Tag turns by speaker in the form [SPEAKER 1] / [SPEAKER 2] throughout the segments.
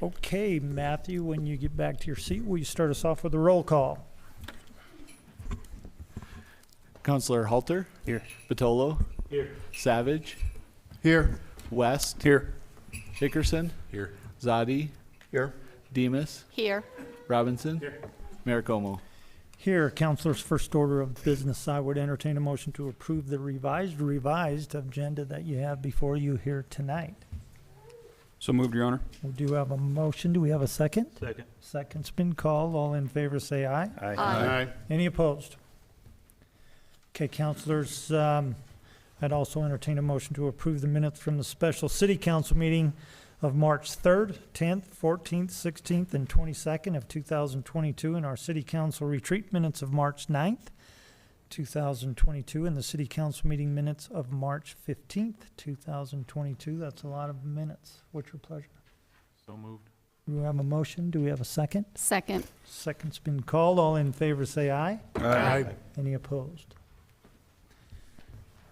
[SPEAKER 1] Okay, Matthew, when you get back to your seat, will you start us off with a roll call?
[SPEAKER 2] Councillor Halter.
[SPEAKER 3] Here.
[SPEAKER 2] Batolo.
[SPEAKER 3] Here.
[SPEAKER 2] Savage.
[SPEAKER 3] Here.
[SPEAKER 2] West.
[SPEAKER 3] Here.
[SPEAKER 2] Hickerson.
[SPEAKER 3] Here.
[SPEAKER 2] Zadi.
[SPEAKER 3] Here.
[SPEAKER 2] Demas.
[SPEAKER 4] Here.
[SPEAKER 2] Robinson.
[SPEAKER 3] Here.
[SPEAKER 2] Mayor Okomo.
[SPEAKER 1] Here, Councilors, first order of business, I would entertain a motion to approve the revised agenda that you have before you here tonight.
[SPEAKER 3] So moved, Your Honor.
[SPEAKER 1] We do have a motion. Do we have a second?
[SPEAKER 3] Second.
[SPEAKER 1] Second's been called. All in favor say aye.
[SPEAKER 4] Aye.
[SPEAKER 1] Any opposed? Okay, Councilors, I'd also entertain a motion to approve the minutes from the special city council meeting of March 3rd, 10th, 14th, 16th, and 22nd of 2022, and our city council retreat minutes of March 9th, 2022, and the city council meeting minutes of March 15th, 2022. That's a lot of minutes. What's your pleasure?
[SPEAKER 3] So moved.
[SPEAKER 1] Do we have a motion? Do we have a second?
[SPEAKER 4] Second.
[SPEAKER 1] Second's been called. All in favor say aye.
[SPEAKER 3] Aye.
[SPEAKER 1] Any opposed?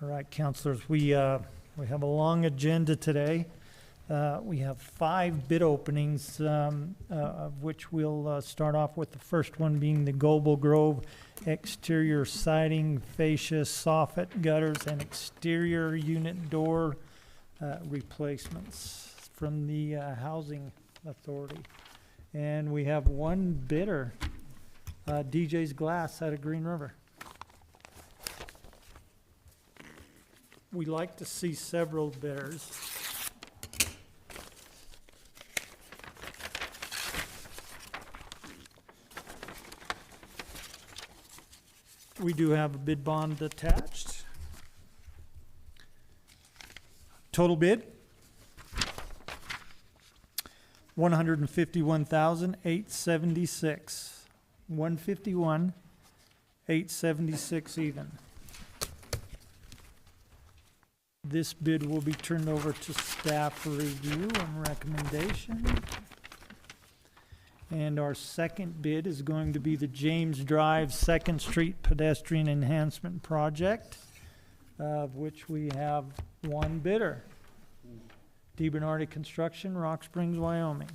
[SPEAKER 1] All right, councilors, we have a long agenda today. We have 5 bid openings, of which we'll start off with the first one being the Goble Grove exterior siding, fascia, soffit, gutters, and exterior unit door replacements from the Housing Authority. And we have one bidder, DJ's Glass out of Green River. We like to see several bidders. We do have a bid bond attached. Total bid, $151,876. $151,876 even. This bid will be turned over to staff for review and recommendation. And our second bid is going to be the James Drive 2nd Street Pedestrian Enhancement Project, of which we have one bidder. DeBernardi Construction, Rock Springs, Wyoming.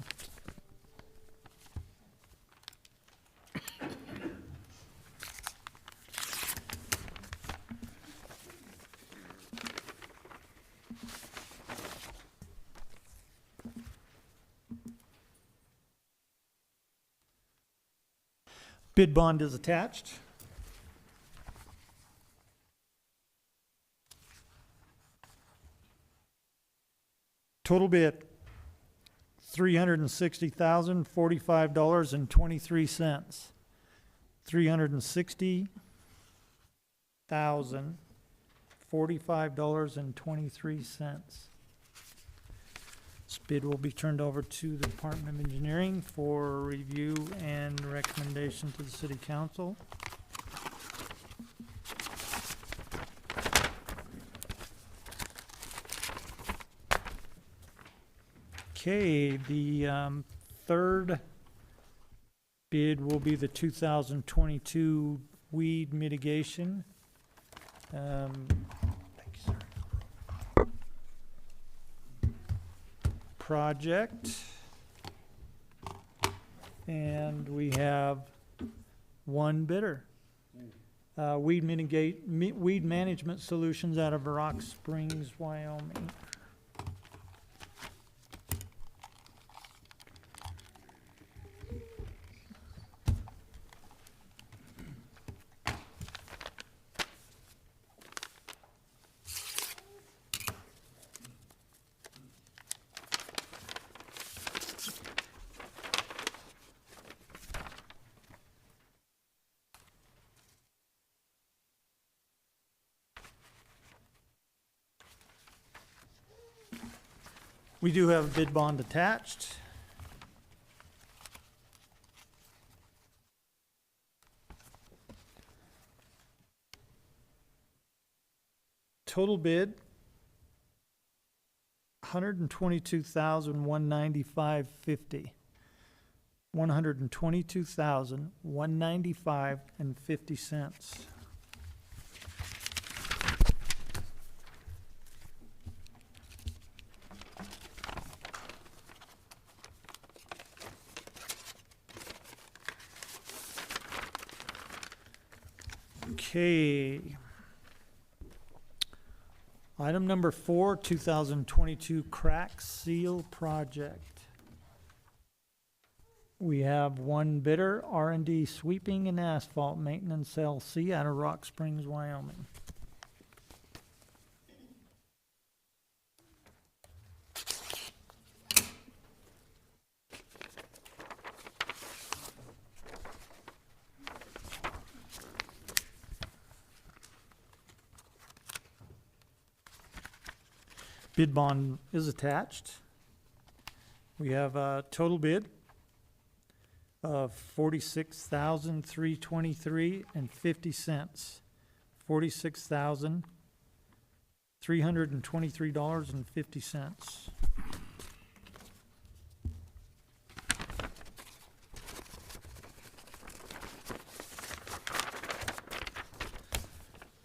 [SPEAKER 1] Bid bond is attached. Total bid, $360,045.23. $360,045.23. This bid will be turned over to the Department of Engineering for review and recommendation to the City Council. Okay, the third bid will be the 2022 weed mitigation. Thank you, sir. Project, and we have one bidder. Weed Management Solutions out of Rock Springs, Wyoming. We do have a bid bond attached. Total bid, $122,195.50. $122,195.50. Okay. Item number 4, 2022 crack seal project. We have one bidder, R&D Sweeping and Asphalt Maintenance LC out of Rock Springs, Wyoming. Bid bond is attached. We have a total bid of $46,323.50. $46,323.50.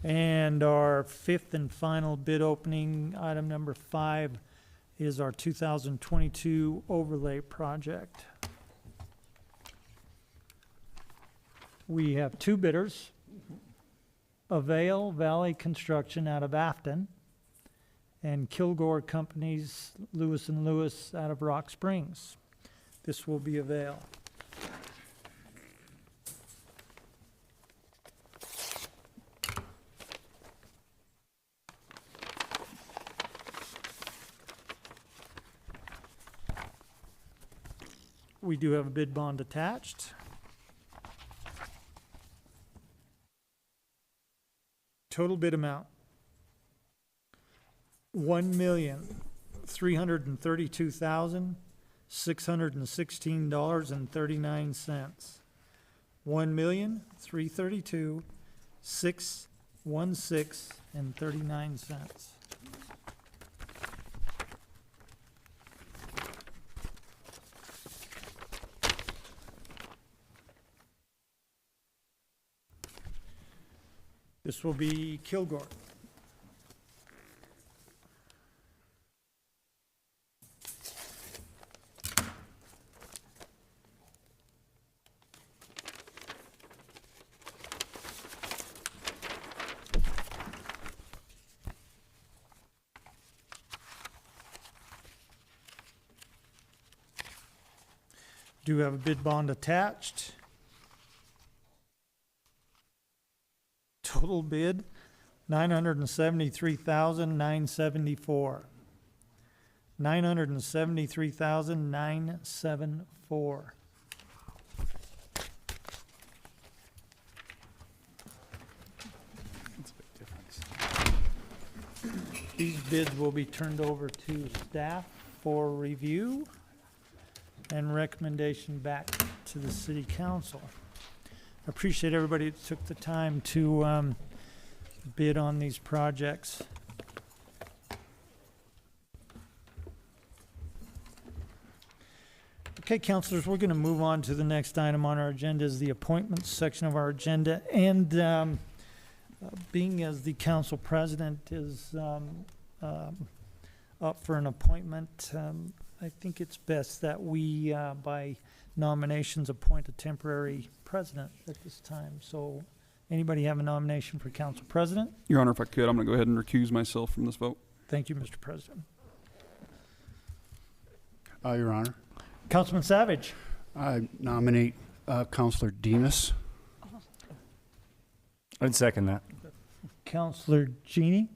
[SPEAKER 1] And our fifth and final bid opening, item number 5, is our 2022 overlay project. We have 2 bidders, Avail Valley Construction out of Afton and Kilgore Companies Lewis & Lewis out of Rock Springs. This will be Avail. We do have a bid bond attached. Total bid amount, $1,332,616.39. $1,332,616.39. This will be Kilgore. Do have a bid bond attached. Total bid, $973,974. $973,974.
[SPEAKER 3] That's a big difference.
[SPEAKER 1] These bids will be turned over to staff for review and recommendation back to the city council. I appreciate everybody that took the time to bid on these projects. Okay, councilors, we're going to move on to the next item on our agenda, is the appointments section of our agenda. And being as the council president is up for an appointment, I think it's best that we, by nominations, appoint a temporary president at this time. So anybody have a nomination for council president?
[SPEAKER 3] Your Honor, if I could, I'm going to go ahead and recuse myself from this vote.
[SPEAKER 1] Thank you, Mr. President.
[SPEAKER 4] Your Honor,
[SPEAKER 1] Councilman Savage.
[SPEAKER 4] I nominate Councillor Demas.
[SPEAKER 5] I'd second that.
[SPEAKER 1] Councilor Genie?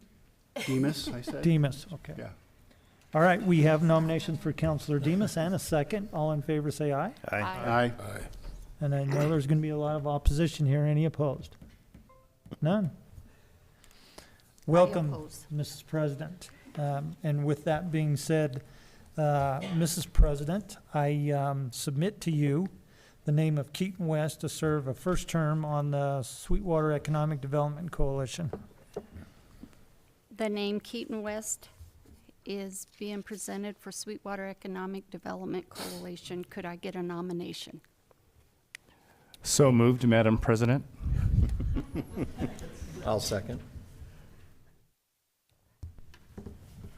[SPEAKER 4] Demas, I said?
[SPEAKER 1] Demas, okay.
[SPEAKER 4] Yeah.
[SPEAKER 1] All right, we have nominations for Councilor Demas and a second. All in favor say aye.
[SPEAKER 4] Aye.
[SPEAKER 1] And I know there's going to be a lot of opposition here. Any opposed? None. Welcome, Mrs. President. And with that being said, Mrs. President, I submit to you the name of Keaton West to serve a first term on the Sweetwater Economic Development Coalition.
[SPEAKER 5] The name Keaton West is being presented for Sweetwater Economic Development Coalition. Could I get a nomination?
[SPEAKER 6] So moved, Madam President.
[SPEAKER 7] I'll second.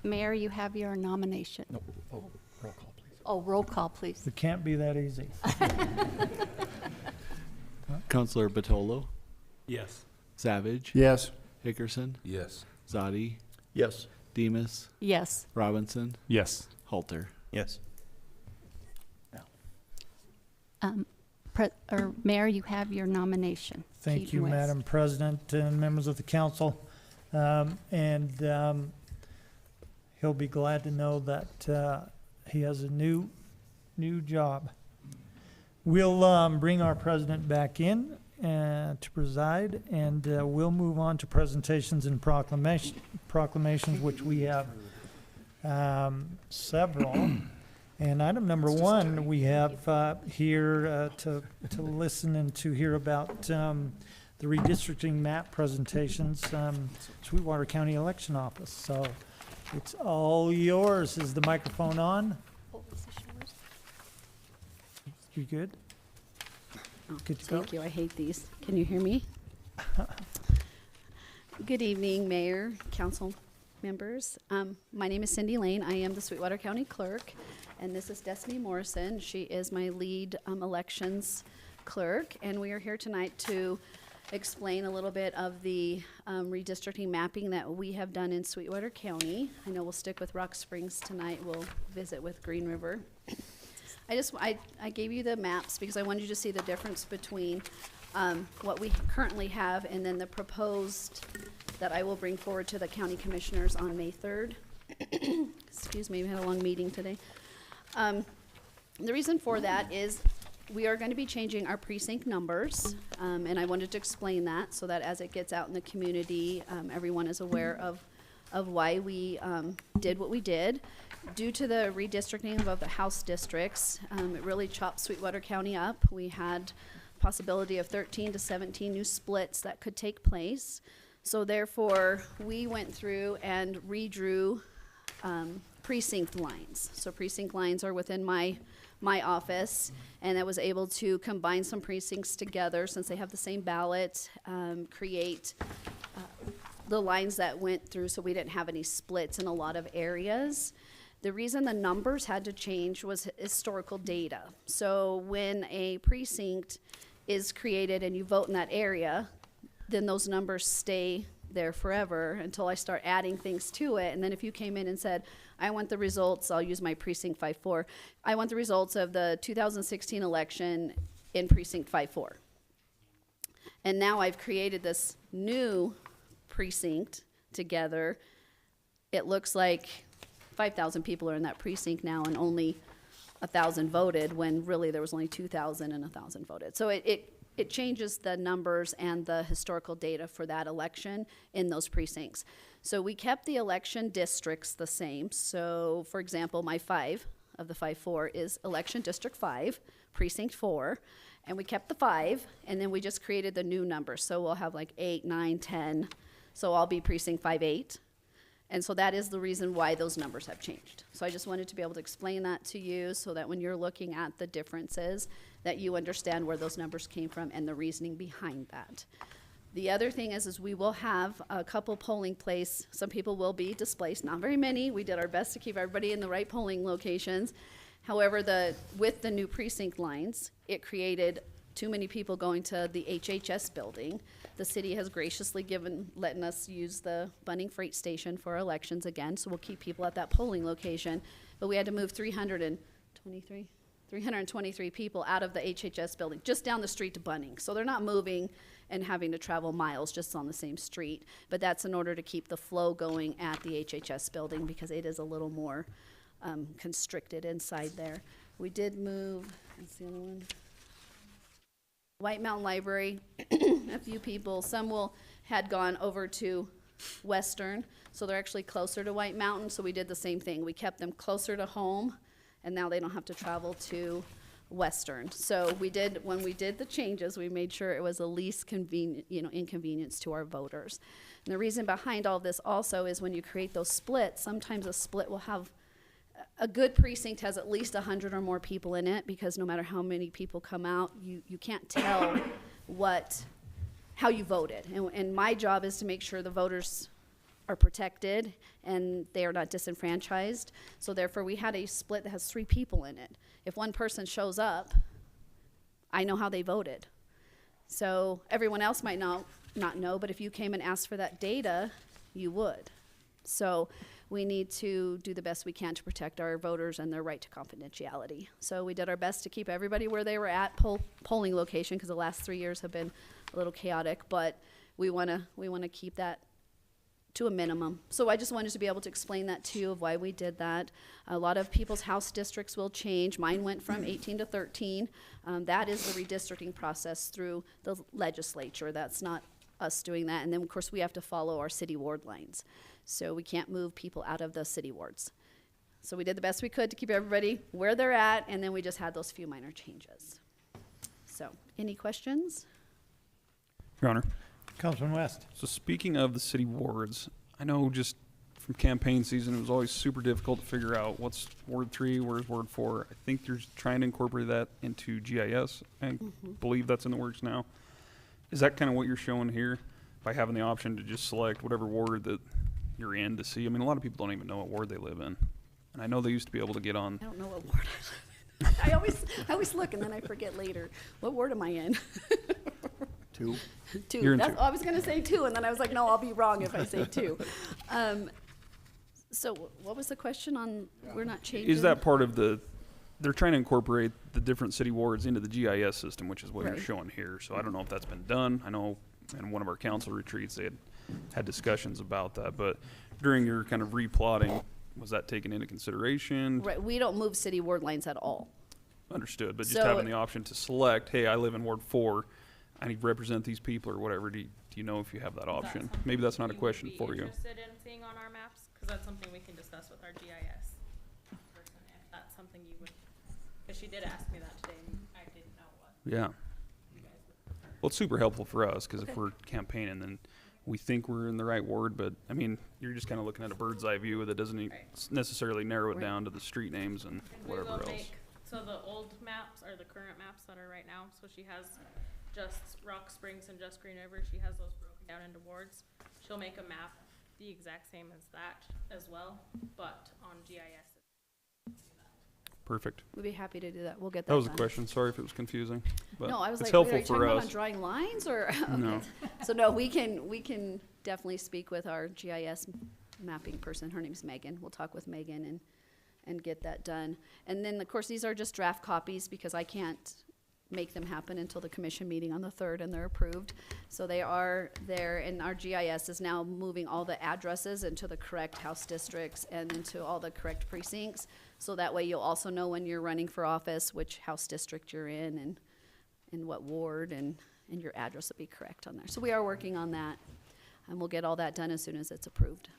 [SPEAKER 5] Mayor, you have your nomination.
[SPEAKER 7] No, oh, roll call, please.
[SPEAKER 5] Oh, roll call, please.
[SPEAKER 1] It can't be that easy.
[SPEAKER 2] Councillor Batolo,
[SPEAKER 3] Yes.
[SPEAKER 2] Savage,
[SPEAKER 4] Yes.
[SPEAKER 2] Hickerson,
[SPEAKER 3] Yes.
[SPEAKER 2] Zadi,
[SPEAKER 7] Yes.
[SPEAKER 2] Demus,
[SPEAKER 5] Yes.
[SPEAKER 2] Robinson,
[SPEAKER 6] Yes.
[SPEAKER 2] Halter.
[SPEAKER 7] Yes.
[SPEAKER 5] Mayor, you have your nomination.
[SPEAKER 1] Thank
[SPEAKER 5] Keaton
[SPEAKER 1] you,
[SPEAKER 5] West.
[SPEAKER 1] Madam President and members of the council. He'll be glad to know that he has a new job. We'll bring our president back in to preside, and we'll move on to presentations and proclamations, which we have several. And item number one, we have here to listen and to hear about the redistricting map presentations, Sweetwater County Election Office. So it's all yours. Is the microphone on?
[SPEAKER 5] Oh, is this yours?
[SPEAKER 1] You good?
[SPEAKER 5] Oh,
[SPEAKER 1] Good to go.
[SPEAKER 5] thank you. I hate these. Can you hear me? Good evening, Mayor, council members. My name is Cindy Lane. I am the Sweetwater County Clerk, and this is Destiny Morrison. She is my lead elections clerk, and we are here tonight to explain a little bit of the redistricting mapping that we have done in Sweetwater County. I know we'll stick with Rock Springs tonight. We'll visit with Green River. I gave you the maps because I wanted you to see the difference between what we currently have and then the proposed that I will bring forward to the county commissioners on May 3rd. Excuse me, we had a long meeting today. The reason for that is we are going to be changing our precinct numbers, and I wanted to explain that so that as it gets out in the community, everyone is aware of why we did what we did. Due to the redistricting of the House districts, it really chopped Sweetwater County up. We had possibility of 13 to 17 new splits that could take place. So therefore, we went through and redrew precinct lines. So precinct lines are within my office, and I was able to combine some precincts together since they have the same ballot, create the lines that went through so we didn't have any splits in a lot of areas. The reason the numbers had to change was historical data. So when a precinct is created and you vote in that area, then those numbers stay there forever until I start adding things to it. And then if you came in and said, I want the results, I'll use my precinct 5-4. I want the results of the 2016 election in precinct 5-4. And now I've created this new precinct together. It looks like 5,000 people are in that precinct now and only 1,000 voted when really there was only 2,000 and 1,000 voted. So it changes the numbers and the historical data for that election in those precincts. So we kept the election districts the same. So for example, my 5 of the 5-4 is election district 5, precinct 4, and we kept the 5, and then we just created the new numbers. So we'll have like 8, 9, 10. So I'll be precinct 5-8. And so that is the reason why those numbers have changed. So I just wanted to be able to explain that to you so that when you're looking at the differences, that you understand where those numbers came from and the reasoning behind that. The other thing is we will have a couple polling places. Some people will be displaced, not very many. We did our best to keep everybody in the right polling locations. However, with the new precinct lines, it created too many people going to the HHS building. The city has graciously letting us use the Bunning Freight Station for elections again, so we'll keep people at that polling location. But we had to move 323 people out of the HHS building, just down the street to Bunning. So they're not moving and having to travel miles just on the same street. But that's in order to keep the flow going at the HHS building because it is a little more constricted inside there. We did move, that's the other one. White Mountain Library, a few people, some had gone over to Western, so they're actually closer to White Mountain, so we did the same thing. We kept them closer to home, and now they don't have to travel to Western. So when we did the changes, we made sure it was the least convenient, inconvenience to our voters. And the reason behind all this also is when you create those splits, sometimes a split will have, a good precinct has at least 100 or more people in it, because no matter how many people come out, you can't tell how you voted. And my job is to make sure the voters are protected and they are not disenfranchised. So therefore, we had a split that has 3 people in it. If one person shows up, I know how they voted. So everyone else might not know, but if you came and asked for that data, you would. So we need to do the best we can to protect our voters and their right to confidentiality. So we did our best to keep everybody where they were at polling location, because the last 3 years have been a little chaotic, but we wanna keep that to a minimum. So I just wanted to be able to explain that to you of why we did that. A lot of people's house districts will change. Mine went from 18 to 13. That is the redistricting process through the legislature. That's not us doing that. And then, of course, we have to follow our city ward lines. So we can't move people out of the city wards. So we did the best we could to keep everybody where they're at, and then we just had those few minor changes. So, any questions?
[SPEAKER 3] Your Honor.
[SPEAKER 1] Councilman West.
[SPEAKER 3] So speaking of the city wards, I know just from campaign season, it was always super difficult to figure out what's Ward 3, where's Ward 4. I think you're trying to incorporate that into GIS. I believe that's in the works now. Is that kind of what you're showing here by having the option to just select whatever ward that you're in to see? I mean, a lot of people don't even know what ward they live in. And I know they used to be able to get on.
[SPEAKER 5] I don't know what ward I live in. I always look and then I forget later. What ward am I in?
[SPEAKER 4] 2.
[SPEAKER 5] 2.
[SPEAKER 3] You're in 2.
[SPEAKER 5] I was gonna say 2, and then I was like, no, I'll be wrong if I say 2. So what was the question on, we're not changing?
[SPEAKER 3] Is that part of they're trying to incorporate the different city wards into the GIS system, which is what
[SPEAKER 5] Right.
[SPEAKER 3] you're showing here. So I don't know if that's been done. I know in one of our council retreats, they had discussions about that. But during your kind of replotting, was that taken into consideration?
[SPEAKER 5] Right, we don't move city ward lines at all.
[SPEAKER 3] Understood, but just
[SPEAKER 5] So-
[SPEAKER 3] having the option to select, hey, I live in Ward 4, I need to represent these people or whatever. Do you know if you have that option? Maybe that's not a question for you.
[SPEAKER 8] Would be interested in seeing on our maps? Because that's something we can discuss with our GIS person, if that's something you would, because she did ask me that today, and I didn't know what
[SPEAKER 3] Yeah.
[SPEAKER 8] you guys would prefer.
[SPEAKER 3] Well, it's super helpful for us, because if we're campaigning, then we think we're in the right ward, but, I mean, you're just kind of looking at a bird's eye view that doesn't
[SPEAKER 8] Right.
[SPEAKER 3] necessarily narrow it
[SPEAKER 5] Right.
[SPEAKER 3] down to the street names and
[SPEAKER 8] And we
[SPEAKER 3] whatever
[SPEAKER 8] will
[SPEAKER 3] else.
[SPEAKER 8] make, so the old maps are the current maps that are right now, so she has just Rock Springs and just Green River, she has those broken down into wards. She'll make a map the exact same as that as well, but on GIS.
[SPEAKER 3] Perfect.
[SPEAKER 5] We'd be happy to do that. We'll get that
[SPEAKER 3] That was a
[SPEAKER 5] done.
[SPEAKER 3] question. Sorry if it was confusing. But
[SPEAKER 5] No, I was
[SPEAKER 3] it's
[SPEAKER 5] like, wait,
[SPEAKER 3] helpful
[SPEAKER 5] are you talking
[SPEAKER 3] for
[SPEAKER 5] about
[SPEAKER 3] us.
[SPEAKER 5] on drawing lines or?
[SPEAKER 3] No.
[SPEAKER 5] Okay. So no, we can definitely speak with our GIS mapping person. Her name's Megan. We'll talk with Megan and get that done. And then, of course, these are just draft copies because I can't make them happen until the commission meeting on the 3rd and they're approved. So they are there, and our GIS is now moving all the addresses into the correct house districts and into all the correct precincts. So that way you'll also know when you're running for office, which house district you're in and what ward, and your address will be correct on there. So we are working on that, and we'll get all that done as soon as it's approved.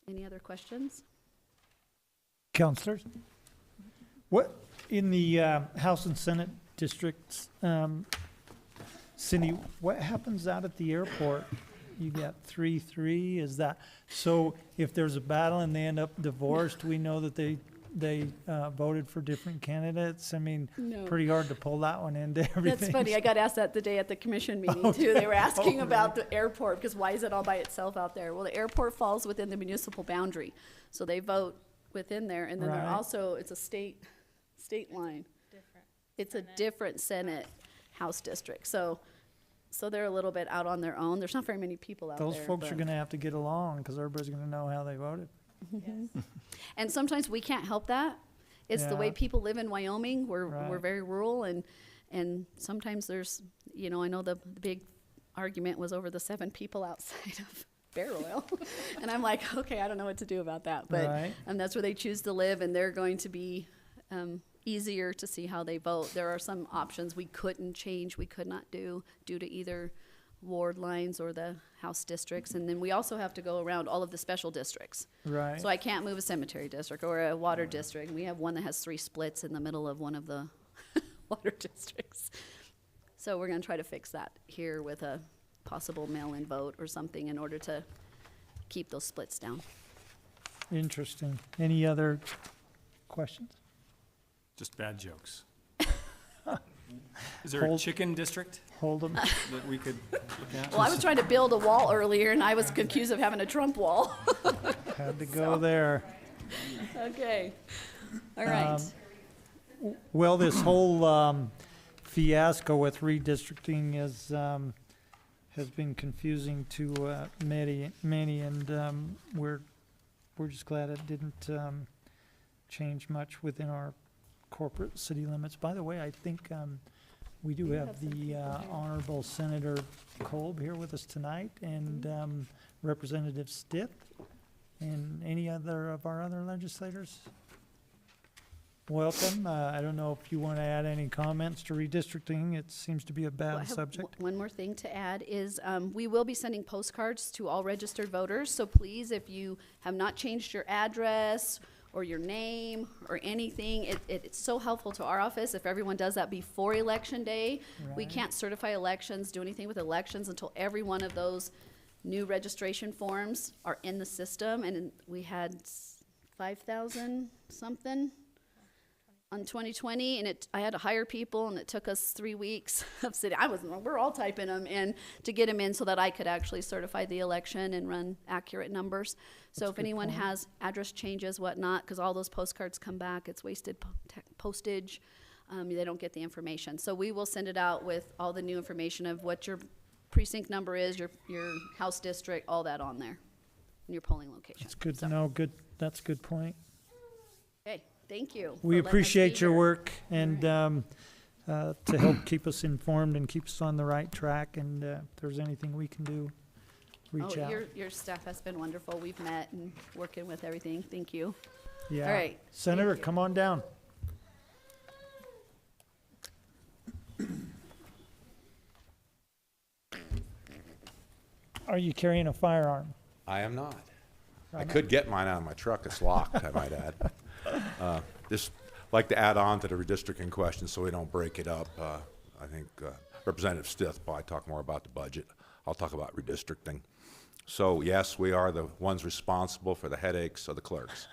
[SPEAKER 5] Any other questions?
[SPEAKER 1] Councilors? What, in the House and Senate districts, Cindy, what happens out at the airport? You got 3-3, is that, so if there's a battle and they end up divorced, we know that they voted for different candidates? I mean,
[SPEAKER 5] No.
[SPEAKER 1] pretty hard to pull that one into everything.
[SPEAKER 5] That's funny. I got asked that the day at the commission meeting too. They were asking
[SPEAKER 1] Oh,
[SPEAKER 5] about the airport, because why is it all by itself out there? Well, the airport falls within the municipal boundary, so they vote within there, and then they're
[SPEAKER 1] Right.
[SPEAKER 5] also, it's a state line.
[SPEAKER 8] Different.
[SPEAKER 5] It's a different Senate House district, so they're a little bit out on their own. There's not very many people out there.
[SPEAKER 1] Those folks are
[SPEAKER 5] but-
[SPEAKER 1] gonna have to get along, because everybody's gonna know how they voted.
[SPEAKER 5] And sometimes we can't help that. It's the way
[SPEAKER 1] Yeah.
[SPEAKER 5] people live in Wyoming. We're
[SPEAKER 1] Right.
[SPEAKER 5] very rural, and sometimes there's, I know the big argument was over the 7 people outside of Bear Oil. And I'm like, okay, I don't know what to do about that. But
[SPEAKER 1] Right.
[SPEAKER 5] that's where they choose to live, and they're going to be easier to see how they vote. There are some options we couldn't change, we could not do due to either ward lines or the house districts. And then we also have to go around all of the special districts.
[SPEAKER 1] Right.
[SPEAKER 5] So I can't move a cemetery district or a water district. We have one that has 3 splits in the middle of one of the water districts. So we're gonna try to fix that here with a possible mail-in vote or something in order to keep those splits down.
[SPEAKER 1] Interesting. Any other questions?
[SPEAKER 6] Just bad jokes. Is there a
[SPEAKER 1] Hold-
[SPEAKER 6] chicken district
[SPEAKER 1] Hold them.
[SPEAKER 6] that we could look at?
[SPEAKER 5] Well, I was trying to build a wall earlier and I was accused of having a Trump wall.
[SPEAKER 1] Had to go there.
[SPEAKER 5] Okay, all right.
[SPEAKER 1] Well, this whole fiasco with redistricting has been confusing to many, and we're just glad it didn't change much within our corporate city limits. By the way, I think we do have the Honorable Senator Kolb here with us tonight, and Representative Stitt, and any other of our other legislators. Welcome. I don't know if you want to add any comments to redistricting. It seems to be a
[SPEAKER 5] Well, I
[SPEAKER 1] bad
[SPEAKER 5] have
[SPEAKER 1] subject.
[SPEAKER 5] one more thing to add is, we will be sending postcards to all registered voters, so please, if you have not changed your address or your name or anything, it's so helpful to our office if everyone does that before Election Day. We
[SPEAKER 1] Right.
[SPEAKER 5] can't certify elections, do anything with elections until every one of those new registration forms are in the system, and we had 5,000 something on 2020, and I had to hire people, and it took us 3 weeks of sitting. We're all typing them in to get them in so that I could actually certify the election and run accurate numbers. So
[SPEAKER 1] That's a
[SPEAKER 5] if
[SPEAKER 1] good
[SPEAKER 5] anyone
[SPEAKER 1] point.
[SPEAKER 5] has address changes, whatnot, because all those postcards come back, it's wasted postage. They don't get the information. So we will send it out with all the new information of what your precinct number is, your house district, all that on there, and your polling location.
[SPEAKER 1] It's good
[SPEAKER 5] So,
[SPEAKER 1] to know. Good. That's a good point.
[SPEAKER 5] Okay, thank you.
[SPEAKER 1] We
[SPEAKER 5] for letting us
[SPEAKER 1] appreciate
[SPEAKER 5] be
[SPEAKER 1] your
[SPEAKER 5] here.
[SPEAKER 1] work and to help keep us informed and keep us on the right track. And if there's anything we can do, reach out.
[SPEAKER 5] Your staff has been wonderful. We've met and working with everything. Thank you.
[SPEAKER 1] Yeah.
[SPEAKER 5] All right.
[SPEAKER 1] Senator,
[SPEAKER 5] Thank you.
[SPEAKER 1] come on down. Are you carrying a firearm?
[SPEAKER 9] I am not. I
[SPEAKER 1] Right.
[SPEAKER 9] could get mine out of my truck. It's locked, I might add. Just like to add on to the redistricting question so we don't break it up. I think Representative Stith probably talk more about the budget. I'll talk about redistricting. So yes, we are the ones responsible for the headaches of the clerks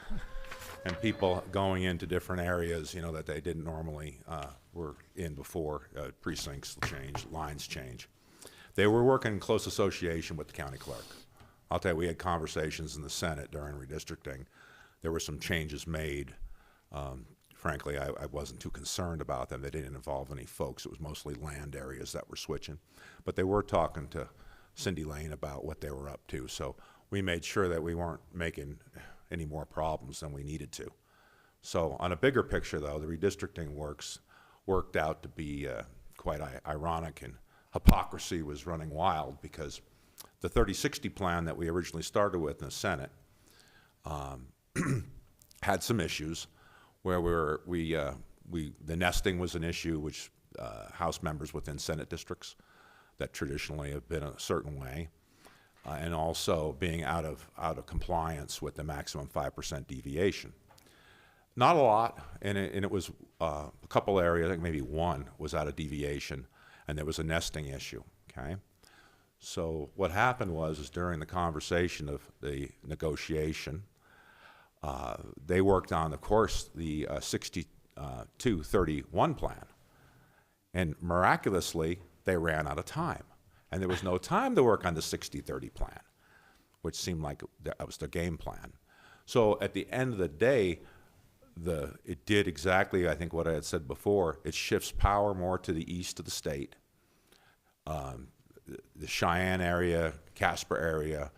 [SPEAKER 9] and people going into different areas, you know, that they didn't normally were in before precincts change, lines change. They were working in close association with the county clerk. I'll tell you, we had conversations in the Senate during redistricting. There were some changes made. Frankly, I wasn't too concerned about them. They didn't involve any folks. It was mostly land areas that were switching. But they were talking to Cindy Lane about what they were up to. So we made sure that we weren't making any more problems than we needed to. So on a bigger picture, though, the redistricting worked out to be quite ironic, and hypocrisy was running wild because the 3060 plan that we originally started with in the Senate had some issues where the nesting was an issue, which House members within Senate districts that traditionally have been a certain way, and also being out of compliance with the maximum 5% deviation. Not a lot, and it was a couple areas. I think maybe one was out of deviation, and there was a nesting issue. Okay. So what happened was during the conversation of the negotiation, they worked on, of course, the 6231 plan, and miraculously they ran out of time, and there was no time to work on the 6030 plan, which seemed like that was the game plan. So at the end of the day, it did exactly, I think, what I had said before. It shifts power more to the east of the state. The Cheyenne area, Casper area,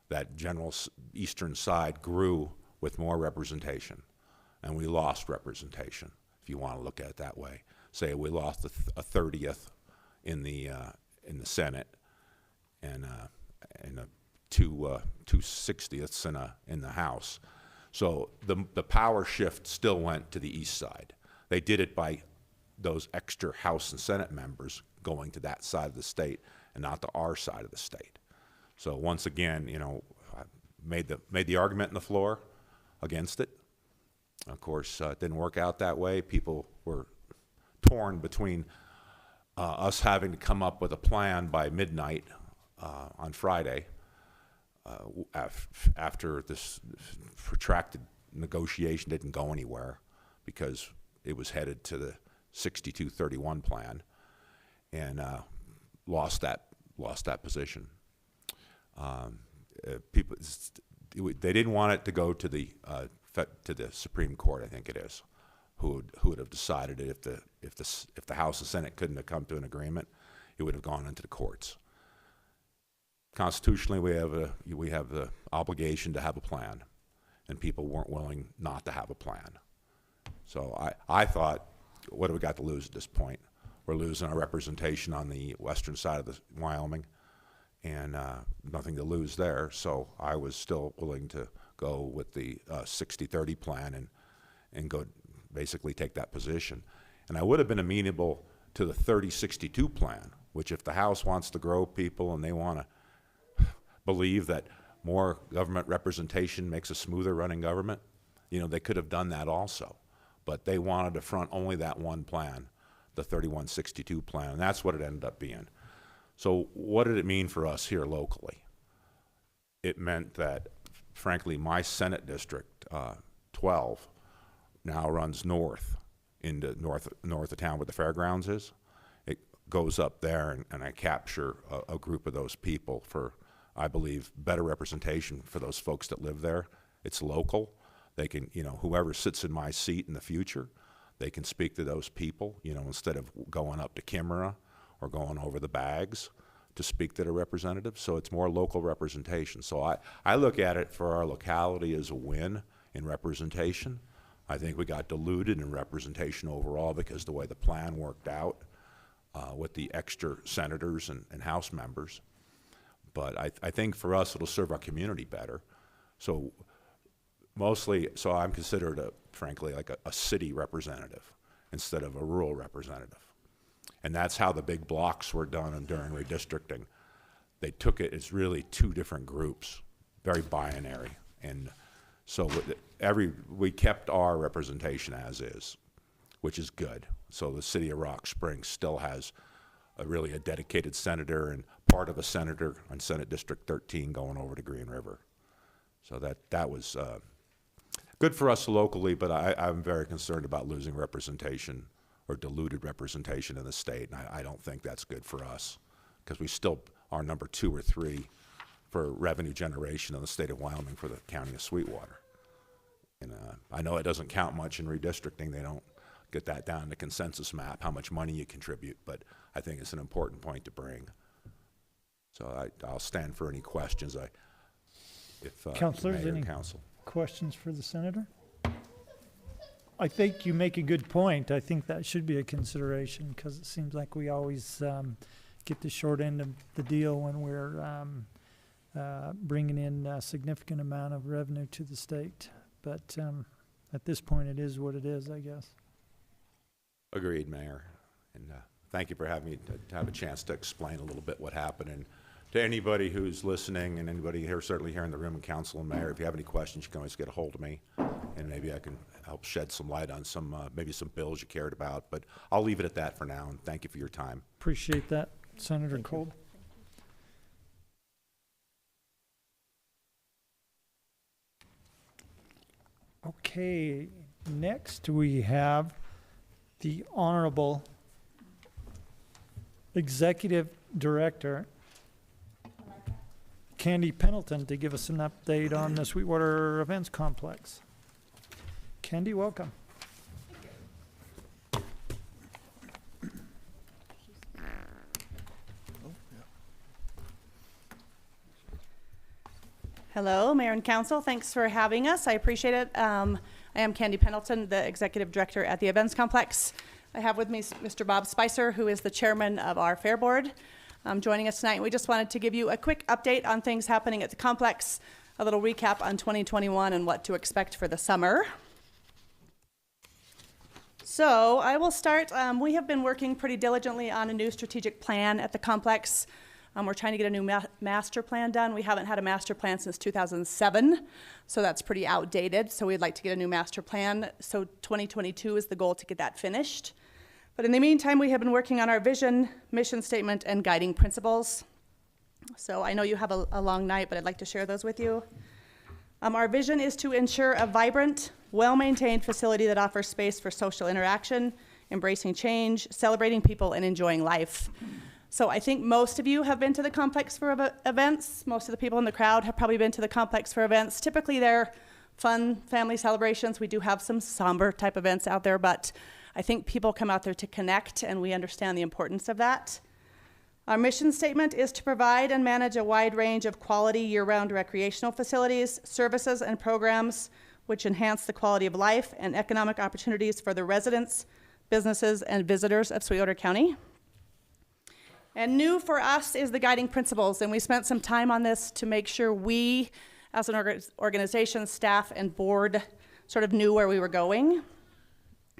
[SPEAKER 9] that general eastern side grew with more representation, and we lost representation, if you want to look at it that way. Say we lost a 30th in the Senate, and two 60ths in the House. So the power shift still went to the east side. They did it by those extra House and Senate members going to that side of the state and not to our side of the state. So once again, you know, I made the argument on the floor against it. Of course, it didn't work out that way. People were torn between us having to come up with a plan by midnight on Friday after this protracted negotiation didn't go anywhere because it was headed to the 62-31 plan, and lost that position. People, they didn't want it to go to the Supreme Court, I think it is, who would have decided it if the House and Senate couldn't have come to an agreement, it would have gone into the courts. Constitutionally, we have the obligation to have a plan, and people weren't willing not to have a plan. So I thought, what do we got to lose at this point? We're losing our representation on the western side of the Wyoming, and nothing to lose there. So I was still willing to go with the 60-30 plan and go basically take that position. And I would have been amenable to the 30-62 plan, which if the House wants to grow people and they want to believe that more government representation makes a smoother running government, they could have done that also. But they wanted to front only that one plan, the 31-62 plan, and that's what it ended up being. So what did it mean for us here locally? It meant that, frankly, my Senate District 12 now runs north into north of town where the fairgrounds is. It goes up there, and I capture a group of those people for, I believe, better representation for those folks that live there. It's local. They can, whoever sits in my seat in the future, they can speak to those people, instead of going up to Kimmerer or going over the bags to speak to the representatives. So it's more local representation. So I look at it for our locality as a win in representation. I think we got diluted in representation overall because the way the plan worked out with the extra senators and House members. But I think for us, it'll serve our community better. So I'm considered, frankly, like a city representative instead of a rural representative. And that's how the big blocks were done during redistricting. They took it as really two different groups, very binary. And so we kept our representation as is, which is good. So the city of Rock Springs still has really a dedicated senator and part of a senator on Senate District 13 going over to Green River. So that was good for us locally, but I'm very concerned about losing representation or diluted representation in the state, and I don't think that's good for us because we still are number 2 or 3 for revenue generation in the state of Wyoming for the county of Sweetwater. And I know it doesn't count much in redistricting. They don't get that down to consensus map, how much money you contribute, but I think it's an important point to bring. So I'll stand for any questions.
[SPEAKER 1] Councilors,
[SPEAKER 9] Mayor and
[SPEAKER 1] any
[SPEAKER 9] Council.
[SPEAKER 1] questions for the senator? I think you make a good point. I think that should be a consideration because it seems like we always get the short end of the deal when we're bringing in a significant amount of revenue to the state. But at this point, it is what it is, I guess.
[SPEAKER 9] Agreed, Mayor. And thank you for having me to have a chance to explain a little bit what happened. And to anybody who's listening and anybody here, certainly here in the room, and Council and Mayor, if you have any questions, you can always get a hold of me. And maybe I can help shed some light on maybe some bills you cared about. But I'll leave it at that for now, and thank you for your time.
[SPEAKER 1] Appreciate that, Senator Kolb. Okay, next we have the Honorable Executive Director, Candy Pendleton, to give us an update on the Sweetwater Events Complex. Candy, welcome.
[SPEAKER 10] Hello, Mayor and Council. Thanks for having us. I appreciate it. I am Candy Pendleton, the Executive Director at the Events Complex. I have with me Mr. Bob Spicer, who is the Chairman of our Fair Board, joining us tonight. We just wanted to give you a quick update on things happening at the complex, a little recap on 2021 and what to expect for the summer. So I will start. We have been working pretty diligently on a new strategic plan at the complex. We're trying to get a new master plan done. We haven't had a master plan since 2007, so that's pretty outdated. So we'd like to get a new master plan. So 2022 is the goal to get that finished. But in the meantime, we have been working on our vision, mission statement, and guiding principles. So I know you have a long night, but I'd like to share those with you. Our vision is to ensure a vibrant, well-maintained facility that offers space for social interaction, embracing change, celebrating people, and enjoying life. So I think most of you have been to the complex for events. Most of the people in the crowd have probably been to the complex for events. Typically they're fun family celebrations. We do have some somber type events out there, but I think people come out there to connect, and we understand the importance of that. Our mission statement is to provide and manage a wide range of quality year-round recreational facilities, services, and programs which enhance the quality of life and economic opportunities for the residents, businesses, and visitors of Sweetwater County. And new for us is the guiding principles, and we spent some time on this to make sure we, as an organization, staff, and board, sort of knew where we were going.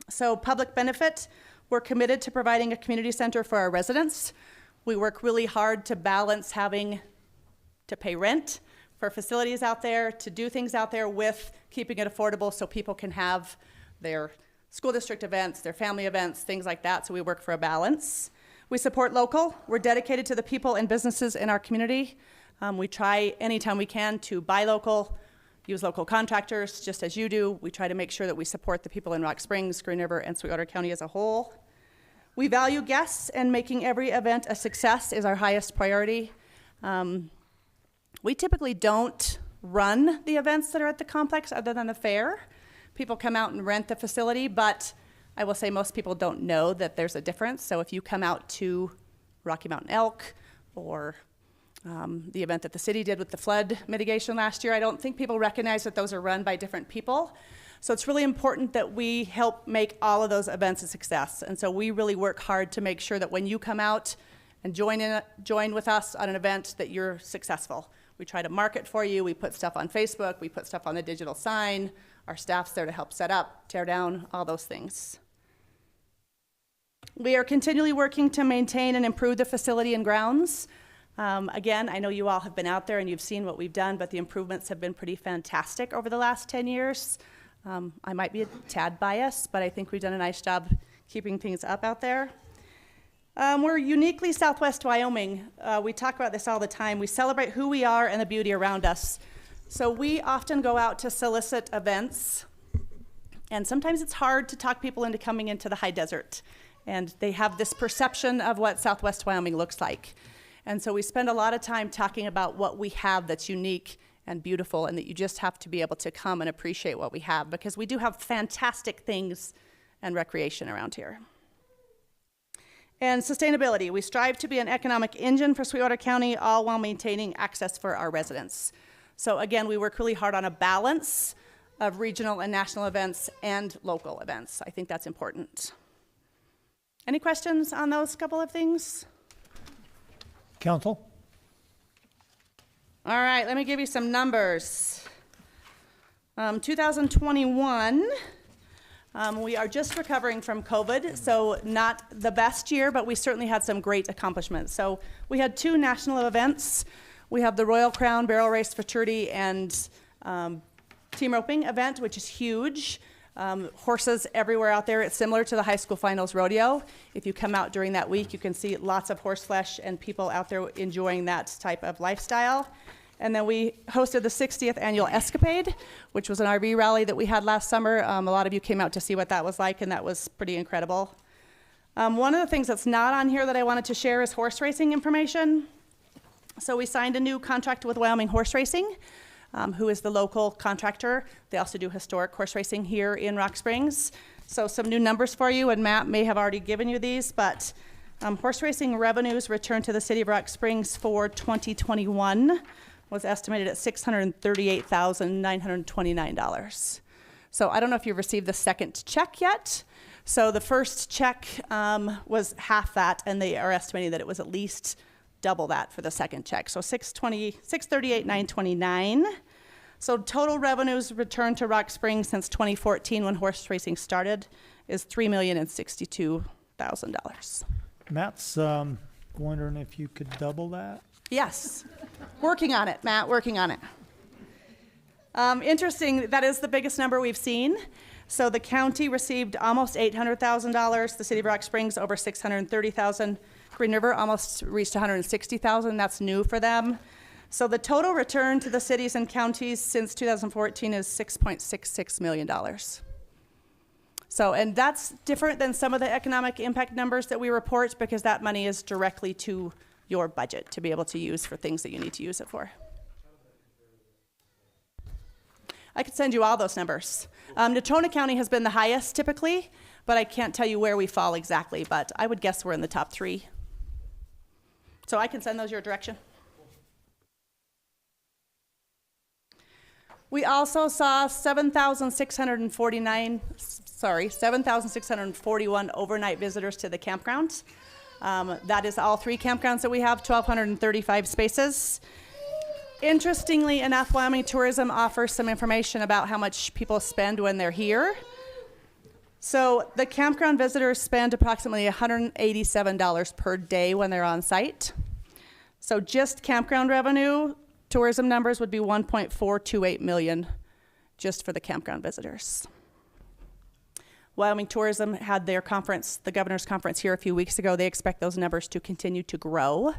[SPEAKER 10] So public benefit, we're committed to providing a community center for our residents. We work really hard to balance having to pay rent for facilities out there, to do things out there with keeping it affordable so people can have their school district events, their family events, things like that, so we work for a balance. We support local. We're dedicated to the people and businesses in our community. We try anytime we can to buy local, use local contractors, just as you do. We try to make sure that we support the people in Rock Springs, Green River, and Sweetwater County as a whole. We value guests, and making every event a success is our highest priority. We typically don't run the events that are at the complex other than the fair. People come out and rent the facility, but I will say most people don't know that there's a difference. So if you come out to Rocky Mountain Elk or the event that the city did with the flood mitigation last year, I don't think people recognize that those are run by different people. So it's really important that we help make all of those events a success. And so we really work hard to make sure that when you come out and join with us on an event, that you're successful. We try to market for you. We put stuff on Facebook. We put stuff on the digital sign. Our staff's there to help set up, tear down, all those things. We are continually working to maintain and improve the facility and grounds. Again, I know you all have been out there and you've seen what we've done, but the improvements have been pretty fantastic over the last 10 years. I might be a tad biased, but I think we've done a nice job keeping things up out there. We're uniquely Southwest Wyoming. We talk about this all the time. We celebrate who we are and the beauty around us. So we often go out to solicit events, and sometimes it's hard to talk people into coming into the high desert. And they have this perception of what Southwest Wyoming looks like. And so we spend a lot of time talking about what we have that's unique and beautiful, and that you just have to be able to come and appreciate what we have, because we do have fantastic things and recreation around here. And sustainability. We strive to be an economic engine for Sweetwater County, all while maintaining access for our residents. So again, we work really hard on a balance of regional and national events and local events. I think that's important. Any questions on those couple of things?
[SPEAKER 1] Council?
[SPEAKER 10] All right, let me give you some numbers. 2021, we are just recovering from COVID, so not the best year, but we certainly had some great accomplishments. So we had 2 national events. We have the Royal Crown Barrel Race Fraternity and team roping event, which is huge. Horses everywhere out there. It's similar to the high school finals rodeo. If you come out during that week, you can see lots of horse flesh and people out there enjoying that type of lifestyle. And then we hosted the 60th annual Escapade, which was an RV rally that we had last summer. A lot of you came out to see what that was like, and that was pretty incredible. One of the things that's not on here that I wanted to share is horse racing information. So we signed a new contract with Wyoming Horse Racing, who is the local contractor. They also do historic horse racing here in Rock Springs. So some new numbers for you, and Matt may have already given you these, but horse racing revenues returned to the city of Rock Springs for 2021 was estimated at $638,929. So I don't know if you've received the second check yet. So the first check was half that, and they are estimating that it was at least double that for the second check. So $638,929. So total revenues returned to Rock Springs since 2014, when horse racing started, is $3,062,000.
[SPEAKER 1] Matt's wondering if you could double that?
[SPEAKER 10] Yes, working on it, Matt, working on it. Interesting, that is the biggest number we've seen. So the county received almost $800,000. The city of Rock Springs over $630,000. Green River almost reached $160,000. That's new for them. So the total return to the cities and counties since 2014 is $6.66 million. So, and that's different than some of the economic impact numbers that we report because that money is directly to your budget to be able to use for things that you need to use it for. I could send you all those numbers. Natrona County has been the highest typically, but I can't tell you where we fall exactly, but I would guess we're in the top 3. So I can send those your direction. We also saw 7,641 overnight visitors to the campground. That is all 3 campgrounds that we have, 1,235 spaces. Interestingly enough, Wyoming Tourism offers some information about how much people spend when they're here. So the campground visitors spend approximately $187 per day when they're on site. So just campground revenue, tourism numbers would be $1.428 million just for the campground visitors. Wyoming Tourism had their conference, the governor's conference here a few weeks ago. They expect those numbers to continue to grow.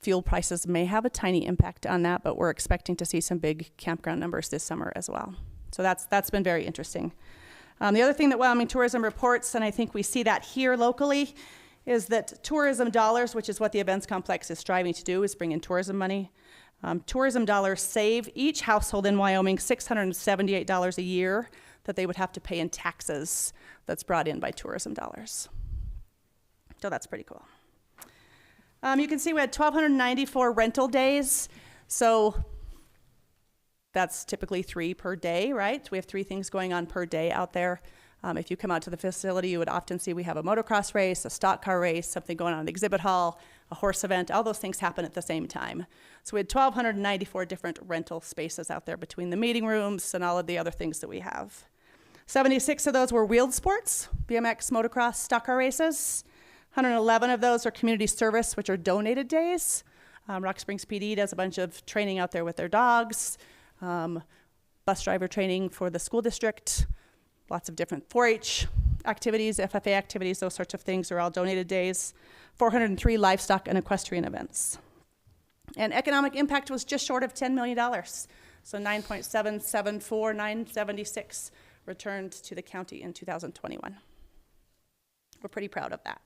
[SPEAKER 10] Fuel prices may have a tiny impact on that, but we're expecting to see some big campground numbers this summer as well. So that's been very interesting. The other thing that Wyoming Tourism reports, and I think we see that here locally, is that tourism dollars, which is what the events complex is striving to do, is bring in tourism money. Tourism dollars save each household in Wyoming $678 a year that they would have to pay in taxes that's brought in by tourism dollars. So that's pretty cool. You can see we had 1,294 rental days. So that's typically 3 per day, right? We have 3 things going on per day out there. If you come out to the facility, you would often see we have a motocross race, a stock car race, something going on in the exhibit hall, a horse event. All those things happen at the same time. So we had 1,294 different rental spaces out there between the meeting rooms and all of the other things that we have. 76 of those were wheeled sports, BMX, motocross, stock car races. 111 of those are community service, which are donated days. Rock Springs PD does a bunch of training out there with their dogs, bus driver training for the school district, lots of different 4-H activities, FFA activities, those sorts of things are all donated days. 403 livestock and equestrian events. And economic impact was just short of $10 million. So 9.776 returned to the county in 2021. We're pretty proud of that.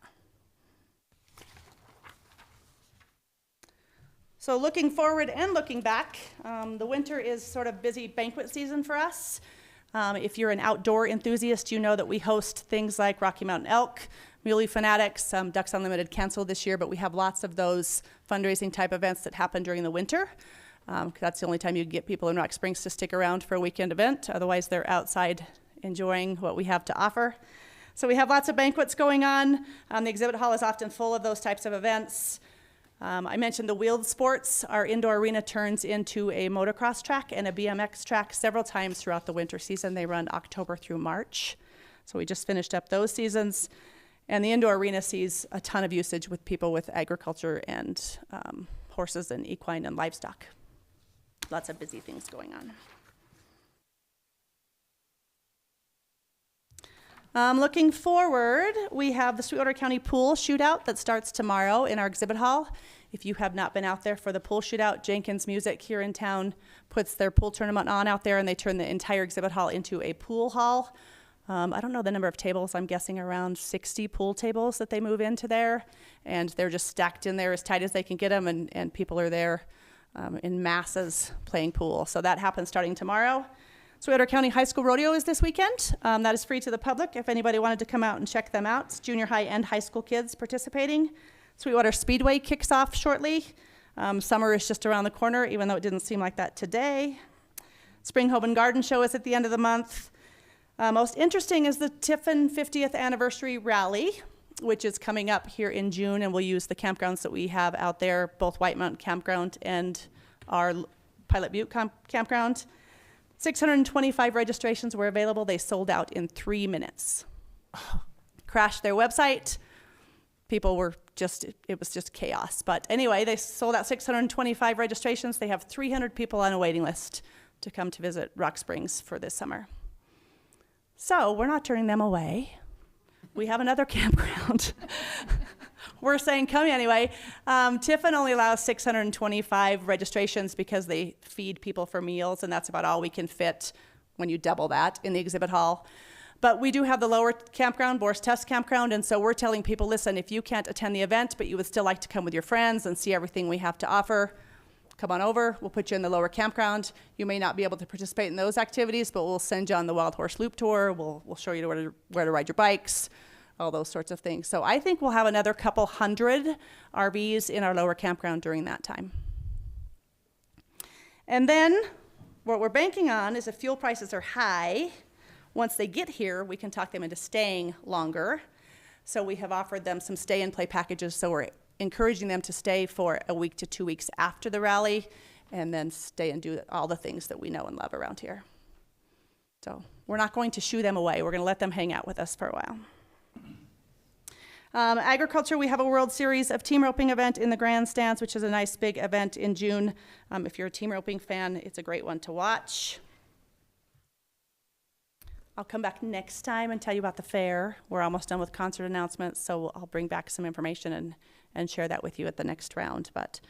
[SPEAKER 10] So looking forward and looking back, the winter is sort of busy banquet season for us. If you're an outdoor enthusiast, you know that we host things like Rocky Mountain Elk, Muley Fanatics, Ducks Unlimited canceled this year, but we have lots of those fundraising type events that happen during the winter. That's the only time you can get people in Rock Springs to stick around for a weekend event. Otherwise, they're outside enjoying what we have to offer. So we have lots of banquets going on. The exhibit hall is often full of those types of events. I mentioned the wheeled sports. Our indoor arena turns into a motocross track and a BMX track several times throughout the winter season. They run October through March. So we just finished up those seasons. And the indoor arena sees a ton of usage with people with agriculture and horses and equine and livestock. Lots of busy things going on. Looking forward, we have the Sweetwater County Pool Shootout that starts tomorrow in our exhibit hall. If you have not been out there for the pool shootout, Jenkins Music here in town puts their pool tournament on out there, and they turn the entire exhibit hall into a pool hall. I don't know the number of tables. I'm guessing around 60 pool tables that they move into there, and they're just stacked in there as tight as they can get them, and people are there in masses playing pool. So that happens starting tomorrow. Sweetwater County High School Rodeo is this weekend. That is free to the public if anybody wanted to come out and check them out. It's junior high and high school kids participating. Sweetwater Speedway kicks off shortly. Summer is just around the corner, even though it didn't seem like that today. Spring Home and Garden Show is at the end of the month. Most interesting is the Tiffin 50th Anniversary Rally, which is coming up here in June, and we'll use the campgrounds that we have out there, both White Mountain Campground and our Pilot Butte Campground. 625 registrations were available. They sold out in 3 minutes. Crashed their website. People were it was just chaos. But anyway, they sold out 625 registrations. They have 300 people on a waiting list to come to visit Rock Springs for this summer. So we're not turning them away. We have another campground. We're saying come anyway. Tiffin only allows 625 registrations because they feed people for meals, and that's about all we can fit when you double that in the exhibit hall. But we do have the lower campground, Boris Test Campground, and so we're telling people, listen, if you can't attend the event, but you would still like to come with your friends and see everything we have to offer, come on over. We'll put you in the lower campground. You may not be able to participate in those activities, but we'll send you on the Wild Horse Loop Tour. We'll show you where to ride your bikes, all those sorts of things. So I think we'll have another couple hundred RVs in our lower campground during that time. And then what we're banking on is if fuel prices are high, once they get here, we can talk them into staying longer. So we have offered them some stay and play packages. So we're encouraging them to stay for a week to 2 weeks after the rally and then stay and do all the things that we know and love around here. So we're not going to shoo them away. We're going to let them hang out with us for a while. Agriculture, we have a World Series of team roping event in the grandstands, which is a nice big event in June. If you're a team roping fan, it's a great one to watch. I'll come back next time and tell you about the fair. We're almost done with concert announcements, so I'll bring back some information and share that with you at the next round. But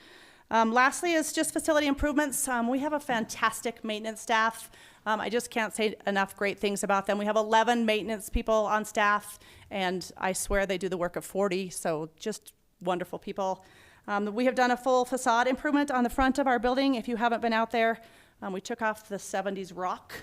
[SPEAKER 10] lastly is just facility improvements. We have a fantastic maintenance staff. I just can't say enough great things about them. We have 11 maintenance people on staff, and I swear they do the work of 40, so just wonderful people. We have done a full facade improvement on the front of our building. If you haven't been out there, we took off the 70s rock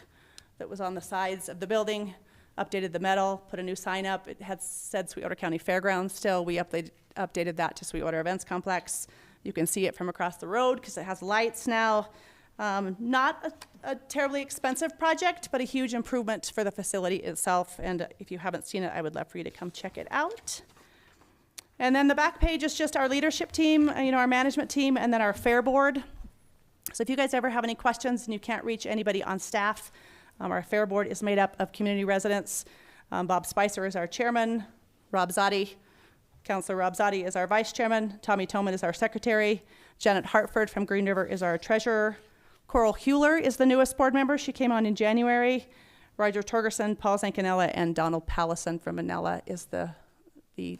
[SPEAKER 10] that was on the sides of the building, updated the metal, put a new sign up. It had said Sweetwater County Fairgrounds still. We updated that to Sweetwater Events Complex. You can see it from across the road because it has lights now. Not a terribly expensive project, but a huge improvement for the facility itself. And if you haven't seen it, I would love for you to come check it out. And then the back page is just our leadership team, our management team, and then our fair board. So if you guys ever have any questions and you can't reach anybody on staff, our fair board is made up of community residents. Bob Spicer is our chairman. Councillor Rob Zotti is our vice chairman. Tommy Toman is our secretary. Janet Hartford from Green River is our treasurer. Coral Hewler is the newest board member. She came on in January. Roger Torgerson, Paul Zancanella, and Donald Pallison from Manila is the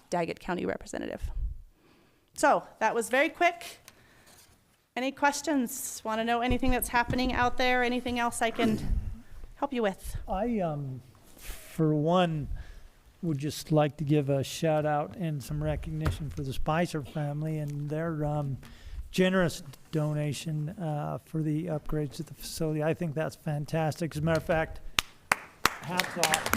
[SPEAKER 10] Daggett County representative. So that was very quick. Any questions? Want to know anything that's happening out there? Anything else I can help you with?
[SPEAKER 1] I, for one, would just like to give a shout out and some recognition for the Spicer family and their generous donation for the upgrades to the facility. I think that's fantastic. As a matter of fact, hats off.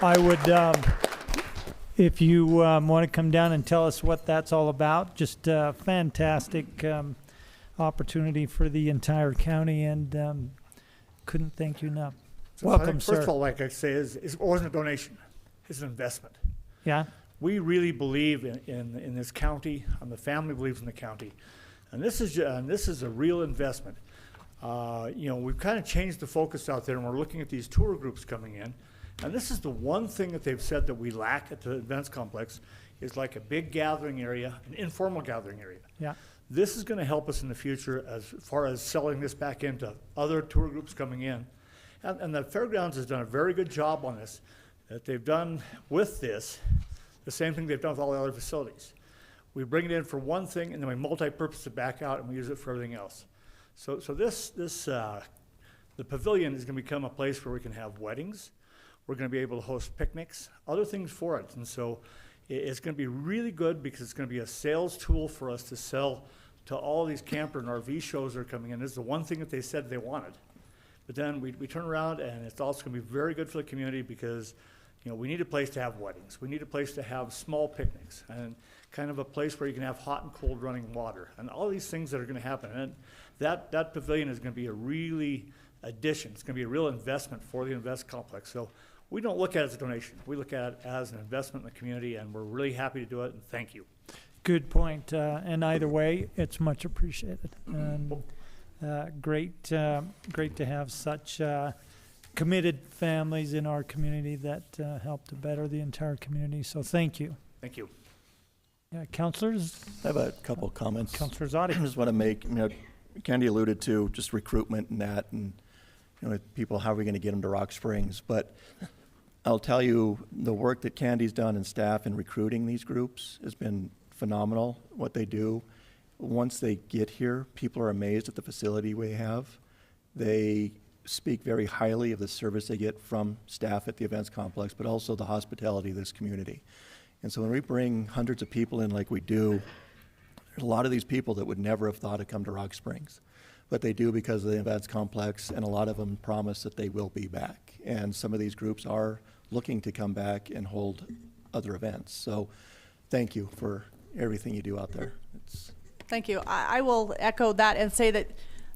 [SPEAKER 1] I would, if you want to come down and tell us what that's all about, just a fantastic opportunity for the entire county, and couldn't thank you enough.
[SPEAKER 4] So
[SPEAKER 1] Welcome, sir.
[SPEAKER 4] First of all, like I say, it wasn't a donation. It's an investment.
[SPEAKER 1] Yeah?
[SPEAKER 4] We really believe in this county, and the family believes in the county. And this is a real investment. We've kind of changed the focus out there, and we're looking at these tour groups coming in. And this is the one thing that they've said that we lack at the events complex is like a big gathering area, an informal gathering area.
[SPEAKER 1] Yeah.
[SPEAKER 4] This is going to help us in the future as far as selling this back into other tour groups coming in. And the Fairgrounds has done a very good job on this. That they've done with this the same thing they've done with all the other facilities. We bring it in for one thing, and then we multi-purpose it back out, and we use it for everything else. So the pavilion is going to become a place where we can have weddings. We're going to be able to host picnics, other things for it. And so it's going to be really good because it's going to be a sales tool for us to sell to all these camper and RV shows that are coming in. This is the one thing that they said they wanted. But then we turn around, and it's also going to be very good for the community because we need a place to have weddings. We need a place to have small picnics and kind of a place where you can have hot and cold running water and all these things that are going to happen. And that pavilion is going to be a really addition. It's going to be a real investment for the Invest Complex. So we don't look at it as a donation. We look at it as an investment in the community, and we're really happy to do it, and thank you.
[SPEAKER 1] Good point. And either way, it's much appreciated. And great to have such committed families in our community that help to better the entire community. So thank you.
[SPEAKER 4] Thank you.
[SPEAKER 1] Yeah, councilors,
[SPEAKER 7] I have a couple of comments.
[SPEAKER 1] Councilors
[SPEAKER 7] I
[SPEAKER 1] Audi.
[SPEAKER 7] just want to make, Candy alluded to just recruitment and that, and, people, how are we going to get them to Rock Springs? But I'll tell you, the work that Candy's done and staff in recruiting these groups has been phenomenal, what they do. Once they get here, people are amazed at the facility we have. They speak very highly of the service they get from staff at the events complex, but also the hospitality of this community. And so when we bring hundreds of people in like we do, there's a lot of these people that would never have thought to come to Rock Springs, but they do because of the events complex, and a lot of them promise that they will be back. And some of these groups are looking to come back and hold other events. So thank you for everything you do out there.
[SPEAKER 10] Thank you. I will echo that and say that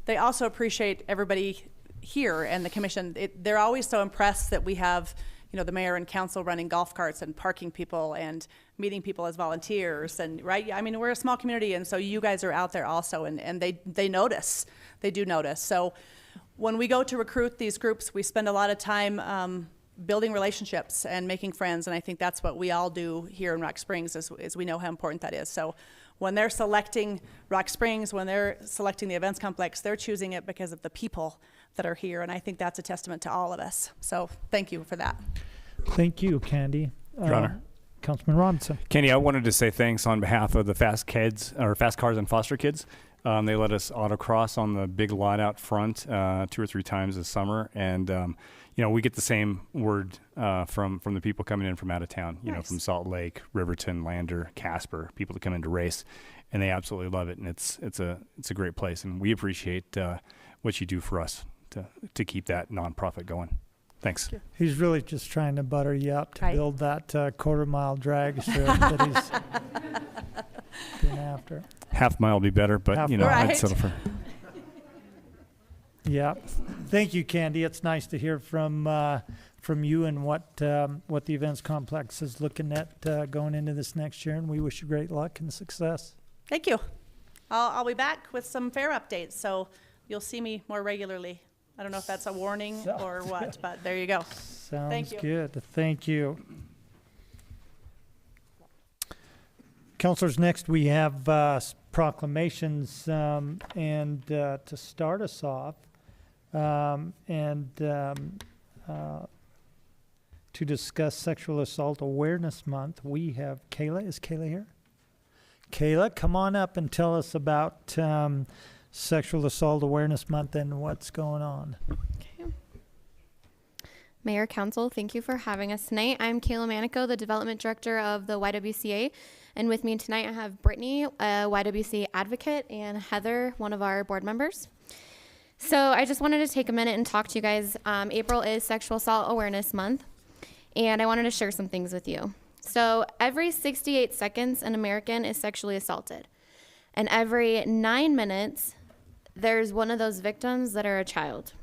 [SPEAKER 10] they also appreciate everybody here and the commission. They're always so impressed that we have, the mayor and council running golf carts and parking people and meeting people as volunteers, and right. I mean, we're a small community, and so you guys are out there also, and they notice. They do notice. So when we go to recruit these groups, we spend a lot of time building relationships and making friends, and I think that's what we all do here in Rock Springs, is we know how important that is. So when they're selecting Rock Springs, when they're selecting the events complex, they're choosing it because of the people that are here, and I think that's a testament to all of us. So thank you for that.
[SPEAKER 1] Thank you, Candy.
[SPEAKER 6] Your Honor.
[SPEAKER 1] Councilman Robinson.
[SPEAKER 6] Kenny, I wanted to say thanks on behalf of the Fast Cars and Foster Kids. They let us autocross on the big lot out front 2 or 3 times this summer, and we get the same word from the people coming in from out of town.
[SPEAKER 10] Nice.
[SPEAKER 6] From Salt Lake, Riverton, Lander, Casper, people that come in to race, and they absolutely love it. And it's a great place, and we appreciate what you do for us to keep that nonprofit going. Thanks.
[SPEAKER 1] He's really just trying to butter you up to
[SPEAKER 10] Right.
[SPEAKER 1] build that quarter-mile drag strip that he's been after.
[SPEAKER 6] Half mile would be better, but
[SPEAKER 1] Half
[SPEAKER 6] I'd
[SPEAKER 10] Right.
[SPEAKER 6] settle for.
[SPEAKER 1] Yeah. Thank you, Candy. It's nice to hear from you and what the events complex is looking at going into this next year, and we wish you great luck and success.
[SPEAKER 10] Thank you. I'll be back with some fair updates, so you'll see me more regularly. I don't know if that's a warning or what, but there you go.
[SPEAKER 1] Sounds
[SPEAKER 10] you.
[SPEAKER 1] good. Thank you. Councilors, next we have proclamations, and to start us off, to discuss Sexual Assault Awareness Month, we have Kayla. Is Kayla here? Kayla, come on up and tell us about Sexual Assault Awareness Month and what's going on.
[SPEAKER 11] Okay. Mayor, Council, thank you for having us tonight. I'm Kayla Manico, the Development Director of the YWCA, and with me tonight I have Brittany, a YWCA advocate, and Heather, one of our board members. So I just wanted to take a minute and talk to you guys. April is Sexual Assault Awareness Month, and I wanted to share some things with you. So every 68 seconds, an American is sexually assaulted, and every 9 minutes, there's one of those victims that are a child.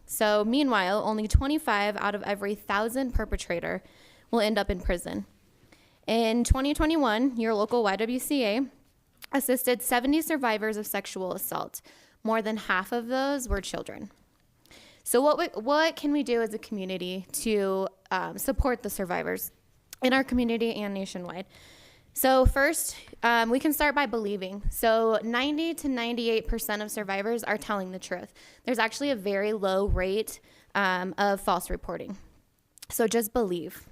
[SPEAKER 11] So meanwhile, only 25 out of every 1,000 perpetrator will end up in prison. In 2021, your local YWCA assisted 70 survivors of sexual assault. More than half of those were children. So what can we do as a community to support the survivors in our community and nationwide? So first, we can start by believing. So 90 to 98% of survivors are telling the truth. There's actually a very low rate of false reporting. So just believe.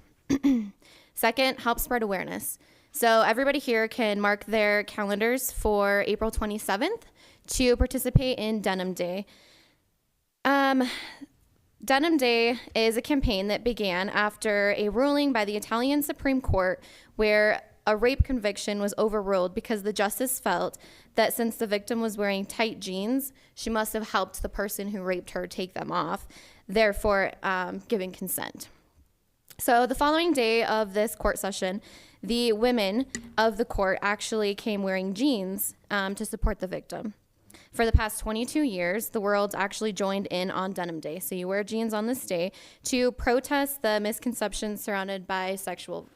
[SPEAKER 11] Second, help spread awareness. So everybody here can mark their calendars for April 27th to participate in Denim Day. Denim Day is a campaign that began after a ruling by the Italian Supreme Court where a rape conviction was overruled because the justice felt that since the victim was wearing tight jeans, she must have helped the person who raped her take them off, therefore giving consent. So the following day of this court session, the women of the court actually came wearing jeans to support the victim. For the past 22 years, the world's actually joined in on Denim Day. So you wear jeans on this day to protest the misconceptions surrounded by sexual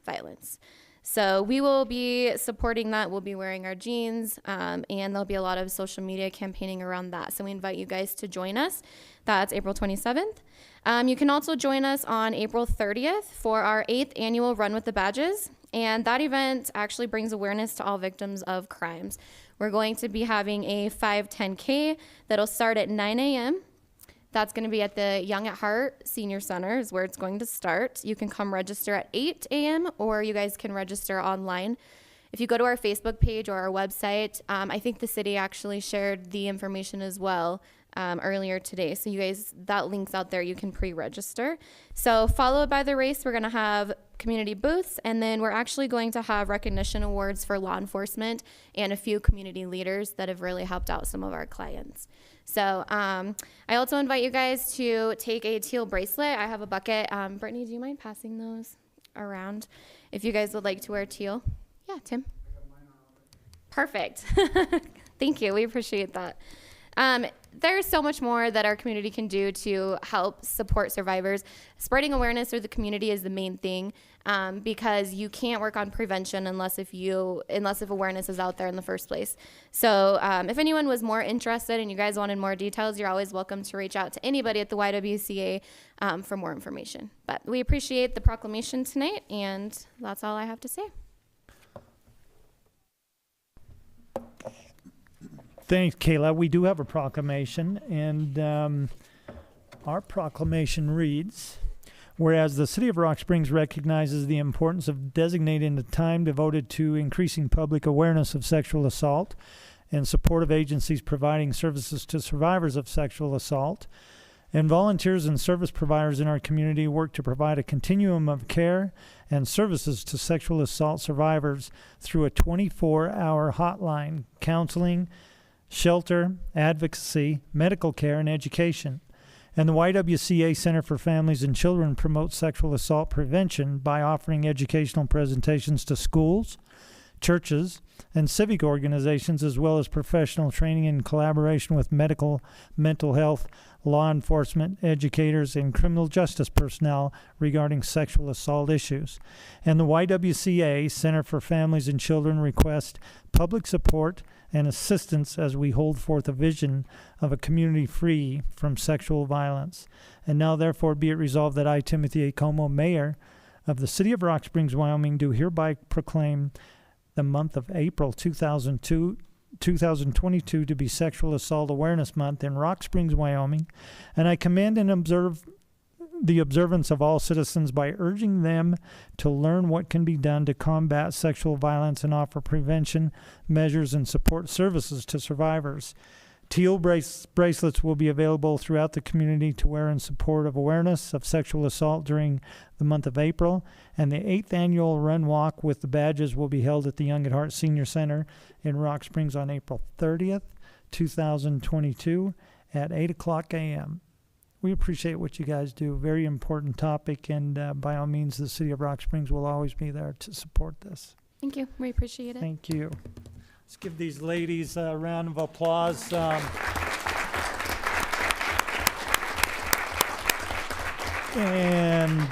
[SPEAKER 11] violence. So we will be supporting that. We'll be wearing our jeans, and there'll be a lot of social media campaigning around that. So we invite you guys to join us. That's April 27th. You can also join us on April 30th for our 8th annual Run with the Badges. And that event actually brings awareness to all victims of crimes. We're going to be having a 5:10K that'll start at 9 a.m. That's going to be at the Young at Heart Senior Center is where it's going to start. You can come register at 8 a.m. or you guys can register online. If you go to our Facebook page or our website, I think the city actually shared the information as well earlier today. So you guys, that link's out there. You can pre-register. So followed by the race, we're going to have community booths, and then we're actually going to have recognition awards for law enforcement and a few community leaders that have really helped out some of our clients. So I also invite you guys to take a teal bracelet. I have a bucket. Brittany, do you mind passing those around if you guys would like to wear teal? Yeah, Tim. Perfect. Thank you. We appreciate that. There's so much more that our community can do to help support survivors. Spreading awareness through the community is the main thing, because you can't work on prevention unless if awareness is out there in the first place. So if anyone was more interested and you guys wanted more details, you're always welcome to reach out to anybody at the YWCA for more information. But we appreciate the proclamation tonight, and that's all I have to say.
[SPEAKER 1] Thanks, Kayla. We do have a proclamation, and our proclamation reads, whereas the City of Rock Springs recognizes the importance of designating the time devoted to increasing public awareness of sexual assault and support of agencies providing services to survivors of sexual assault, and volunteers and service providers in our community work to provide a continuum of care and services to sexual assault survivors through a 24-hour hotline, counseling, shelter, advocacy, medical care, and education. And the YWCA Center for Families and Children promotes sexual assault prevention by offering educational presentations to schools, churches, and civic organizations, as well as professional training in collaboration with medical, mental health, law enforcement, educators, and criminal justice personnel regarding sexual assault issues. And the YWCA Center for Families and Children requests public support and assistance as we hold forth a vision of a community free from sexual violence. And now therefore be it resolved that I, Timothy Akomo, Mayor of the City of Rock Springs, Wyoming, do hereby proclaim the month of April 2022 to be Sexual Assault Awareness Month in Rock Springs, Wyoming, and I commend and observe the observance of all citizens by urging them to learn what can be done to combat sexual violence and offer prevention measures and support services to survivors. Teal bracelets will be available throughout the community to wear in support of awareness of sexual assault during the month of April, and the 8th annual Run Walk with the Badges will be held at the Young at Heart Senior Center in Rock Springs on April 30th, 2022 at 8 o'clock a.m. We appreciate what you guys do. Very important topic, and by all means, the City of Rock Springs will always be there to support this.
[SPEAKER 11] Thank you. We appreciate it.
[SPEAKER 1] Thank you. Let's give these ladies a round of applause. And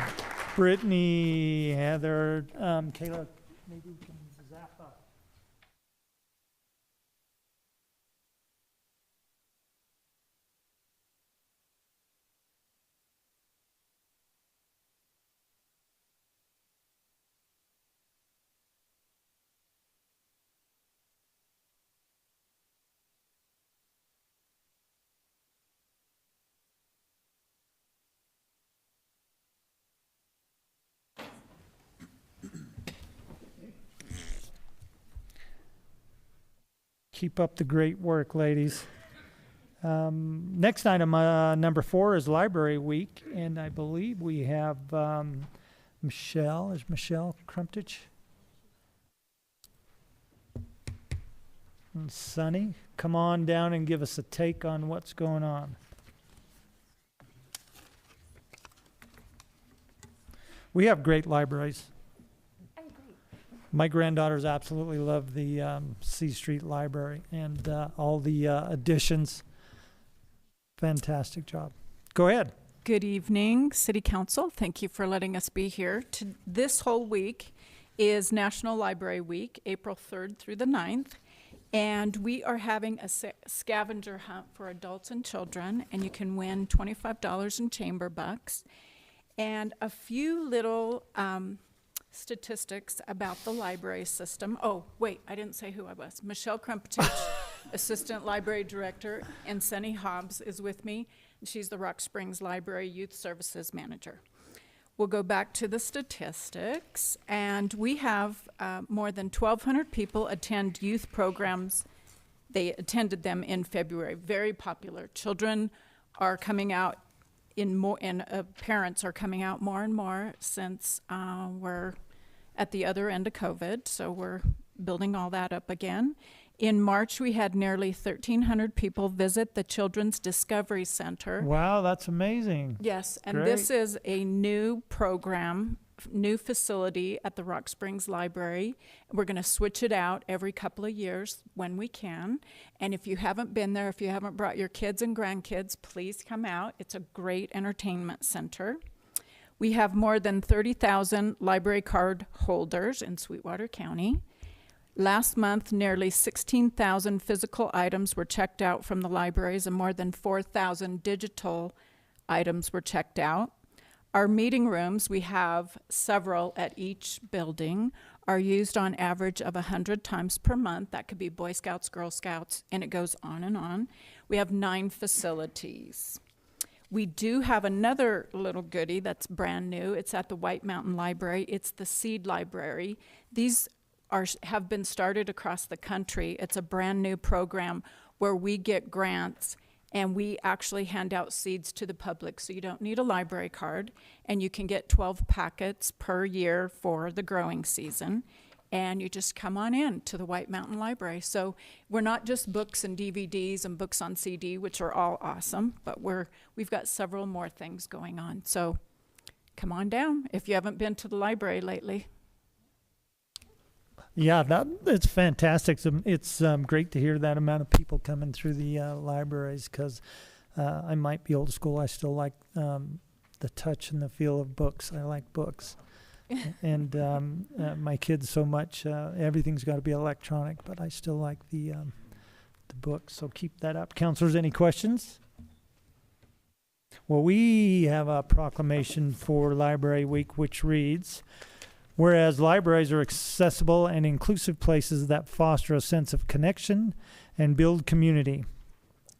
[SPEAKER 1] Brittany, Heather, Kayla, maybe we can zap up. Keep up the great work, ladies. Next item, number 4, is Library Week, and I believe we have Michelle. Is Michelle Crumptich? And Sunny, come on down and give us a take on what's going on. We have great libraries. My granddaughters absolutely love the C Street Library and all the additions. Fantastic job. Go ahead.
[SPEAKER 12] Good evening, City Council. Thank you for letting us be here. This whole week is National Library Week, April 3rd through the 9th. And we are having a scavenger hunt for adults and children, and you can win $25 in chamber bucks. And a few little statistics about the library system. Oh, wait, I didn't say who I was. Michelle Crumpetich, Assistant Library Director, and Sunny Hobbs is with me. She's the Rock Springs Library Youth Services Manager. We'll go back to the statistics, and we have more than 1,200 people attend youth programs. They attended them in February. Very popular. Children are coming out parents are coming out more and more since we're at the other end of COVID, so we're building all that up again. In March, we had nearly 1,300 people visit the Children's Discovery Center.
[SPEAKER 1] Wow, that's amazing.
[SPEAKER 12] Yes, and
[SPEAKER 1] Great.
[SPEAKER 12] this is a new program, new facility at the Rock Springs Library. We're going to switch it out every couple of years when we can. And if you haven't been there, if you haven't brought your kids and grandkids, please come out. It's a great entertainment center. We have more than 30,000 library card holders in Sweetwater County. Last month, nearly 16,000 physical items were checked out from the libraries, and more than 4,000 digital items were checked out. Our meeting rooms, we have several at each building, are used on average of 100 times per month. That could be Boy Scouts, Girl Scouts, and it goes on and on. We have 9 facilities. We do have another little goodie that's brand new. It's at the White Mountain Library. It's the Seed Library. These have been started across the country. It's a brand new program where we get grants and we actually hand out seeds to the public. So you don't need a library card, and you can get 12 packets per year for the growing season. And you just come on in to the White Mountain Library. So we're not just books and DVDs and books on CD, which are all awesome, but we've got several more things going on. So come on down if you haven't been to the library lately.
[SPEAKER 1] Yeah, it's fantastic. It's great to hear that amount of people coming through the libraries, because I might be old school. I still like the touch and the feel of books. I like books. And my kids so much, everything's got to be electronic, but I still like the books. So keep that up. Councilors, any questions? Well, we have a proclamation for Library Week, which reads, whereas libraries are accessible and inclusive places that foster a sense of connection and build community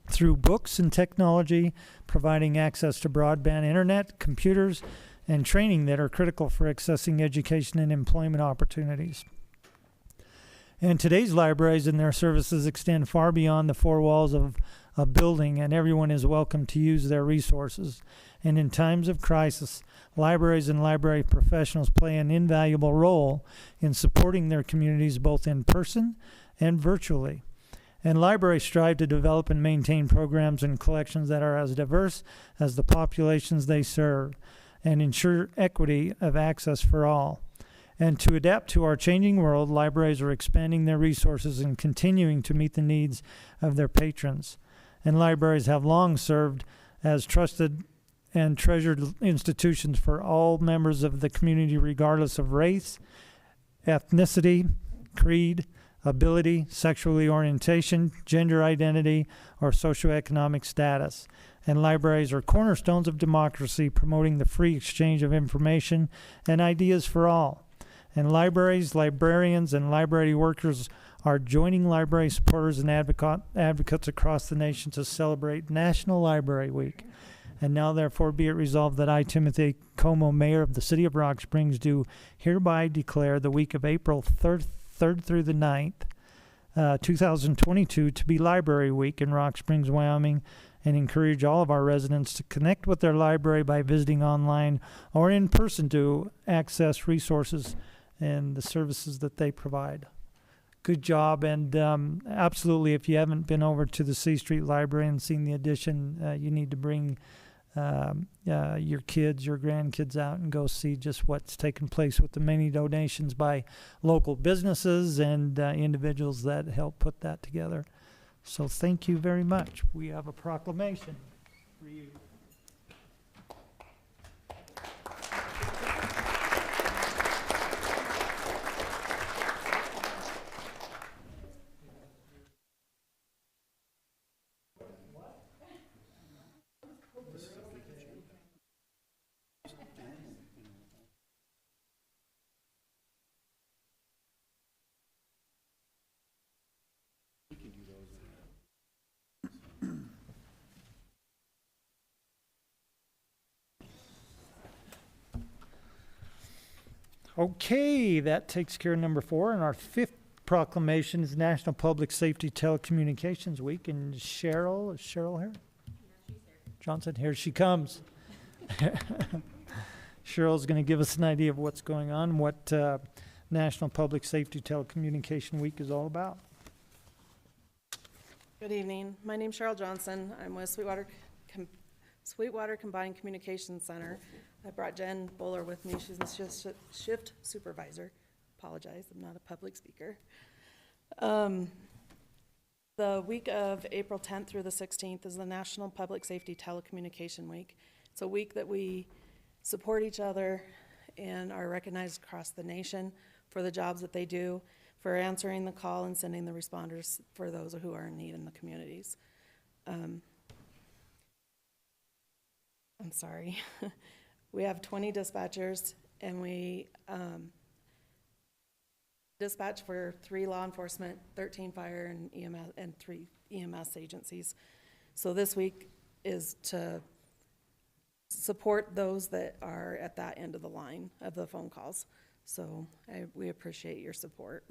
[SPEAKER 1] through books and technology, providing access to broadband internet, computers, and training that are critical for accessing education and employment opportunities. And today's libraries and their services extend far beyond the 4 walls of a building, and everyone is welcome to use their resources. And in times of crisis, libraries and library professionals play an invaluable role in supporting their communities both in person and virtually. And libraries strive to develop and maintain programs and collections that are as diverse as the populations they serve, and ensure equity of access for all. And to adapt to our changing world, libraries are expanding their resources and continuing to meet the needs of their patrons. And libraries have long served as trusted and treasured institutions for all members of the community, regardless of race, ethnicity, creed, ability, sexual orientation, gender identity, or socioeconomic status. And libraries are cornerstones of democracy, promoting the free exchange of information and ideas for all. And libraries, librarians, and library workers are joining library supporters and advocates across the nation to celebrate National Library Week. And now therefore be it resolved that I, Timothy Okomo, Mayor of the City of Rock Springs, do hereby declare the week of April 3rd through the 9th, 2022 to be Library Week in Rock Springs, Wyoming, and encourage all of our residents to connect with their library by visiting online or in person to access resources and the services that they provide. Good job, and absolutely, if you haven't been over to the C Street Library and seen the addition, you need to bring your kids, your grandkids out and go see just what's taken place with the many donations by local businesses and individuals that help put that together. So thank you very much. We have a proclamation for you. Okay, that takes care of number 4. And our 5th proclamation is National Public Safety Telecommunications Week. And Cheryl, is Cheryl here? Johnson, here she comes. Cheryl's going to give us an idea of what's going on, what National Public Safety Telecommunication Week is all about.
[SPEAKER 13] Good evening. My name's Cheryl Johnson. I'm with Sweetwater Combined Communications Center. I brought Jen Bowler with me. She's the shift supervisor. Apologize, I'm not a public speaker. The week of April 10th through the 16th is the National Public Safety Telecommunication Week. It's a week that we support each other and are recognized across the nation for the jobs that they do, for answering the call and sending the responders for those who are in need in the communities. I'm sorry. We have 20 dispatchers, and we dispatch for 3 law enforcement, 13 fire and EMS, and 3 EMS agencies. So this week is to support those that are at that end of the line of the phone calls. So we appreciate your support.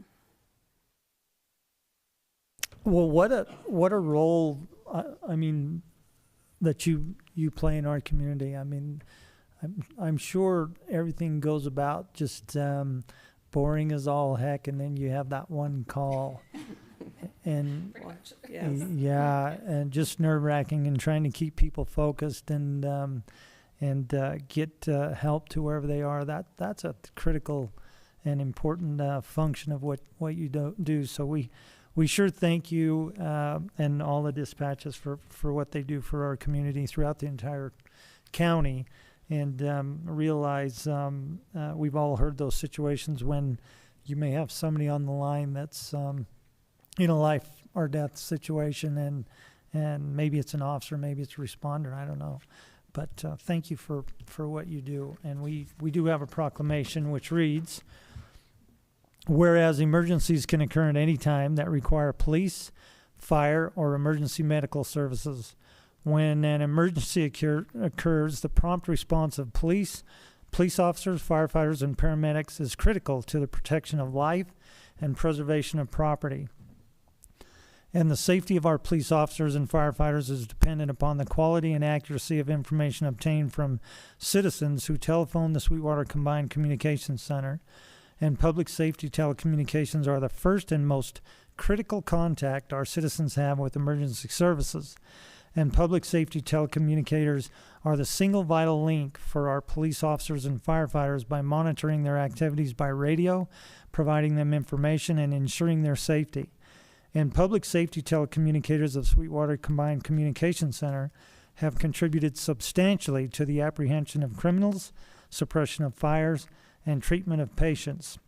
[SPEAKER 1] Well, what a role, I mean, that you play in our community. I mean, I'm sure everything goes about just boring as all heck, and then you have that one call. And
[SPEAKER 13] Yes.
[SPEAKER 1] yeah, and just nerve-wracking, and trying to keep people focused and get help to wherever they are. That's a critical and important function of what you do. So we sure thank you and all the dispatches for what they do for our community throughout the entire county. And realize we've all heard those situations when you may have somebody on the line that's life or death situation, and maybe it's an officer, maybe it's a responder, I don't know. But thank you for what you do. And we do have a proclamation which reads, whereas emergencies can occur at any time that require police, fire, or emergency medical services. When an emergency occurs, the prompt response of police officers, firefighters, and paramedics is critical to the protection of life and preservation of property. And the safety of our police officers and firefighters is dependent upon the quality and accuracy of information obtained from citizens who telephone the Sweetwater Combined Communications Center. And public safety telecommunications are the first and most critical contact our citizens have with emergency services. And public safety telecommunicators are the single vital link for our police officers and firefighters by monitoring their activities by radio, providing them information, and ensuring their safety. And public safety telecommunicators of Sweetwater Combined Communications Center have contributed substantially to the apprehension of criminals, suppression of fires, and treatment of patients.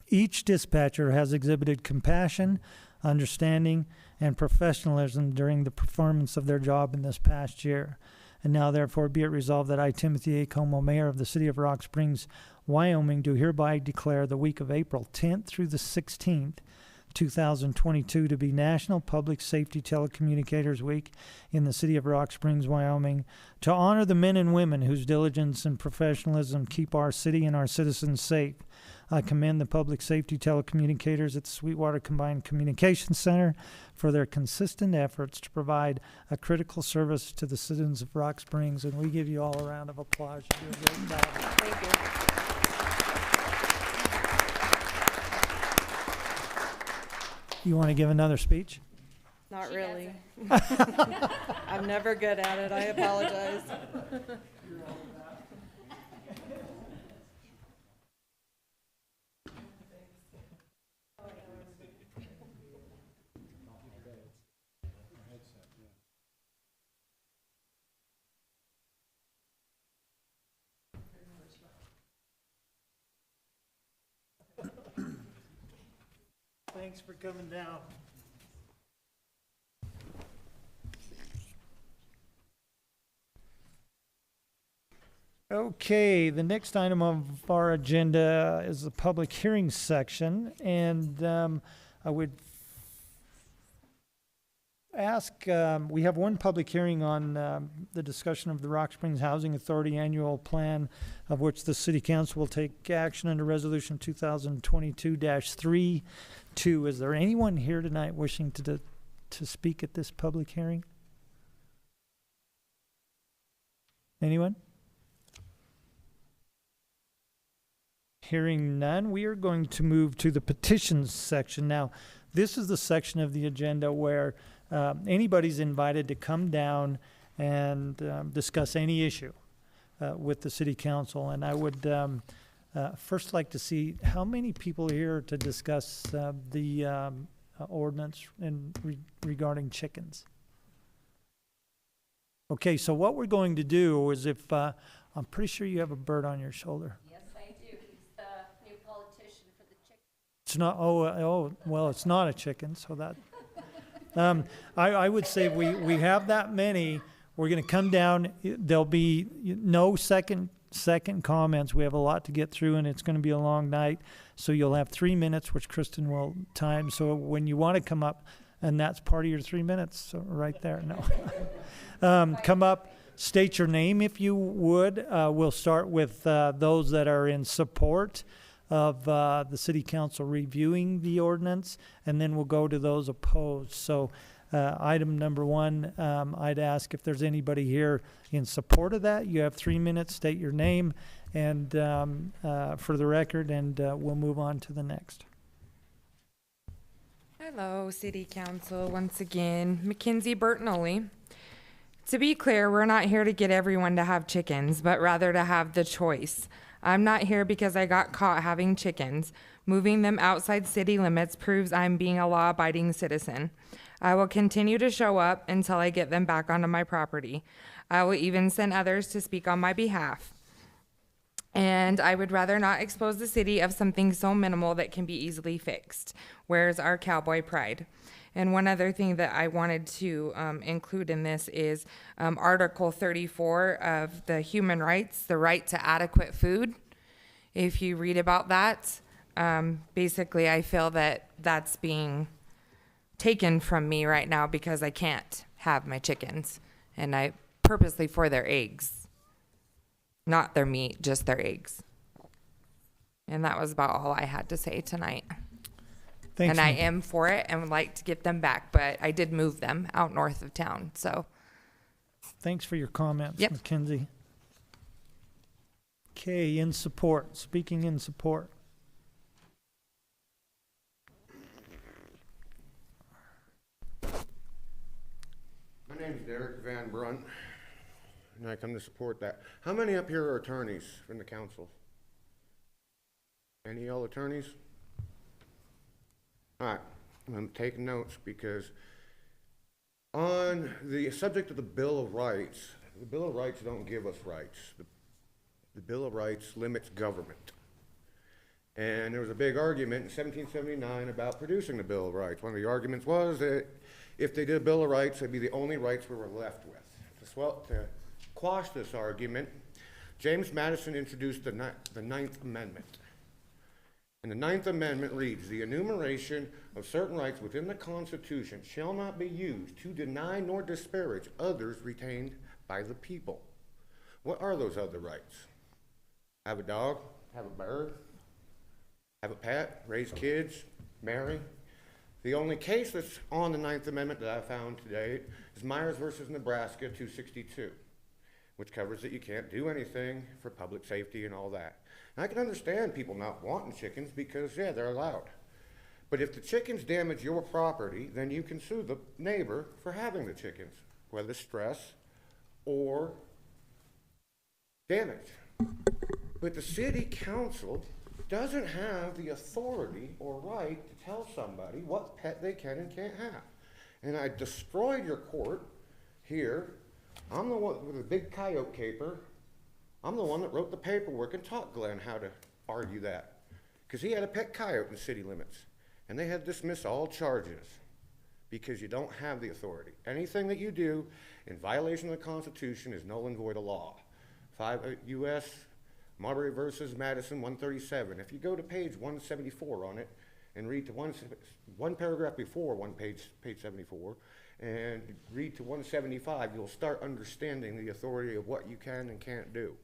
[SPEAKER 1] Each dispatcher has exhibited compassion, understanding, and professionalism during the performance of their job in this past year. And now, therefore, be it resolved that I, Timothy Akomo, Mayor of the City of Rock Springs, Wyoming, do hereby declare the week of April 10th through the 16th, 2022 to be National Public Safety Telecommunicators Week in the City of Rock Springs, Wyoming, to honor the men and women whose diligence and professionalism keep our city and our citizens safe. I commend the public safety telecommunicators at the Sweetwater Combined Communications Center for their consistent efforts to provide a critical service to the citizens of Rock Springs, and we give you all a round of applause. You do a great job.
[SPEAKER 13] Thank you.
[SPEAKER 1] You want to give another speech?
[SPEAKER 13] Not really. I'm never good at it. I apologize.
[SPEAKER 1] Thanks for coming down. Okay, the next item of our agenda is the public hearing section, and I would ask, we have one public hearing on the discussion of the Rock Springs Housing Authority Annual Plan, of which the City Council will take action under Resolution 2022-32. Is there anyone here tonight wishing to speak at this public hearing? Anyone? Hearing none, we are going to move to the petitions section. Now, this is the section of the agenda where anybody's invited to come down and discuss any issue with the city council. And I would first like to see how many people are here to discuss the ordinance regarding chickens. Okay, so what we're going to do is if, I'm pretty sure you have a bird on your shoulder.
[SPEAKER 11] Yes, I do. He's the new politician for the chicken.
[SPEAKER 1] It's not, well, it's not a chicken, so that, I would say we have that many. We're gonna come down, there'll be no second comments. We have a lot to get through and it's gonna be a long night. So you'll have 3 minutes, which Kristen will time. So when you wanna come up, and that's part of your 3 minutes, so right there, no. Come up, state your name if you would. We'll start with those that are in support of the city council reviewing the ordinance, and then we'll go to those opposed. So item number one, I'd ask if there's anybody here in support of that. You have 3 minutes, state your name and for the record, and we'll move on to the next.
[SPEAKER 14] Hello, City Council. Once again, Mackenzie Bertinoli. To be clear, we're not here to get everyone to have chickens, but rather to have the choice. I'm not here because I got caught having chickens. Moving them outside city limits proves I'm being a law-abiding citizen. I will continue to show up until I get them back onto my property. I will even send others to speak on my behalf. And I would rather not expose the city of something so minimal that can be easily fixed. Where's our cowboy pride? And one other thing that I wanted to include in this is Article 34 of the human rights, the right to adequate food. If you read about that, basically I feel that that's being taken from me right now because I can't have my chickens, and I purposely for their eggs, not their meat, just their eggs. And that was about all I had to say tonight.
[SPEAKER 1] Thanks,
[SPEAKER 14] and I am for it and would like to get them back, but I did move them out north of town, so.
[SPEAKER 1] Thanks for your comments,
[SPEAKER 14] Yep.
[SPEAKER 1] Mackenzie. Okay, in support, speaking in support.
[SPEAKER 15] My name's Derek Van Brunt, and I come to support that. How many up here are attorneys from the council? Any of y'all attorneys? All right, I'm taking notes because on the subject of the Bill of Rights, the Bill of Rights don't give us rights. The Bill of Rights limits government. And there was a big argument in 1779 about producing the Bill of Rights. One of the arguments was that if they did a Bill of Rights, it'd be the only rights we were left with. To quash this argument, James Madison introduced the Ninth Amendment. And the Ninth Amendment reads, the enumeration of certain rights within the Constitution shall not be used to deny nor disparage others retained by the people. What are those other rights? Have a dog, have a bird, have a pet, raise kids, marry. The only case that's on the Ninth Amendment that I found today is Myers versus Nebraska 262, which covers that you can't do anything for public safety and all that. And I can understand people not wanting chickens because, yeah, they're allowed. But if the chickens damage your property, then you can sue the neighbor for having the chickens, whether stress or damage. But the city council doesn't have the authority or right to tell somebody what pet they can and can't have. And I destroyed your court here. I'm the one with a big coyote caper. I'm the one that wrote the paperwork and taught Glenn how to argue that. Because he had a pet coyote in city limits. And they had to dismiss all charges because you don't have the authority. Anything that you do in violation of the Constitution is null and void of law. U.S. Marbury versus Madison 137. If you go to page 174 on it, and read to one paragraph before page 74, and read to 175, you'll start understanding the authority of what you can and can't do.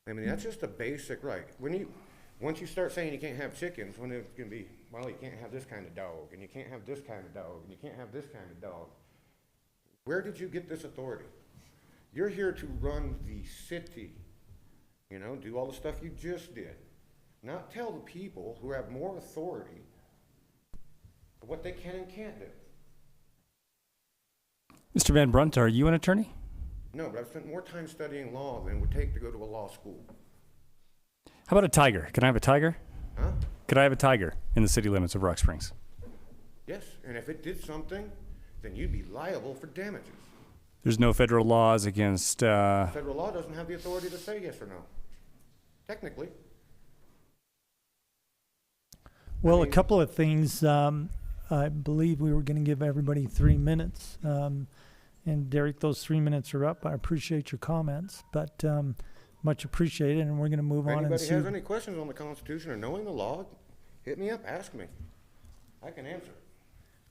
[SPEAKER 15] I mean, that's just a basic right. Once you start saying you can't have chickens, when it's gonna be, well, you can't have this kind of dog, and you can't have this kind of dog, and you can't have this kind of dog. Where did you get this authority? You're here to run the city, do all the stuff you just did. Not tell the people who have more authority what they can and can't do.
[SPEAKER 6] Mr. Van Brunt, are you an attorney?
[SPEAKER 15] No, but I've spent more time studying law than it would take to go to a law school.
[SPEAKER 6] How about a tiger? Can I have a tiger?
[SPEAKER 15] Huh?
[SPEAKER 6] Could I have a tiger in the city limits of Rock Springs?
[SPEAKER 15] Yes, and if it did something, then you'd be liable for damages.
[SPEAKER 6] There's no federal laws against,
[SPEAKER 15] Federal law doesn't have the authority to say yes or no. Technically.
[SPEAKER 1] Well, a couple of things. I believe we were going to give everybody 3 minutes. And Derek, those 3 minutes are up. I appreciate your comments, but much appreciated, and we're going to move
[SPEAKER 15] If
[SPEAKER 1] on and
[SPEAKER 15] anybody
[SPEAKER 1] see.
[SPEAKER 15] has any questions on the Constitution or knowing the law, hit me up, ask me. I can answer.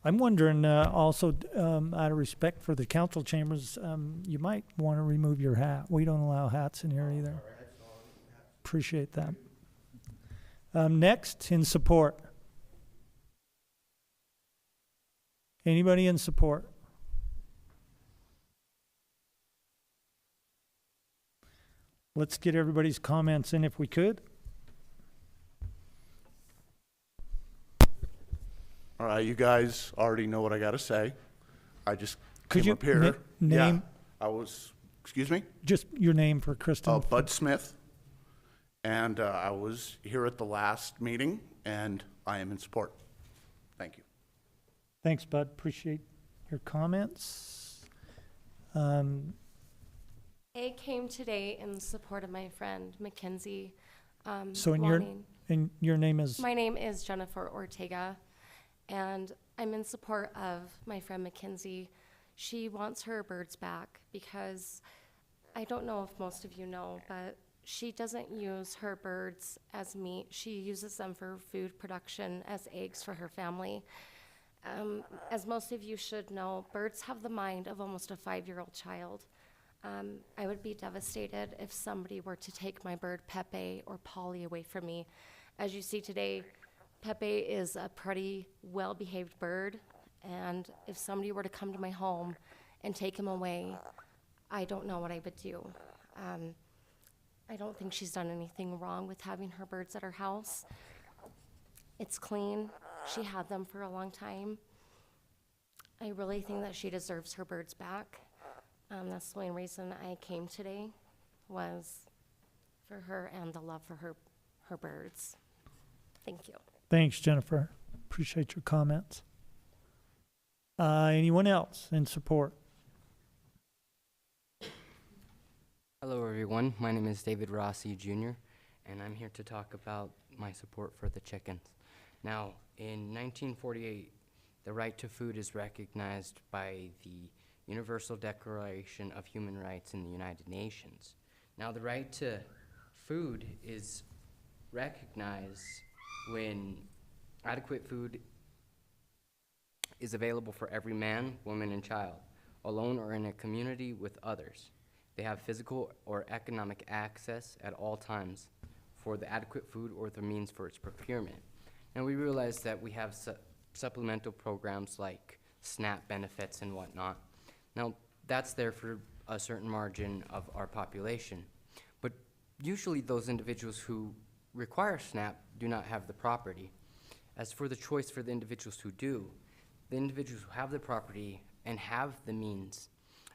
[SPEAKER 1] I'm wondering also, out of respect for the council chambers, you might want to remove your hat. We don't allow hats in here either. Appreciate that. Next, in support. Anybody in support? Let's get everybody's comments in if we could.
[SPEAKER 16] All right, you guys already know what I got to say. I just
[SPEAKER 1] Could
[SPEAKER 16] came
[SPEAKER 1] you
[SPEAKER 16] up here.
[SPEAKER 1] name
[SPEAKER 16] I was, excuse me?
[SPEAKER 1] just your name for Kristen?
[SPEAKER 16] Bud Smith. And I was here at the last meeting, and I am in support. Thank you.
[SPEAKER 1] Thanks, Bud. Appreciate your comments.
[SPEAKER 17] I came today in support of my friend Mackenzie.
[SPEAKER 1] So your name is?
[SPEAKER 17] My name is Jennifer Ortega, and I'm in support of my friend Mackenzie. She wants her birds back because I don't know if most of you know, but she doesn't use her birds as meat. She uses them for food production as eggs for her family. As most of you should know, birds have the mind of almost a 5-year-old child. I would be devastated if somebody were to take my bird Pepe or Polly away from me. As you see today, Pepe is a pretty well-behaved bird, and if somebody were to come to my home and take him away, I don't know what I would do. I don't think she's done anything wrong with having her birds at her house. It's clean. She had them for a long time. I really think that she deserves her birds back. That's the only reason I came today, was for her and the love for her birds. Thank you.
[SPEAKER 1] Thanks, Jennifer. Appreciate your comments. Anyone else in support?
[SPEAKER 18] Hello, everyone. My name is David Rossi Jr., and I'm here to talk about my support for the chickens. Now, in 1948, the right to food is recognized by the Universal Declaration of Human Rights in the United Nations. Now, the right to food is recognized when adequate food is available for every man, woman, and child, alone or in a community with others. They have physical or economic access at all times for the adequate food or the means for its procurement. And we realize that we have supplemental programs like SNAP benefits and whatnot. Now, that's there for a certain margin of our population. But usually those individuals who require SNAP do not have the property. As for the choice for the individuals who do, the individuals who have the property and have the means,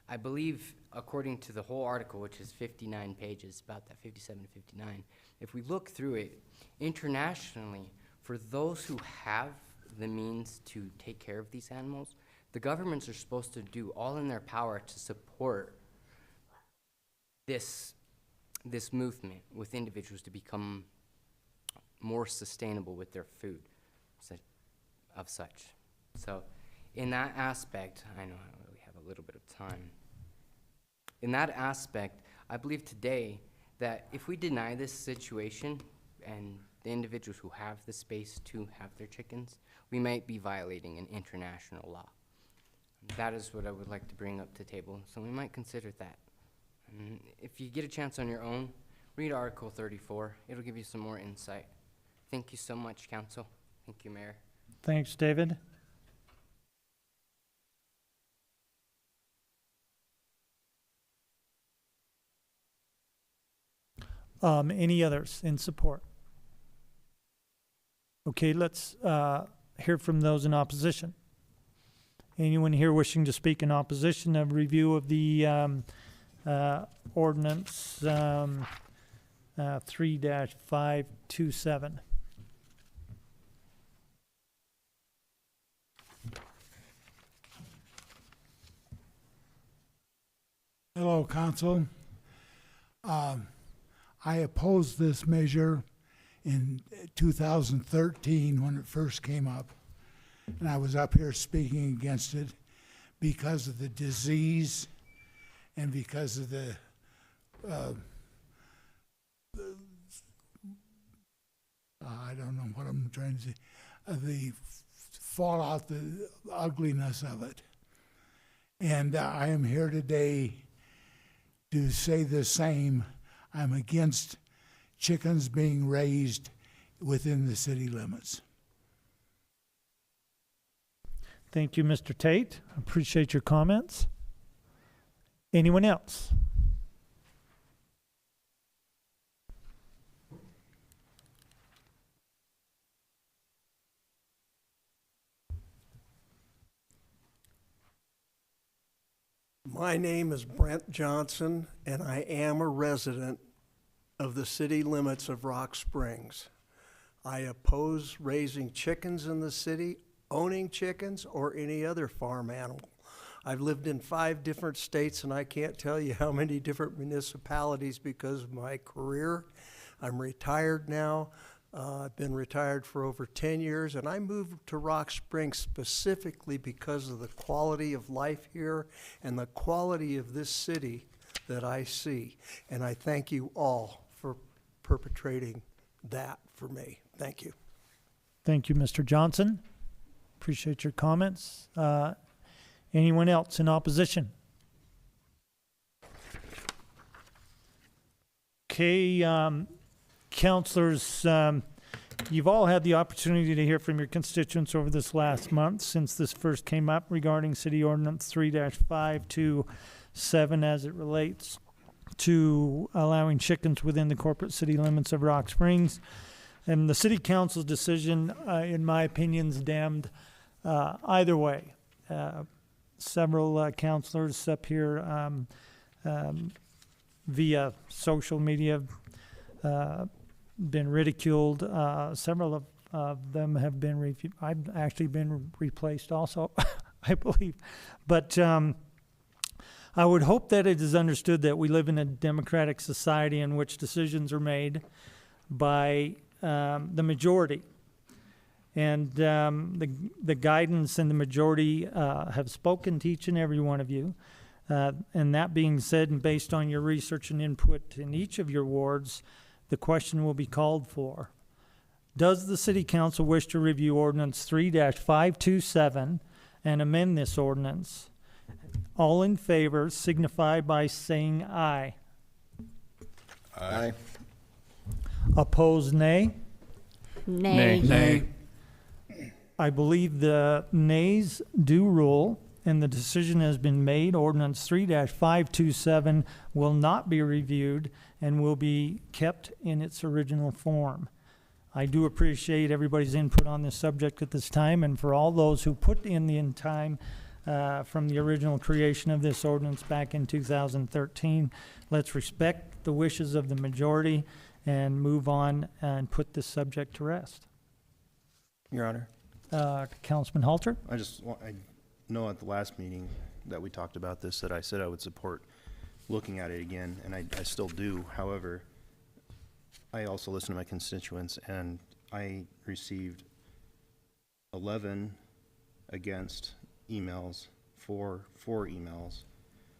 [SPEAKER 18] I believe, according to the whole article, which is 59 pages, about that 57 to 59, if we look through it, internationally, for those who have the means to take care of these animals, the governments are supposed to do all in their power to support this movement with individuals to become more sustainable with their food of such. So in that aspect, I know we have a little bit of time. In that aspect, I believe today that if we deny this situation and the individuals who have the space to have their chickens, we might be violating an international law. That is what I would like to bring up to table, so we might consider that. And if you get a chance on your own, read Article 34. It'll give you some more insight. Thank you so much, Council. Thank you, Mayor.
[SPEAKER 1] Thanks, David. Any others in support? Okay, let's hear from those in opposition. Anyone here wishing to speak in opposition of review of the ordinance 3-527?
[SPEAKER 19] Hello, Council. I opposed this measure in 2013 when it first came up, and I was up here speaking against it because of the disease and because of the I don't know what I'm trying to say, the fallout, the ugliness of it. And I am here today to say the same. I'm against chickens being raised within the city limits.
[SPEAKER 1] Thank you, Mr. Tate. Appreciate your comments. Anyone else?
[SPEAKER 20] My name is Brent Johnson, and I am a resident of the city limits of Rock Springs. I oppose raising chickens in the city, owning chickens, or any other farm animal. I've lived in 5 different states, and I can't tell you how many different municipalities because of my career. I'm retired now. I've been retired for over 10 years, and I moved to Rock Springs specifically because of the quality of life here and the quality of this city that I see. And I thank you all for perpetrating that for me. Thank you.
[SPEAKER 1] Thank you, Mr. Johnson. Appreciate your comments. Anyone else in opposition? Okay, councilors, you've all had the opportunity to hear from your constituents over this last month since this first came up regarding City Ordinance 3-527 as it relates to allowing chickens within the corporate city limits of Rock Springs. And the City Council's decision, in my opinion, is damned either way. Several councilors up here via social media been ridiculed. Several of them have been I've actually been replaced also, I believe. But I would hope that it is understood that we live in a democratic society in which decisions are made by the majority. And the guidance and the majority have spoken to each and every one of you. And that being said, and based on your research and input in each of your wards, the question will be called for. Does the City Council wish to review Ordinance 3-527 and amend this ordinance? All in favor signify by saying aye.
[SPEAKER 7] Aye.
[SPEAKER 1] Opposed, nay?
[SPEAKER 12] Nay.
[SPEAKER 19] Nay.
[SPEAKER 1] I believe the nays do rule, and the decision has been made. Ordinance 3-527 will not be reviewed and will be kept in its original form. I do appreciate everybody's input on this subject at this time, and for all those who put in the time from the original creation of this ordinance back in 2013, let's respect the wishes of the majority and move on and put this subject to rest.
[SPEAKER 7] Your Honor.
[SPEAKER 1] Councilman Halter?
[SPEAKER 21] I know at the last meeting that we talked about this that I said I would support looking at it again, and I still do. However, I also listen to my constituents, and I received 11 against emails, 4 for emails,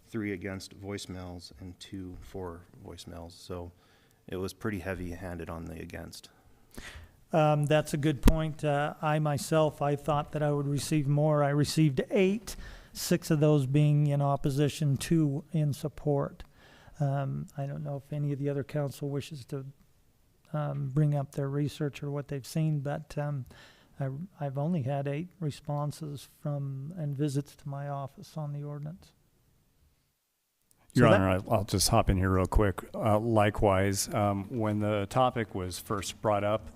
[SPEAKER 21] 3 against voicemails, and 2 for voicemails. So it was pretty heavy-handed on the against.
[SPEAKER 1] That's a good point. I myself, I thought that I would receive more. I received 8, 6 of those being in opposition, 2 in support. I don't know if any of the other council wishes to bring up their research or what they've seen, but I've only had 8 responses from and visits to my office on the ordinance.
[SPEAKER 6] Your Honor, I'll just hop in here real quick. Likewise, when the topic was first brought up,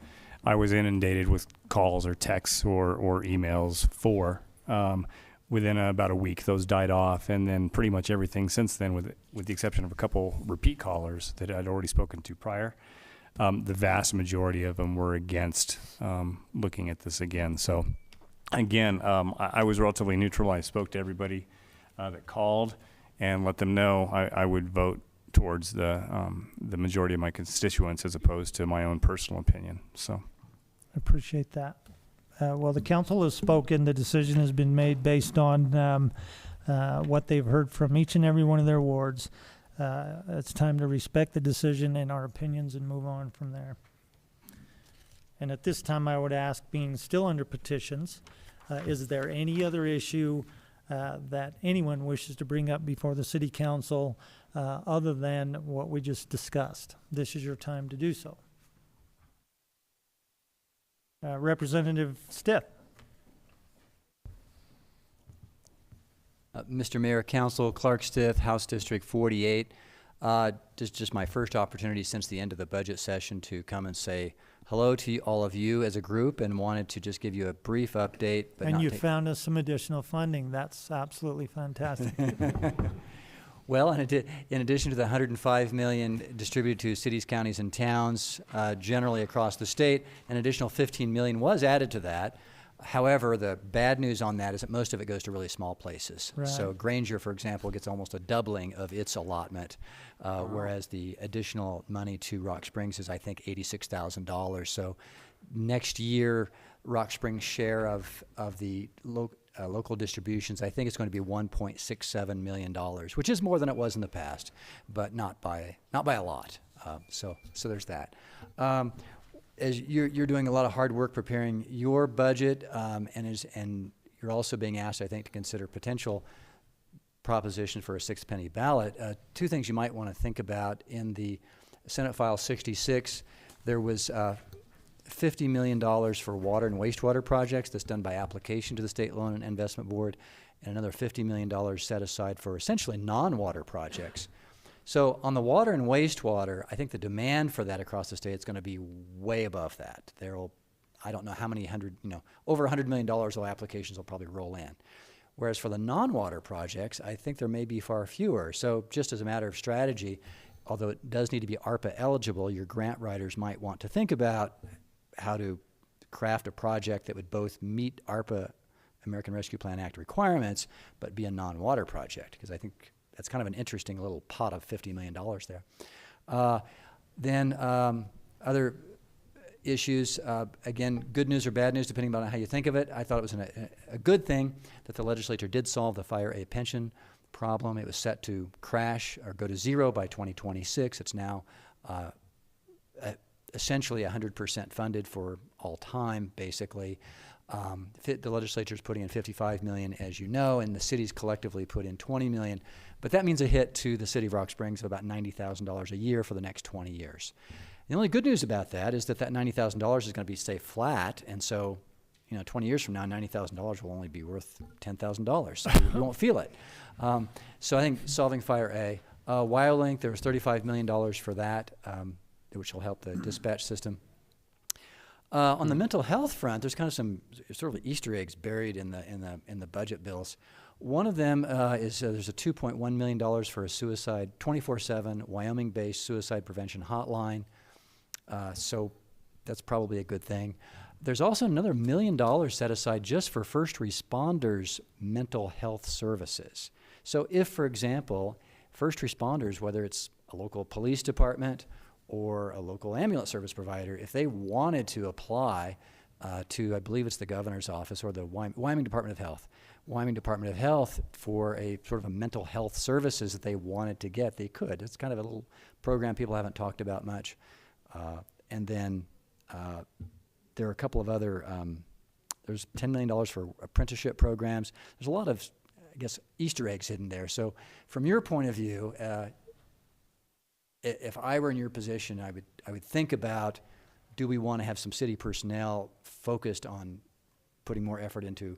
[SPEAKER 6] I was inundated with calls or texts or emails within about a week, those died off, and then pretty much everything since then, with the exception of a couple repeat callers that I'd already spoken to prior, the vast majority of them were against looking at this again. So, again, I was relatively neutral. I spoke to everybody that called and let them know I would vote towards the majority of my constituents as opposed to my own personal opinion. So,
[SPEAKER 1] I appreciate that. Well, the council has spoken. The decision has been made based on what they've heard from each and every one of their wards. It's time to respect the decision and our opinions and move on from there. And at this time, I would ask, being still under petitions, is there any other issue that anyone wishes to bring up before the city council other than what we just discussed? This is your time to do so. Representative Stith.
[SPEAKER 2] Mr. Mayor, Council, Clark Stith, House District 48. This is just my first opportunity since the end of the budget session to come and say hello to all of you as a group, and wanted to just give you a brief update.
[SPEAKER 1] And you found us some additional funding. That's absolutely fantastic.
[SPEAKER 2] Well, in addition to the $105 million distributed to cities, counties, and towns generally across the state, an additional $15 million was added to that. However, the bad news on that is that most of it goes to really small places.
[SPEAKER 1] Right.
[SPEAKER 2] So Granger, for example, gets almost a doubling of its allotment, whereas the additional money to Rock Springs is, I think, $86,000. So next year, Rock Springs' share of the local distributions, I think it's going to be $1.67 million, which is more than it was in the past, but not by a lot. So there's that. As you're doing a lot of hard work preparing your budget, and you're also being asked, I think, to consider potential proposition for a 6-penny ballot. 2 things you might want to think about. In the Senate File 66, there was $50 million for water and wastewater projects that's done by application to the State Loan and Investment Board, and another $50 million set aside for essentially non-water projects. So on the water and wastewater, I think the demand for that across the state is going to be way above that. I don't know how many over $100 million of applications will probably roll in. Whereas for the non-water projects, I think there may be far fewer. So just as a matter of strategy, although it does need to be ARPA eligible, your grant writers might want to think about how to craft a project that would both meet ARPA, American Rescue Plan Act requirements, but be a non-water project, because I think that's kind of an interesting little pot of $50 million there. Then other issues, again, good news or bad news, depending on how you think of it. I thought it was a good thing that the legislature did solve the Fire A pension problem. It was set to crash or go to zero by 2026. It's now essentially 100% funded for all time, basically. The legislature's putting in $55 million, as you know, and the cities collectively put in $20 million. But that means a hit to the city of Rock Springs of about $90,000 a year for the next 20 years. The only good news about that is that $90,000 is going to stay flat, and so 20 years from now, $90,000 will only be worth $10,000, so you won't feel it. So I think solving Fire A. WyoLink, there was $35 million for that, which will help the dispatch system. On the mental health front, there's kind of some sort of Easter eggs buried in the budget bills. One of them is there's a $2.1 million for a suicide 24/7 Wyoming-based suicide prevention hotline. So that's probably a good thing. There's also another $1 million set aside just for first responders' mental health services. So if, for example, first responders, whether it's a local police department or a local ambulance service provider, if they wanted to apply to, I believe it's the governor's office or the Wyoming Department of Health for a sort of a mental health services that they wanted to get, they could. It's kind of a little program people haven't talked about much. And then There are a couple of other, there's $10 million for apprenticeship programs. There's a lot of, I guess, Easter eggs hidden there. So from your point of view, if I were in your position, I would think about, do we want to have some city personnel focused on putting more effort into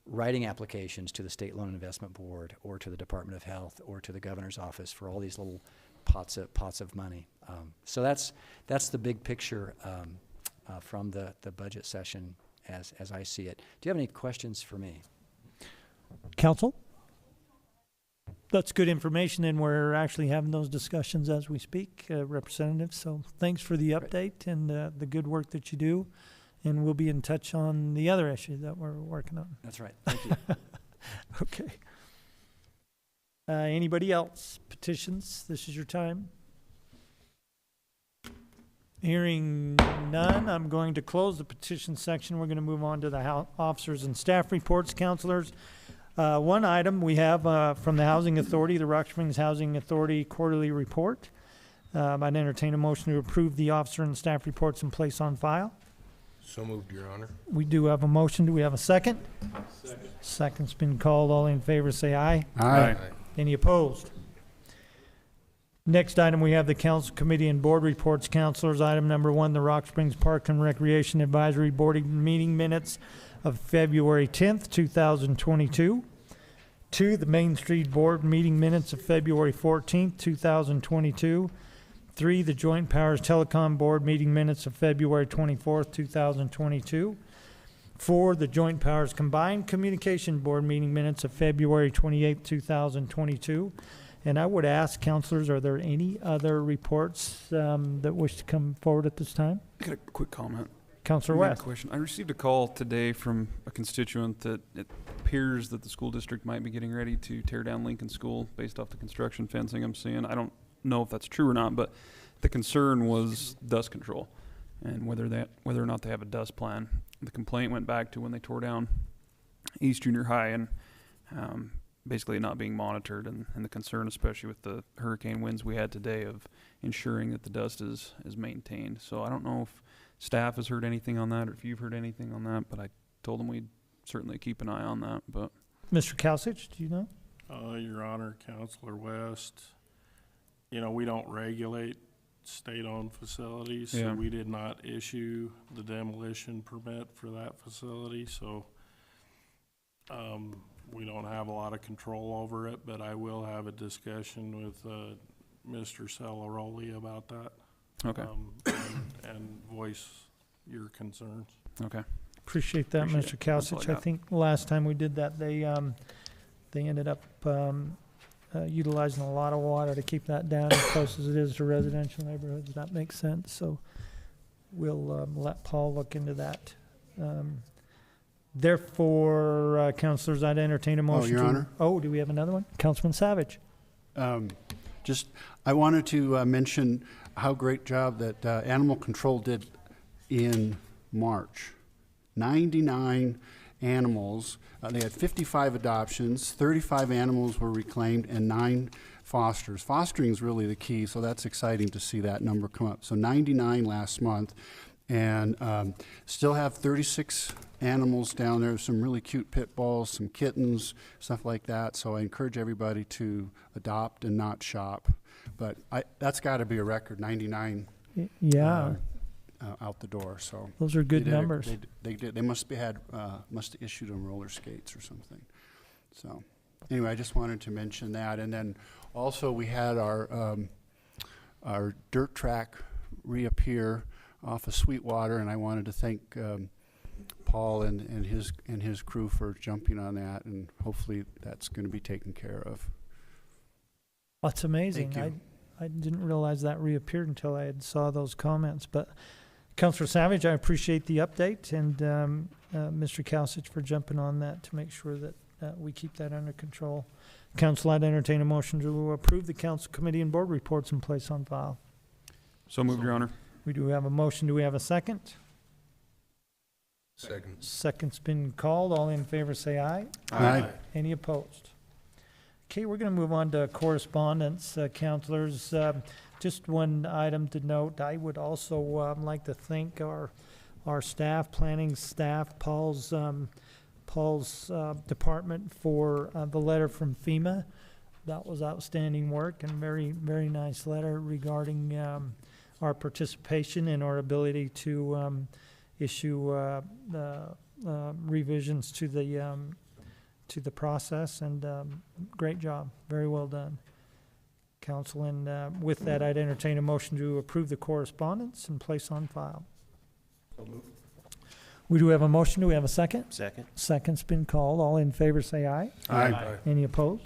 [SPEAKER 2] writing applications to the State Loan and Investment Board or to the Department of Health or to the governor's office for all these little pots of money. So that's the big picture from the budget session as I see it. Do you have any questions for me?
[SPEAKER 1] Council? That's good information, and we're actually having those discussions as we speak, Representative. So thanks for the update and the good work that you do. And we'll be in touch on the other issue that we're working on.
[SPEAKER 2] That's right. Thank you.
[SPEAKER 1] Okay. Anybody else? Petitions? This is your time. Hearing none, I'm going to close the petition section. We're going to move on to the officers and staff reports. Councilors, one item we have from the Housing Authority, the Rock Springs Housing Authority quarterly report. I'd entertain a motion to approve the officer and staff reports and place on file.
[SPEAKER 3] So moved, Your Honor.
[SPEAKER 1] We do have a motion. Do we have a second? Second. Second's been called. All in favor say aye.
[SPEAKER 6] Aye.
[SPEAKER 1] Any opposed? Next item, we have the council committee and board reports. Councilors, item number 1, the Rock Springs Park and Recreation Advisory Board meeting minutes of February 10th, 2022. 2, the Main Street Board meeting minutes of February 14th, 2022. 3, the Joint Powers Telecom Board meeting minutes of February 24th, 2022. 4, the Joint Powers Combined Communication Board meeting minutes of February 28th, 2022. And I would ask, councilors, are there any other reports that wish to come forward at this time?
[SPEAKER 22] I got a quick comment.
[SPEAKER 1] Councilor
[SPEAKER 22] I got a
[SPEAKER 1] West.
[SPEAKER 22] question. I received a call today from a constituent that it appears that the school district might be getting ready to tear down Lincoln School based off the construction fencing I'm seeing. I don't know if that's true or not, but the concern was dust control and whether or not they have a dust plan. The complaint went back to when they tore down East Junior High and basically not being monitored, and the concern, especially with the hurricane winds we had today, of ensuring that the dust is maintained. So I don't know if staff has heard anything on that or if you've heard anything on that, but I told them we'd certainly keep an eye on that. But
[SPEAKER 1] Mr. Kalsich, do you know?
[SPEAKER 23] Your Honor, Councilor West, we don't regulate state-owned facilities, so we did not issue the demolition permit for that facility, so we don't have a lot of control over it, but I will have a discussion with Mr. Celaroli about that.
[SPEAKER 22] Okay.
[SPEAKER 23] And voice your concerns.
[SPEAKER 22] Okay.
[SPEAKER 1] Appreciate that, Mr. Kalsich. I think last time we did that, they ended up utilizing a lot of water to keep that down as close as it is to residential neighborhoods. That makes sense. So we'll let Paul look into that. Therefore, councilors, I'd entertain a motion.
[SPEAKER 24] Your Honor.
[SPEAKER 1] Oh, do we have another one? Councilman Savage.
[SPEAKER 24] I wanted to mention how great job that Animal Control did in March. 99 animals. They had 55 adoptions, 35 animals were reclaimed, and 9 fosters. Fostering is really the key, so that's exciting to see that number come up. So 99 last month, and still have 36 animals down there, some really cute pit bulls, some kittens, stuff like that. So I encourage everybody to adopt and not shop. But that's got to be a record, 99 out the door. So
[SPEAKER 1] those are good numbers.
[SPEAKER 24] They must have issued them roller skates or something. So anyway, I just wanted to mention that. And then also we had our dirt track reappear off of Sweetwater, and I wanted to thank Paul and his crew for jumping on that, and hopefully that's going to be taken care of.
[SPEAKER 1] That's amazing.
[SPEAKER 24] Thank you.
[SPEAKER 1] I didn't realize that reappeared until I had saw those comments. But Councilor Savage, I appreciate the update, and Mr. Kalsich for jumping on that to make sure that we keep that under control. Council, I'd entertain a motion to approve the council committee and board reports in place on file.
[SPEAKER 22] so moved, Your Honor.
[SPEAKER 1] We do have a motion. Do we have a second?
[SPEAKER 3] Second.
[SPEAKER 1] Second's been called. All in favor say aye.
[SPEAKER 24] Aye.
[SPEAKER 1] Any opposed? Okay, we're going to move on to correspondence, councilors. Just one item to note, I would also like to thank our staff, planning staff, Paul's department for the letter from FEMA. That was outstanding work and very, very nice letter regarding our participation and our ability to issue the revisions to the process, and great job, very well done, council. And with that, I'd entertain a motion to approve the correspondence and place on file. We do have a motion. Do we have a second?
[SPEAKER 21] Second.
[SPEAKER 1] Second's been called. All in favor say aye.
[SPEAKER 24] Aye.
[SPEAKER 1] Any opposed?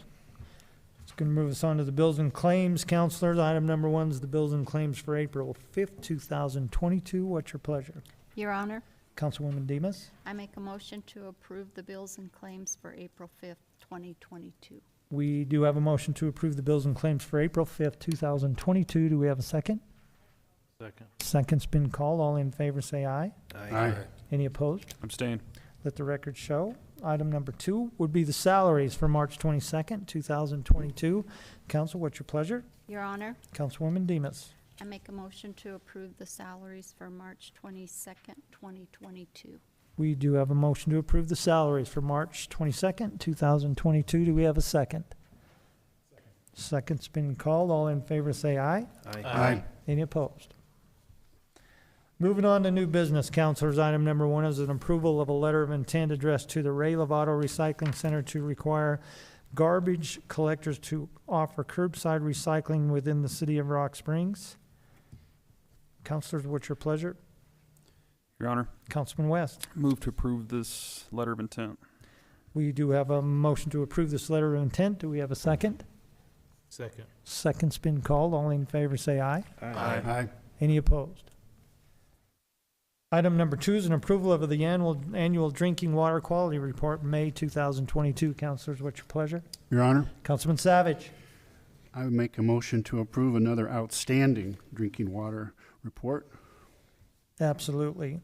[SPEAKER 1] It's going to move us on to the bills and claims, councilors. Item number 1 is the bills and claims for April 5th, 2022. What's your pleasure?
[SPEAKER 4] Your Honor,
[SPEAKER 1] Councilwoman Demas?
[SPEAKER 4] I make a motion to approve the bills and claims for April 5th, 2022.
[SPEAKER 1] We do have a motion to approve the bills and claims for April 5th, 2022. Do we have a second?
[SPEAKER 23] Second.
[SPEAKER 1] Second's been called. All in favor say aye.
[SPEAKER 24] Aye.
[SPEAKER 1] Any opposed?
[SPEAKER 22] Abstain.
[SPEAKER 1] Let the record show. Item number 2 would be the salaries for March 22nd, 2022. Council, what's your pleasure?
[SPEAKER 4] Your Honor,
[SPEAKER 1] Councilwoman Demas?
[SPEAKER 4] I make a motion to approve the salaries for March 22nd, 2022.
[SPEAKER 1] We do have a motion to approve the salaries for March 22nd, 2022. Do we have a second? Second's been called. All in favor say aye.
[SPEAKER 24] Aye.
[SPEAKER 1] Any opposed? Moving on to new business, councilors. Item number 1 is an approval of a letter of intent addressed to the Ray Lovato Recycling Center to require garbage collectors to offer curbside recycling within the city of Rock Springs. Councilors, what's your pleasure?
[SPEAKER 22] Your Honor,
[SPEAKER 1] Councilman West?
[SPEAKER 22] move to approve this letter of intent.
[SPEAKER 1] We do have a motion to approve this letter of intent. Do we have a second?
[SPEAKER 23] Second.
[SPEAKER 1] Second's been called. All in favor say aye.
[SPEAKER 24] Aye.
[SPEAKER 1] Any opposed? Item number 2 is an approval of the annual drinking water quality report, May 2022. Councilors, what's your pleasure?
[SPEAKER 24] Your Honor,
[SPEAKER 1] Councilman Savage?
[SPEAKER 24] I would make a motion to approve another outstanding drinking water report.
[SPEAKER 1] Absolutely.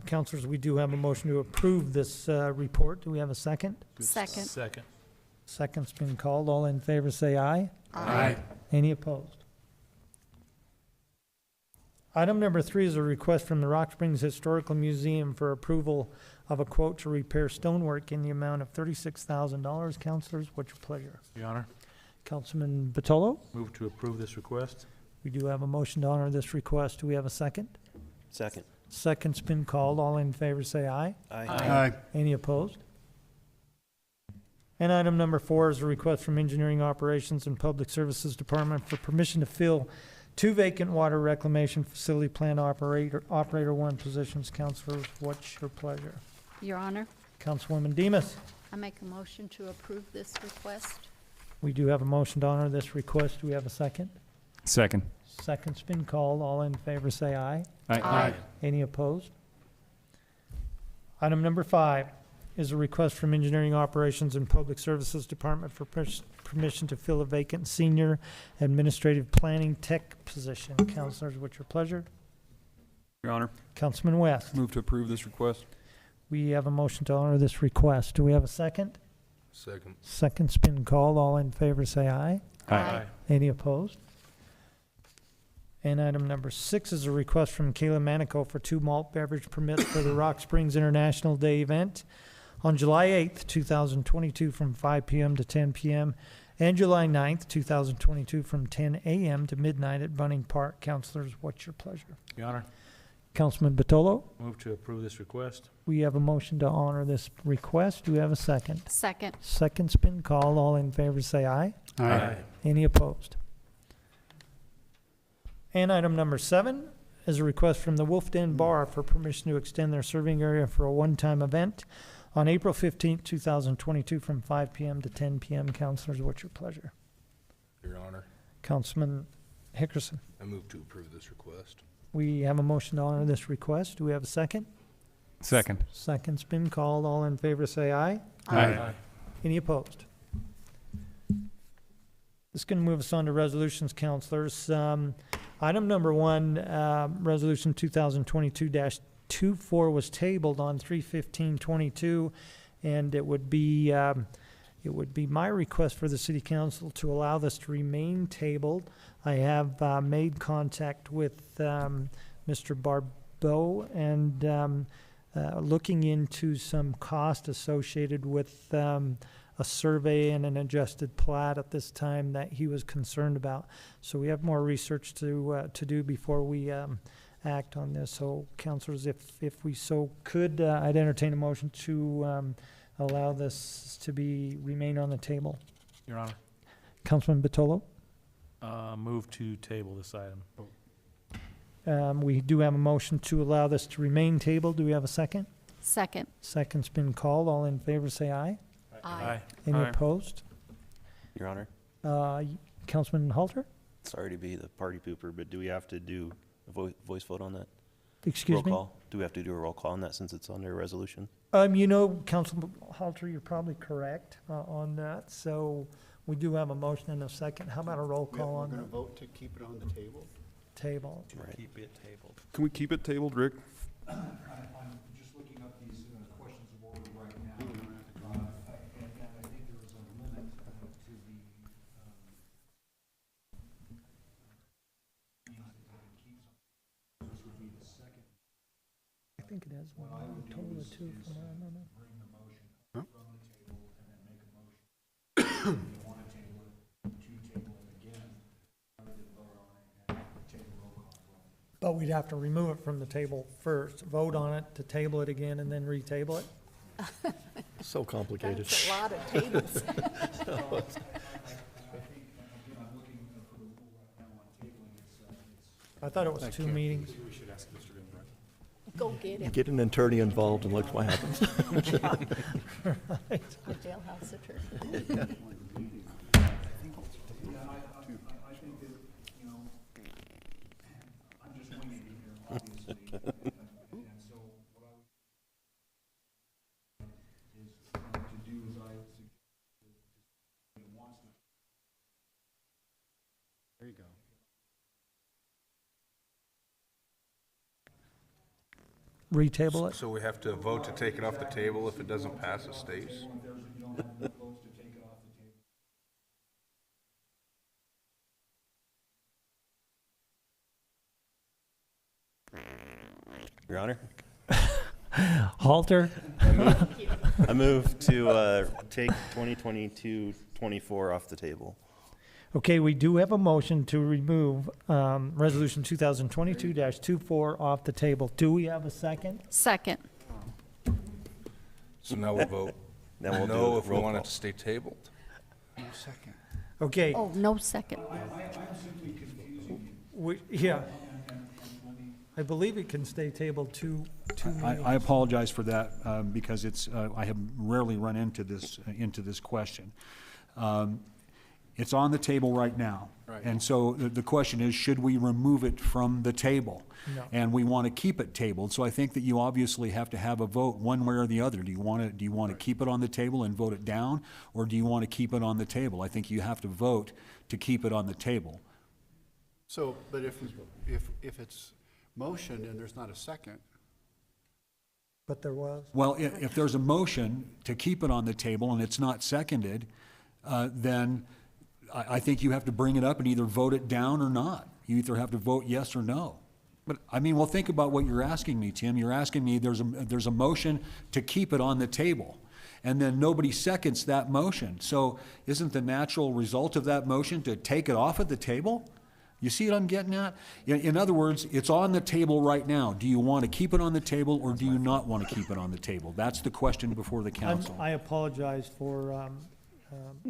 [SPEAKER 1] Councilors, we do have a motion to approve this report. Do we have a second?
[SPEAKER 4] Second.
[SPEAKER 23] Second.
[SPEAKER 1] Second's been called. All in favor say aye.
[SPEAKER 24] Aye.
[SPEAKER 1] Any opposed? Item number 3 is a request from the Rock Springs Historical Museum for approval of a quote to repair stonework in the amount of $36,000. Councilors, what's your pleasure?
[SPEAKER 23] Your Honor,
[SPEAKER 1] Councilman Batolo?
[SPEAKER 23] move to approve this request.
[SPEAKER 1] We do have a motion to honor this request. Do we have a second?
[SPEAKER 21] Second.
[SPEAKER 1] Second's been called. All in favor say aye.
[SPEAKER 24] Aye.
[SPEAKER 1] Any opposed? And item number 4 is a request from Engineering Operations and Public Services Department for permission to fill 2 vacant water reclamation facility plant operator 1 positions. Councilors, what's your pleasure?
[SPEAKER 4] Your Honor,
[SPEAKER 1] Councilwoman Demas?
[SPEAKER 4] I make a motion to approve this request.
[SPEAKER 1] We do have a motion to honor this request. Do we have a second?
[SPEAKER 6] Second.
[SPEAKER 1] Second's been called. All in favor say aye.
[SPEAKER 4] Aye.
[SPEAKER 1] Any opposed? Item number 5 is a request from Engineering Operations and Public Services Department for permission to fill a vacant senior administrative planning tech position. Councilors, what's your pleasure?
[SPEAKER 22] Your Honor,
[SPEAKER 1] Councilman West?
[SPEAKER 22] move to approve this request.
[SPEAKER 1] We have a motion to honor this request. Do we have a second?
[SPEAKER 3] Second.
[SPEAKER 1] Second's been called. All in favor say aye.
[SPEAKER 4] Aye.
[SPEAKER 1] Any opposed? And item number 6 is a request from Kayla Manico for 2 malt beverage permits for the Rock Springs International Day event on July 8th, 2022 from 5 p.m. to 10 p.m. and July 9th, 2022 from 10 a.m. to midnight at Bunning Park. Councilors, what's your pleasure?
[SPEAKER 23] Your Honor,
[SPEAKER 1] Councilman Batolo?
[SPEAKER 23] move to approve this request.
[SPEAKER 1] We have a motion to honor this request. Do we have a second?
[SPEAKER 4] Second.
[SPEAKER 1] Second's been called. All in favor say aye.
[SPEAKER 24] Aye.
[SPEAKER 1] Any opposed? And item number 7 is a request from the Wolf Den Bar for permission to extend their serving area for a one-time event on April 15th, 2022 from 5 p.m. to 10 p.m. Councilors, what's your pleasure?
[SPEAKER 3] Your Honor,
[SPEAKER 1] Councilman Hickerson?
[SPEAKER 3] I move to approve this request.
[SPEAKER 1] We have a motion to honor this request. Do we have a second?
[SPEAKER 6] Second.
[SPEAKER 1] Second's been called. All in favor say aye.
[SPEAKER 24] Aye.
[SPEAKER 1] Any opposed? This is going to move us on to resolutions, councilors. Item number 1, resolution 2022-24 was tabled on 3/15/22, and it would be it would be my request for the city council to allow this to remain tabled. I have made contact with Mr. Barbeau and looking into some cost associated with a survey and an adjusted plat at this time that he was concerned about. So we have more research to do before we act on this. So councilors, if we so could, I'd entertain a motion to allow this to remain on the table.
[SPEAKER 5] Your Honor.
[SPEAKER 1] Councilman Batolo?
[SPEAKER 5] Move to table this item.
[SPEAKER 1] We do have a motion to allow this to remain tabled. Do we have a second?
[SPEAKER 4] Second.
[SPEAKER 1] Second's been called. All in favor say aye.
[SPEAKER 4] Aye.
[SPEAKER 1] Any
[SPEAKER 5] Aye.
[SPEAKER 1] opposed?
[SPEAKER 21] Your Honor,
[SPEAKER 1] Councilman Halter?
[SPEAKER 21] sorry to be the party pooper, but do we have to do a voice vote on that?
[SPEAKER 1] Excuse me?
[SPEAKER 21] Roll call? Do we have to do a roll call on that since it's under a resolution?
[SPEAKER 1] Councilman Halter, you're probably correct on that. So we do have a motion and a second. How about a roll call on
[SPEAKER 24] We're
[SPEAKER 1] the
[SPEAKER 24] going to vote to keep it on the table?
[SPEAKER 1] table?
[SPEAKER 21] Right.
[SPEAKER 5] Keep it tabled.
[SPEAKER 22] Can we keep it tabled, Rick?
[SPEAKER 24] I'm just looking up these questions of order right now. And I think there is a limit to the, this would be the second.
[SPEAKER 1] I think it has one. Total of two. From what I remember.
[SPEAKER 24] Bring the motion from the table and then make a motion. If you want to table it, to table it again, rather than vote on it and take a roll call vote.
[SPEAKER 1] But we'd have to remove it from the table first, vote on it to table it again and then retable it.
[SPEAKER 7] So complicated.
[SPEAKER 12] That's a lot of tables.
[SPEAKER 1] I thought it was two meetings.
[SPEAKER 22] We should ask Mr. Gilbert.
[SPEAKER 12] Go get him.
[SPEAKER 7] Get an attorney involved and look what happens.
[SPEAKER 12] A jailhouse attorney.
[SPEAKER 24] There you go.
[SPEAKER 1] Retable it.
[SPEAKER 3] So we have to vote to take it off the table. If it doesn't pass, it stays.
[SPEAKER 21] Your Honor,
[SPEAKER 1] Halter?
[SPEAKER 21] I move to take 2022-24 off the table.
[SPEAKER 1] Okay, we do have a motion to remove Resolution 2022-24 off the table. Do we have a second?
[SPEAKER 4] Second.
[SPEAKER 3] So now we'll vote.
[SPEAKER 21] Then we'll do
[SPEAKER 3] No,
[SPEAKER 21] a
[SPEAKER 3] if we
[SPEAKER 21] roll
[SPEAKER 3] want it
[SPEAKER 21] call.
[SPEAKER 3] to stay tabled.
[SPEAKER 24] No second.
[SPEAKER 1] Okay,
[SPEAKER 4] Oh, no second.
[SPEAKER 1] yeah. I believe it can stay tabled two meetings.
[SPEAKER 8] I apologize for that because it's, I have rarely run into this question. It's on the table right now.
[SPEAKER 24] Right.
[SPEAKER 8] And so the question is, should we remove it from the table?
[SPEAKER 1] No.
[SPEAKER 8] And we want to keep it tabled. So I think that you obviously have to have a vote one way or the other. Do you want to keep it on the table and vote it down? Or do you want to keep it on the table? I think you have to vote to keep it on the table.
[SPEAKER 24] So, but if it's motion and there's not a second,
[SPEAKER 1] But there was.
[SPEAKER 8] Well, if there's a motion to keep it on the table and it's not seconded, then I think you have to bring it up and either vote it down or not. You either have to vote yes or no. But, I mean, well, think about what you're asking me, Tim. You're asking me, there's a motion to keep it on the table, and then nobody seconds that motion. So isn't the natural result of that motion to take it off of the table? You see what I'm getting at? In other words, it's on the table right now. Do you want to keep it on the table or do you not want to keep it on the table? That's the question before the council.
[SPEAKER 1] I apologize for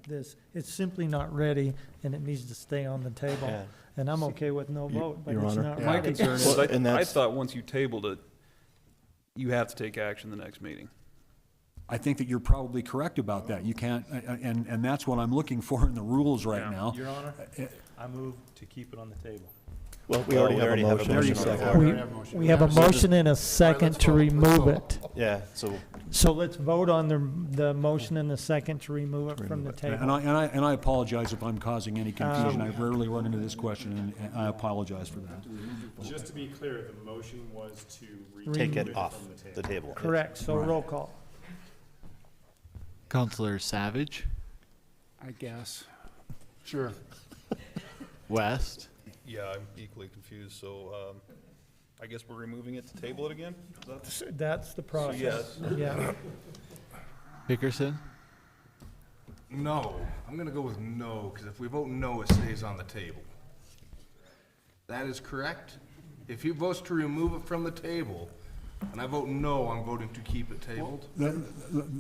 [SPEAKER 1] this. It's simply not ready, and it needs to stay on the table.
[SPEAKER 21] Yeah.
[SPEAKER 1] And I'm okay with no vote, but
[SPEAKER 7] Your
[SPEAKER 1] it's
[SPEAKER 7] Honor.
[SPEAKER 1] not
[SPEAKER 22] My
[SPEAKER 1] ready.
[SPEAKER 22] concern is,
[SPEAKER 7] Well,
[SPEAKER 22] I
[SPEAKER 7] and that's-
[SPEAKER 22] thought once you tabled it, you have to take action the next meeting.
[SPEAKER 8] I think that you're probably correct about that. You can't, and that's what I'm looking for in the rules right now.
[SPEAKER 5] Your Honor, I move to keep it on the table.
[SPEAKER 7] Well, we already have a motion.
[SPEAKER 21] There you
[SPEAKER 7] and a
[SPEAKER 21] go.
[SPEAKER 7] second.
[SPEAKER 1] We have a motion and a second to remove it.
[SPEAKER 21] Yeah, so
[SPEAKER 1] So let's vote on the motion and the second to remove it from the
[SPEAKER 8] And
[SPEAKER 1] table.
[SPEAKER 8] I apologize if I'm causing any confusion. I've rarely run into this question, and I apologize for that.
[SPEAKER 22] Just to be clear, the motion was to
[SPEAKER 21] take it off the table.
[SPEAKER 1] Correct, so roll call.
[SPEAKER 5] Councillor Savage,
[SPEAKER 24] I guess. Sure.
[SPEAKER 18] West.
[SPEAKER 21] Yeah, I'm equally confused, so, I guess we're removing it to table it again?
[SPEAKER 1] That's the process.
[SPEAKER 21] yes.
[SPEAKER 1] Yeah.
[SPEAKER 18] Hickerson.
[SPEAKER 3] No, I'm gonna go with no, because if we vote no, it stays on the table. That is correct. If he votes to remove it from the table, and I vote no, I'm voting to keep it tabled.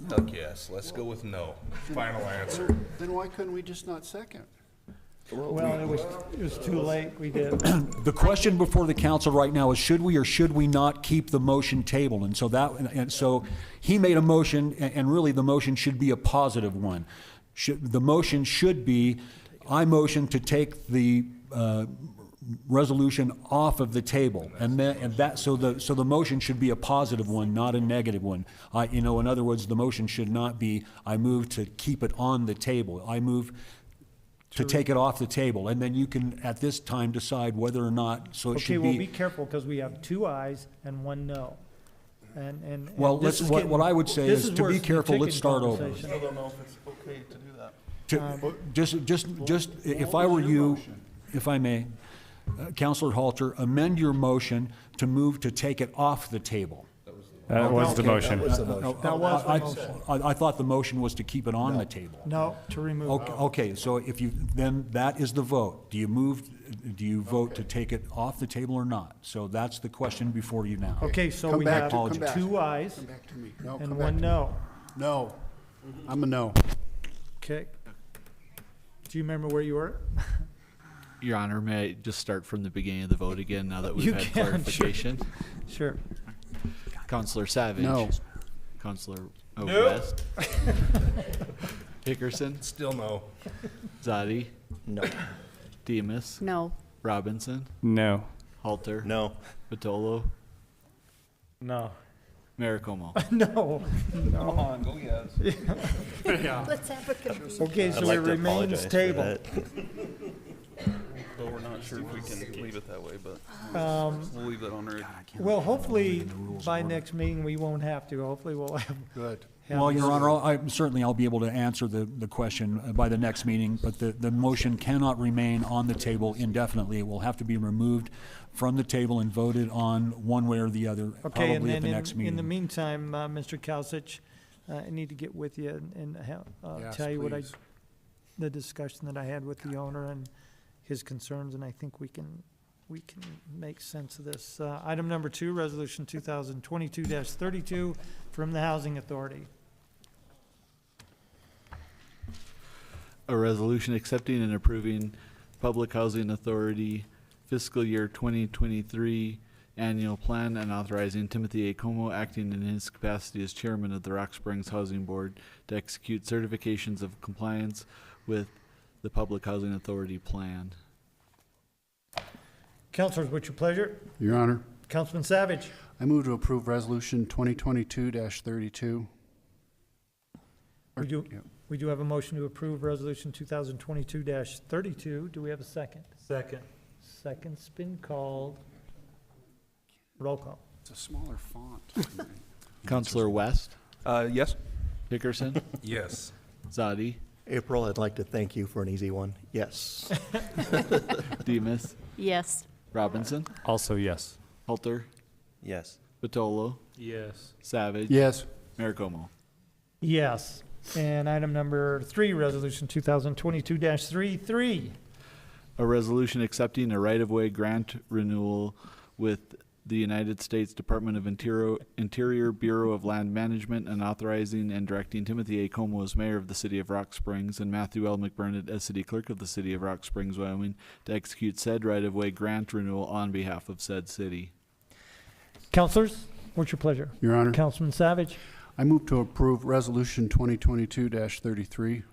[SPEAKER 3] Duck yes, let's go with no. Final answer.
[SPEAKER 24] Then why couldn't we just not second?
[SPEAKER 1] Well, it was too late. We did.
[SPEAKER 8] The question before the council right now is, should we or should we not keep the motion tabled? And so he made a motion, and really the motion should be a positive one. The motion should be, I motion to take the resolution off of the table, so the motion should be a positive one, not a negative one. In other words, the motion should not be, I move to keep it on the table. I move to take it off the table, and then you can, at this time, decide whether or not, so it
[SPEAKER 1] Okay,
[SPEAKER 8] should
[SPEAKER 1] well,
[SPEAKER 8] be.
[SPEAKER 1] be careful, because we have 2 ayes and 1 no. And
[SPEAKER 8] Well,
[SPEAKER 1] this is
[SPEAKER 8] what I would say
[SPEAKER 1] this
[SPEAKER 8] is, to
[SPEAKER 1] worse
[SPEAKER 8] be
[SPEAKER 1] than the
[SPEAKER 8] careful, let's
[SPEAKER 1] chicken
[SPEAKER 8] start over.
[SPEAKER 1] conversation.
[SPEAKER 21] I don't know if it's okay to do that.
[SPEAKER 8] Just, if I were you, if I may, Councilor Halter, amend your motion to move to take it off the table.
[SPEAKER 6] That was the motion.
[SPEAKER 1] That was the motion.
[SPEAKER 8] I thought the motion was to keep it on the table.
[SPEAKER 1] No, to remove.
[SPEAKER 8] Okay, so then that is the vote. Do you vote to take it off the table or not? So that's the question before you now.
[SPEAKER 1] Okay, so
[SPEAKER 24] Come
[SPEAKER 1] we
[SPEAKER 24] back
[SPEAKER 1] have
[SPEAKER 24] to- come back.
[SPEAKER 1] 2 ayes
[SPEAKER 24] Come back to me. No,
[SPEAKER 1] and
[SPEAKER 24] come
[SPEAKER 1] 1
[SPEAKER 24] back.
[SPEAKER 1] no.
[SPEAKER 24] No. I'm a no.
[SPEAKER 1] Okay. Do you remember where you were?
[SPEAKER 9] Your Honor, may I just start from the beginning of the vote again now that we've
[SPEAKER 1] You
[SPEAKER 9] had
[SPEAKER 1] can,
[SPEAKER 9] clarification?
[SPEAKER 1] Sure.
[SPEAKER 9] Councilor Savage.
[SPEAKER 24] No.
[SPEAKER 9] Councilor
[SPEAKER 3] No.
[SPEAKER 9] West. Hickerson.
[SPEAKER 3] Still no.
[SPEAKER 9] Zadi.
[SPEAKER 7] No.
[SPEAKER 9] Demus.
[SPEAKER 4] No.
[SPEAKER 9] Robinson.
[SPEAKER 6] No.
[SPEAKER 9] Halter.
[SPEAKER 7] No.
[SPEAKER 9] Patolo.
[SPEAKER 5] No.
[SPEAKER 9] Mayor Como.
[SPEAKER 1] No.
[SPEAKER 21] Come on, go yes.
[SPEAKER 4] Let's have a convene.
[SPEAKER 1] Okay, so it remains tabled.
[SPEAKER 21] But we're not sure if we can leave it that way, but we'll leave that on record.
[SPEAKER 1] Well, hopefully, by next meeting, we won't have to. Hopefully, we'll have.
[SPEAKER 24] Good.
[SPEAKER 8] Well, Your Honor, I'll be able to answer the question by the next meeting, but the motion cannot remain on the table indefinitely. It will have to be removed from the table and voted on one way or the other,
[SPEAKER 1] Okay, and
[SPEAKER 8] probably at
[SPEAKER 1] then
[SPEAKER 8] the next
[SPEAKER 1] in the
[SPEAKER 8] meeting.
[SPEAKER 1] meantime, Mr. Kalsich, I need to get with you and
[SPEAKER 24] Yes,
[SPEAKER 1] tell you
[SPEAKER 24] please.
[SPEAKER 1] the discussion that I had with the owner and his concerns, and I think we can make sense of this. Item number 2, Resolution 2022-32 from the Housing Authority.
[SPEAKER 9] A resolution accepting and approving Public Housing Authority fiscal year 2023 annual plan and authorizing Timothy Akomo, acting in his capacity as chairman of the Rock Springs Housing Board, to execute certifications of compliance with the Public Housing Authority plan.
[SPEAKER 1] Councilors, what's your pleasure?
[SPEAKER 24] Your Honor,
[SPEAKER 1] Councilman Savage.
[SPEAKER 24] I move to approve Resolution 2022-32.
[SPEAKER 1] We do have a motion to approve Resolution 2022-32. Do we have a second?
[SPEAKER 5] Second.
[SPEAKER 1] Second's been called. Roll call.
[SPEAKER 24] It's a smaller font.
[SPEAKER 9] Councilor West.
[SPEAKER 21] Yes?
[SPEAKER 9] Hickerson.
[SPEAKER 3] Yes.
[SPEAKER 9] Zadi.
[SPEAKER 7] April, I'd like to thank you for an easy one. Yes.
[SPEAKER 9] Demus.
[SPEAKER 4] Yes.
[SPEAKER 9] Robinson.
[SPEAKER 6] Also yes.
[SPEAKER 9] Halter.
[SPEAKER 7] Yes.
[SPEAKER 9] Patolo.
[SPEAKER 5] Yes.
[SPEAKER 9] Savage.
[SPEAKER 24] Yes.
[SPEAKER 9] Mayor Como.
[SPEAKER 1] Yes. And item number 3, Resolution 2022-33.
[SPEAKER 9] A resolution accepting a right-of-way grant renewal with the United States Department of Interior Bureau of Land Management, and authorizing and directing Timothy Akomo as mayor of the city of Rock Springs and Matthew L. Mcbernades as city clerk of the city of Rock Springs, Wyoming, to execute said right-of-way grant renewal on behalf of said city.
[SPEAKER 1] Councilors, what's your pleasure?
[SPEAKER 24] Your Honor,
[SPEAKER 1] Councilman Savage.
[SPEAKER 24] I move to approve Resolution 2022-33.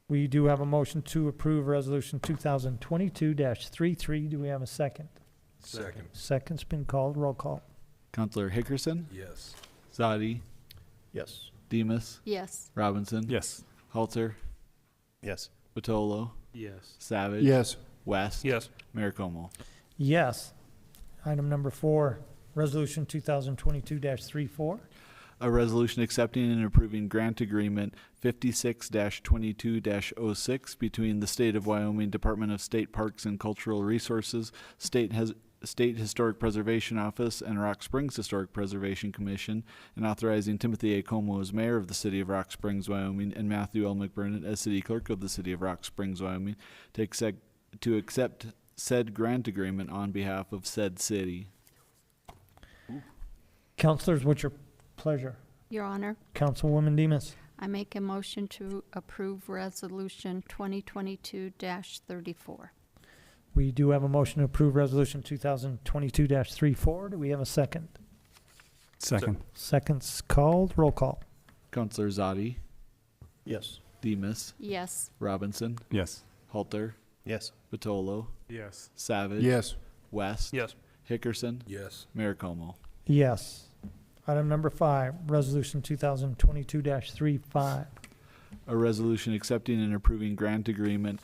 [SPEAKER 1] We do have a motion to approve Resolution 2022-33. Do we have a second?
[SPEAKER 3] Second.
[SPEAKER 1] Second's been called. Roll call.
[SPEAKER 9] Councilor Hickerson.
[SPEAKER 3] Yes.
[SPEAKER 9] Zadi.
[SPEAKER 7] Yes.
[SPEAKER 9] Demus.
[SPEAKER 4] Yes.
[SPEAKER 9] Robinson.
[SPEAKER 6] Yes.
[SPEAKER 9] Halter.
[SPEAKER 7] Yes.
[SPEAKER 9] Patolo.
[SPEAKER 5] Yes.
[SPEAKER 9] Savage.
[SPEAKER 24] Yes.
[SPEAKER 9] West.
[SPEAKER 21] Yes.
[SPEAKER 9] Mayor Como.
[SPEAKER 1] Yes. Item number 4, Resolution 2022-34.
[SPEAKER 9] A resolution accepting and approving grant agreement 56-22-06 between the State of Wyoming Department of State Parks and Cultural Resources, State Historic Preservation Office, and Rock Springs Historic Preservation Commission, and authorizing Timothy Akomo as mayor of the city of Rock Springs, Wyoming, and Matthew L. Mcbernades as city clerk of the city of Rock Springs, Wyoming, to accept said grant agreement on behalf of said city.
[SPEAKER 1] Councilors, what's your pleasure?
[SPEAKER 4] Your Honor,
[SPEAKER 1] Councilwoman Demas.
[SPEAKER 4] I make a motion to approve Resolution 2022-34.
[SPEAKER 1] We do have a motion to approve Resolution 2022-34. Do we have a second?
[SPEAKER 6] Second.
[SPEAKER 1] Seconds called. Roll call.
[SPEAKER 7] Councillor Zadi,
[SPEAKER 21] Yes.
[SPEAKER 7] Demas,
[SPEAKER 4] Yes.
[SPEAKER 7] Robinson,
[SPEAKER 6] Yes.
[SPEAKER 7] Halter,
[SPEAKER 21] Yes.
[SPEAKER 7] Batolo,
[SPEAKER 5] Yes.
[SPEAKER 7] Savage,
[SPEAKER 24] Yes.
[SPEAKER 7] West,
[SPEAKER 22] Yes.
[SPEAKER 7] Hickerson,
[SPEAKER 3] Yes.
[SPEAKER 7] Mayor Como.
[SPEAKER 1] Yes. Item number 5, Resolution 2022-35.
[SPEAKER 9] A resolution accepting and approving grant agreement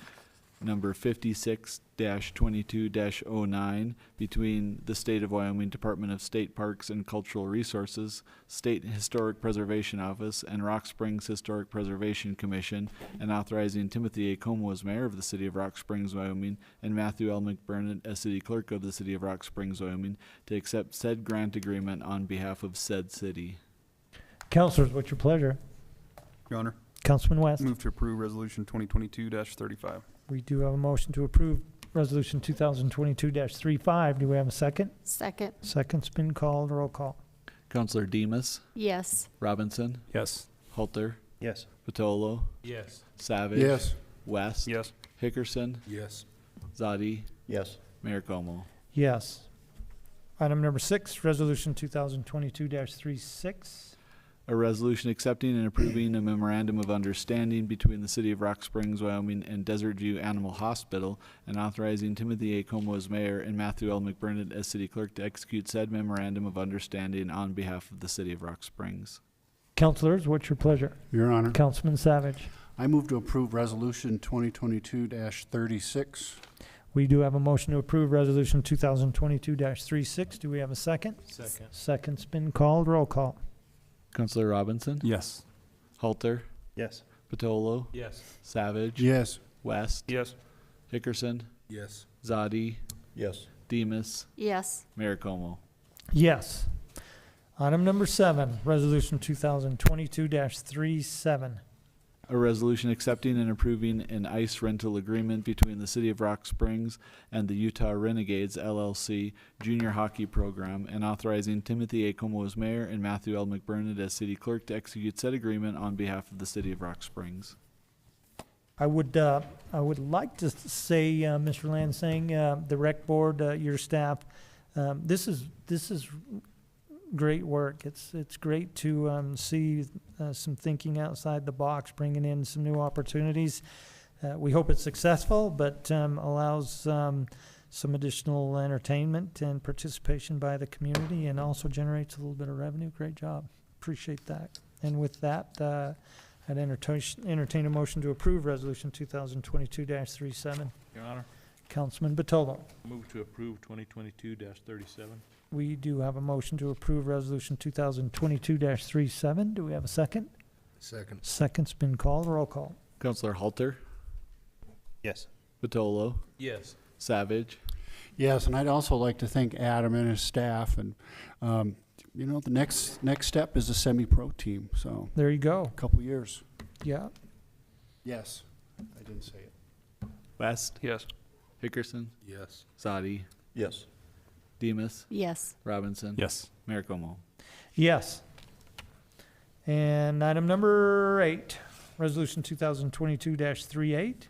[SPEAKER 9] number 56-22-09 between the State of Wyoming Department of State Parks and Cultural Resources, State Historic Preservation Office, and Rock Springs Historic Preservation Commission, and authorizing Timothy Akomo as mayor of the city of Rock Springs, Wyoming, and Matthew L. Mcbernades as city clerk of the city of Rock Springs, Wyoming, to accept said grant agreement on behalf of said city.
[SPEAKER 1] Councilors, what's your pleasure?
[SPEAKER 22] Your Honor,
[SPEAKER 1] Councilman West.
[SPEAKER 22] move to approve Resolution 2022-35.
[SPEAKER 1] We do have a motion to approve Resolution 2022-35. Do we have a second?
[SPEAKER 4] Second.
[SPEAKER 1] Second's been called. Roll call.
[SPEAKER 7] Councillor Demas,
[SPEAKER 4] Yes.
[SPEAKER 7] Robinson,
[SPEAKER 6] Yes.
[SPEAKER 7] Halter,
[SPEAKER 21] Yes.
[SPEAKER 7] Batolo,
[SPEAKER 5] Yes.
[SPEAKER 7] Savage,
[SPEAKER 24] Yes.
[SPEAKER 7] West,
[SPEAKER 22] Yes.
[SPEAKER 7] Hickerson,
[SPEAKER 3] Yes.
[SPEAKER 7] Zadi,
[SPEAKER 21] Yes.
[SPEAKER 7] Mayor Como.
[SPEAKER 1] Yes. Item number 6, Resolution 2022-36.
[SPEAKER 9] A resolution accepting and approving a memorandum of understanding between the City of Rock Springs, Wyoming, and Desert View Animal Hospital, and authorizing Timothy Akomo as mayor and Matthew L. Mcbernades as city clerk to execute said memorandum of understanding on behalf of the City of Rock Springs.
[SPEAKER 1] Councilors, what's your pleasure?
[SPEAKER 24] Your Honor.
[SPEAKER 1] Councilman Savage.
[SPEAKER 24] I move to approve Resolution 2022-36.
[SPEAKER 1] We do have a motion to approve Resolution 2022-36. Do we have a second?
[SPEAKER 5] Second.
[SPEAKER 1] Second's been called. Roll call.
[SPEAKER 9] Councillor Robinson,
[SPEAKER 6] Yes.
[SPEAKER 9] Halter,
[SPEAKER 21] Yes.
[SPEAKER 9] Batolo,
[SPEAKER 5] Yes.
[SPEAKER 9] Savage,
[SPEAKER 24] Yes.
[SPEAKER 9] West,
[SPEAKER 22] Yes.
[SPEAKER 9] Hickerson,
[SPEAKER 3] Yes.
[SPEAKER 9] Zadi,
[SPEAKER 21] Yes.
[SPEAKER 9] Demas,
[SPEAKER 4] Yes.
[SPEAKER 9] Mayor Como.
[SPEAKER 1] Yes. Item number 7, Resolution 2022-37.
[SPEAKER 9] A resolution accepting and approving an ice rental agreement between the City of Rock Springs and the Utah Renegades LLC Junior Hockey Program, and authorizing Timothy Akomo as mayor and Matthew L. Mcbernades as city clerk to execute said agreement on behalf of the City of Rock Springs.
[SPEAKER 1] I would like to say, Mr. Lansing, the rec board, your staff, this is great work. It's great to see some thinking outside the box, bringing in some new opportunities. We hope it's successful, but allows some additional entertainment and participation by the community, and also generates a little bit of revenue. Great job. Appreciate that. And with that, I'd entertain a motion to approve Resolution 2022-37.
[SPEAKER 5] Your Honor,
[SPEAKER 1] Councilman Batolo.
[SPEAKER 5] move to approve 2022-37.
[SPEAKER 1] We do have a motion to approve Resolution 2022-37. Do we have a second?
[SPEAKER 3] Second.
[SPEAKER 1] Second's been called. Roll call.
[SPEAKER 9] Councillor Halter,
[SPEAKER 21] Yes.
[SPEAKER 9] Batolo,
[SPEAKER 5] Yes.
[SPEAKER 9] Savage,
[SPEAKER 24] Yes, and I'd also like to thank Adam and his staff. And, the next step is a semi-pro team. So
[SPEAKER 1] There you go.
[SPEAKER 24] a couple years.
[SPEAKER 1] Yeah.
[SPEAKER 24] Yes. I didn't say it.
[SPEAKER 9] West,
[SPEAKER 22] Yes.
[SPEAKER 9] Hickerson,
[SPEAKER 3] Yes.
[SPEAKER 9] Zadi,
[SPEAKER 21] Yes.
[SPEAKER 9] Demas,
[SPEAKER 4] Yes.
[SPEAKER 9] Robinson,
[SPEAKER 6] Yes.
[SPEAKER 9] Mayor Como.
[SPEAKER 1] Yes. And item number 8, Resolution 2022-38.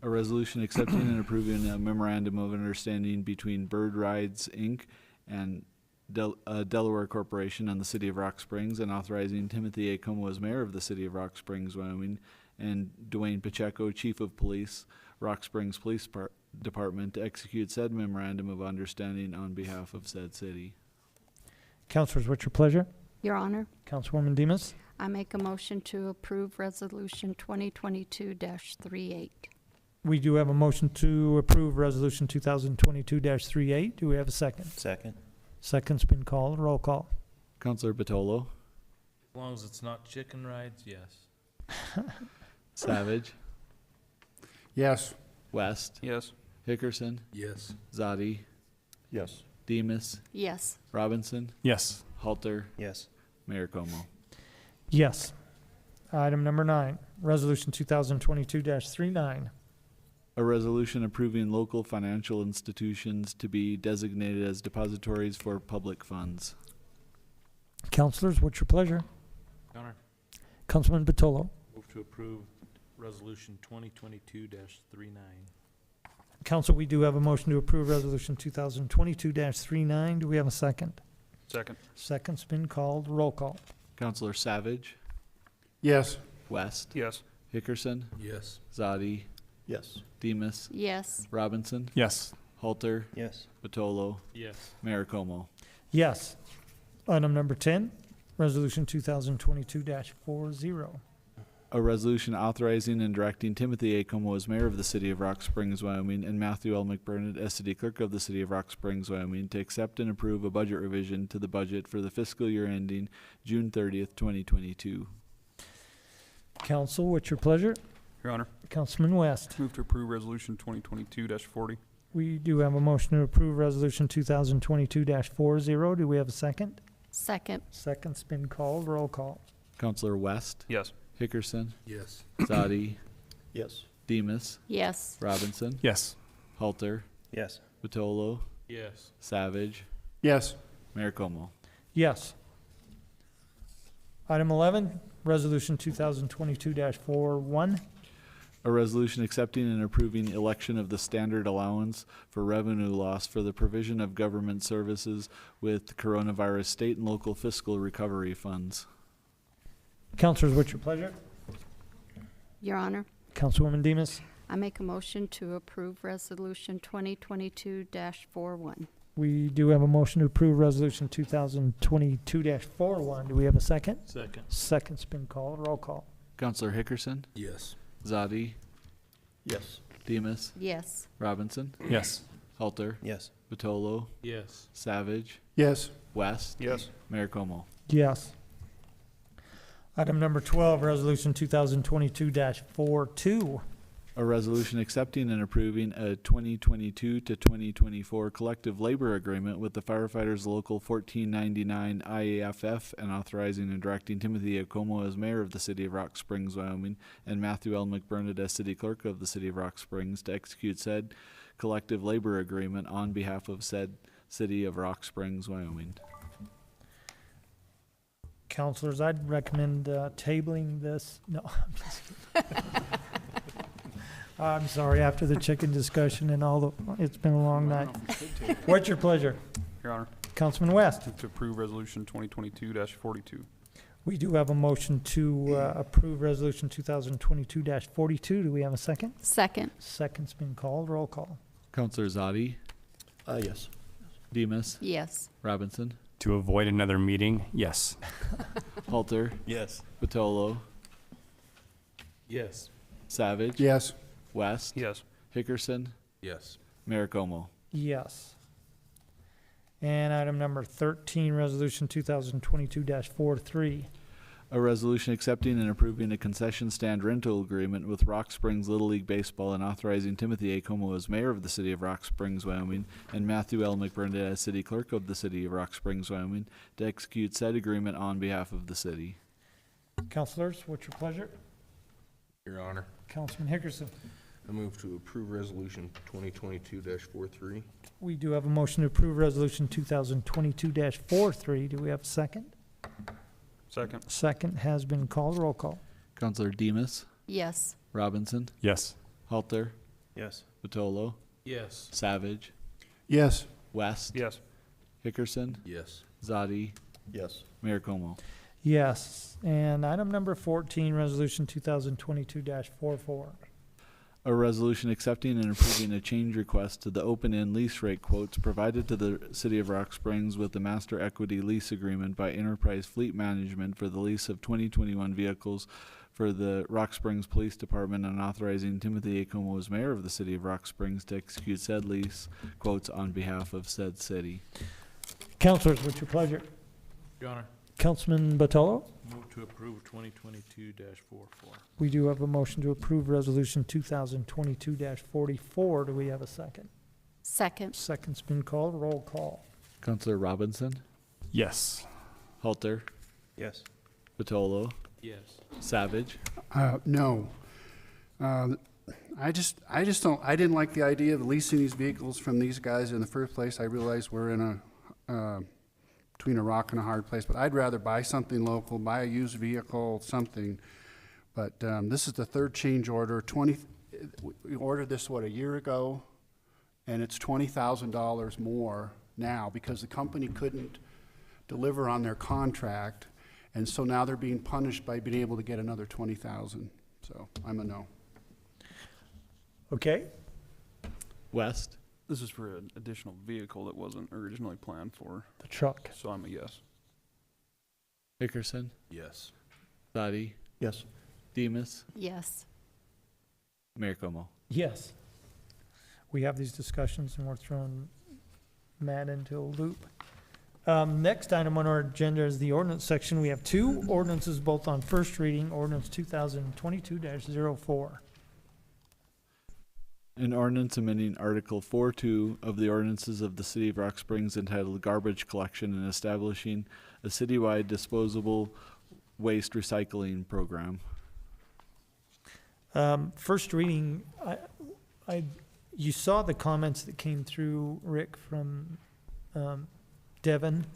[SPEAKER 9] A resolution accepting and approving a memorandum of understanding between Bird Rides, Inc. and Delaware Corporation and the City of Rock Springs, and authorizing Timothy Akomo as mayor of the City of Rock Springs, Wyoming, and Dwayne Pacheco, Chief of Police, Rock Springs Police Department, to execute said memorandum of understanding on behalf of said city.
[SPEAKER 1] Councilors, what's your pleasure?
[SPEAKER 4] Your Honor,
[SPEAKER 1] Councilwoman Demas.
[SPEAKER 4] I make a motion to approve Resolution 2022-38.
[SPEAKER 1] We do have a motion to approve Resolution 2022-38. Do we have a second?
[SPEAKER 21] Second.
[SPEAKER 1] Second's been called. Roll call.
[SPEAKER 9] Councillor Batolo,
[SPEAKER 5] As long as it's not chicken rides, yes.
[SPEAKER 9] Savage,
[SPEAKER 24] Yes.
[SPEAKER 9] West,
[SPEAKER 22] Yes.
[SPEAKER 9] Hickerson,
[SPEAKER 5] Yes.
[SPEAKER 9] Zadi,
[SPEAKER 7] Yes.
[SPEAKER 9] Demus,
[SPEAKER 4] Yes.
[SPEAKER 9] Robinson,
[SPEAKER 6] Yes.
[SPEAKER 9] Halter,
[SPEAKER 21] Yes.
[SPEAKER 9] Mayor Como.
[SPEAKER 1] Yes. Item number 9, Resolution 2022-39.
[SPEAKER 9] A resolution approving local financial institutions to be designated as depositories for public funds.
[SPEAKER 1] Councilors, what's your pleasure?
[SPEAKER 5] Your Honor,
[SPEAKER 1] Councilman Batolo.
[SPEAKER 5] move to approve Resolution 2022-39.
[SPEAKER 1] Council, we do have a motion to approve Resolution 2022-39. Do we have a second?
[SPEAKER 22] Second.
[SPEAKER 1] Second's been called. Roll call.
[SPEAKER 9] Councilor Savage,
[SPEAKER 24] Yes.
[SPEAKER 9] West,
[SPEAKER 22] Yes.
[SPEAKER 9] Hickerson,
[SPEAKER 5] Yes.
[SPEAKER 9] Zadi,
[SPEAKER 7] Yes.
[SPEAKER 9] Demus,
[SPEAKER 4] Yes.
[SPEAKER 9] Robinson,
[SPEAKER 6] Yes.
[SPEAKER 9] Halter,
[SPEAKER 21] Yes.
[SPEAKER 9] Batolo,
[SPEAKER 5] Yes.
[SPEAKER 9] Mayor Como.
[SPEAKER 1] Yes. Item number 10, Resolution 2022-40.
[SPEAKER 9] A resolution authorizing and directing Timothy Akomo as mayor of the city of Rock Springs, Wyoming, and Matthew L. McBernades as city clerk of the city of Rock Springs, Wyoming, to accept and approve a budget revision to the budget for the fiscal year ending June 30th, 2022.
[SPEAKER 1] Council, what's your pleasure?
[SPEAKER 22] Your Honor,
[SPEAKER 1] Councilman West.
[SPEAKER 22] move to approve Resolution 2022-40.
[SPEAKER 1] We do have a motion to approve Resolution 2022-40. Do we have a second?
[SPEAKER 4] Second.
[SPEAKER 1] Second's been called. Roll call.
[SPEAKER 9] Councilor West,
[SPEAKER 22] Yes.
[SPEAKER 9] Hickerson,
[SPEAKER 5] Yes.
[SPEAKER 9] Zadi,
[SPEAKER 7] Yes.
[SPEAKER 9] Demus,
[SPEAKER 4] Yes.
[SPEAKER 9] Robinson,
[SPEAKER 6] Yes.
[SPEAKER 9] Halter,
[SPEAKER 21] Yes.
[SPEAKER 9] Batolo,
[SPEAKER 5] Yes.
[SPEAKER 9] Savage,
[SPEAKER 24] Yes.
[SPEAKER 9] Mayor Como.
[SPEAKER 1] Yes. Item 11, Resolution 2022-41.
[SPEAKER 9] A resolution accepting and approving election of the standard allowance for revenue loss for the provision of government services with coronavirus state and local fiscal recovery funds.
[SPEAKER 1] Councilors, what's your pleasure?
[SPEAKER 4] Your Honor,
[SPEAKER 1] Councilwoman Demus.
[SPEAKER 4] I make a motion to approve Resolution 2022-41.
[SPEAKER 1] We do have a motion to approve Resolution 2022-41. Do we have a second?
[SPEAKER 5] Second.
[SPEAKER 1] Second's been called. Roll call.
[SPEAKER 9] Councilor Hickerson,
[SPEAKER 5] Yes.
[SPEAKER 9] Zadi,
[SPEAKER 7] Yes.
[SPEAKER 9] Demus,
[SPEAKER 4] Yes.
[SPEAKER 9] Robinson,
[SPEAKER 6] Yes.
[SPEAKER 9] Halter,
[SPEAKER 21] Yes.
[SPEAKER 9] Batolo,
[SPEAKER 5] Yes.
[SPEAKER 9] Savage,
[SPEAKER 24] Yes.
[SPEAKER 9] West,
[SPEAKER 22] Yes.
[SPEAKER 9] Mayor Como.
[SPEAKER 1] Yes. Item number 12, Resolution 2022-42.
[SPEAKER 9] A resolution accepting and approving a 2022 to 2024 collective labor agreement with the Firefighters Local 1499 IAFF and authorizing and directing Timothy Okomo as mayor of the city of Rock Springs, Wyoming, and Matthew L. McBernades as city clerk of the city of Rock Springs to execute said collective labor agreement on behalf of said city of Rock Springs, Wyoming.
[SPEAKER 1] Councilors, I'd recommend tabling this. No, I'm just kidding. I'm sorry, after the chicken discussion and all the, it's been a long night. What's your pleasure?
[SPEAKER 22] Your Honor,
[SPEAKER 1] Councilman West.
[SPEAKER 22] move to approve Resolution 2022-42.
[SPEAKER 1] We do have a motion to approve Resolution 2022-42. Do we have a second?
[SPEAKER 4] Second.
[SPEAKER 1] Second's been called. Roll call.
[SPEAKER 9] Councilor Zadi,
[SPEAKER 7] Yes.
[SPEAKER 9] Demus,
[SPEAKER 4] Yes.
[SPEAKER 9] Robinson,
[SPEAKER 6] To avoid another meeting, yes.
[SPEAKER 9] Halter,
[SPEAKER 21] Yes.
[SPEAKER 9] Batolo,
[SPEAKER 5] Yes.
[SPEAKER 9] Savage,
[SPEAKER 24] Yes.
[SPEAKER 9] West,
[SPEAKER 22] Yes.
[SPEAKER 9] Hickerson,
[SPEAKER 5] Yes.
[SPEAKER 9] Mayor Como.
[SPEAKER 1] Yes. And item number 13, Resolution 2022-43.
[SPEAKER 9] A resolution accepting and approving a concession stand rental agreement with Rock Springs Little League Baseball and authorizing Timothy Akomo as mayor of the city of Rock Springs, Wyoming, and Matthew L. McBernades as city clerk of the city of Rock Springs, Wyoming, to execute said agreement on behalf of the city.
[SPEAKER 1] Councilors, what's your pleasure?
[SPEAKER 3] Your Honor,
[SPEAKER 1] Councilman Hickerson.
[SPEAKER 3] I move to approve Resolution 2022-43.
[SPEAKER 1] We do have a motion to approve Resolution 2022-43. Do we have a second?
[SPEAKER 22] Second.
[SPEAKER 1] Second has been called. Roll call.
[SPEAKER 9] Councilor Demus,
[SPEAKER 4] Yes.
[SPEAKER 9] Robinson,
[SPEAKER 6] Yes.
[SPEAKER 9] Halter,
[SPEAKER 21] Yes.
[SPEAKER 9] Batolo,
[SPEAKER 5] Yes.
[SPEAKER 9] Savage,
[SPEAKER 24] Yes.
[SPEAKER 9] West,
[SPEAKER 22] Yes.
[SPEAKER 9] Hickerson,
[SPEAKER 5] Yes.
[SPEAKER 9] Zadi,
[SPEAKER 7] Yes.
[SPEAKER 9] Mayor Como.
[SPEAKER 1] Yes. And item number 14, Resolution 2022-44.
[SPEAKER 9] A resolution accepting and approving a change request to the open-end lease rate quotes provided to the City of Rock Springs with the Master Equity Lease Agreement by Enterprise Fleet Management for the lease of 2021 vehicles for the Rock Springs Police Department and authorizing Timothy Akomo as mayor of the City of Rock Springs to execute said lease quotes on behalf of said city.
[SPEAKER 1] Councilors, what's your pleasure?
[SPEAKER 5] Your Honor,
[SPEAKER 1] Councilman Batolo?
[SPEAKER 5] Move to approve 2022-44.
[SPEAKER 1] We do have a motion to approve Resolution 2022-44. Do we have a second?
[SPEAKER 4] Second.
[SPEAKER 1] Second's been called. Roll call.
[SPEAKER 9] Councillor Robinson,
[SPEAKER 6] Yes.
[SPEAKER 9] Halter,
[SPEAKER 21] Yes.
[SPEAKER 9] Batolo,
[SPEAKER 5] Yes.
[SPEAKER 9] Savage.
[SPEAKER 24] No. I just don't, I didn't like the idea of leasing these vehicles from these guys in the first place. I realize we're in between a rock and a hard place, but I'd rather buy something local, buy a used vehicle, something. But this is the third change order. We ordered this, a year ago, and it's $20,000 more now because the company couldn't deliver on their contract, and so now they're being punished by being able to get another $20,000. So I'm a no.
[SPEAKER 1] Okay.
[SPEAKER 9] West,
[SPEAKER 22] This is for an additional vehicle that wasn't originally planned for,
[SPEAKER 1] The truck.
[SPEAKER 22] so I'm a yes.
[SPEAKER 9] Hickerson,
[SPEAKER 3] Yes.
[SPEAKER 9] Dottie,
[SPEAKER 7] Yes.
[SPEAKER 9] Demus,
[SPEAKER 4] Yes.
[SPEAKER 9] Mayor Como.
[SPEAKER 1] Yes. We have these discussions and we're throwing Matt into a loop. Next item on our agenda is the ordinance section. We have two ordinances, both on first reading, ordinance 2022-04.
[SPEAKER 9] An ordinance amending Article 4.2 of the ordinances of the City of Rock Springs entitled Garbage Collection and establishing a citywide disposable waste recycling program.
[SPEAKER 1] First reading, you saw the comments that came through, Rick, from Devon.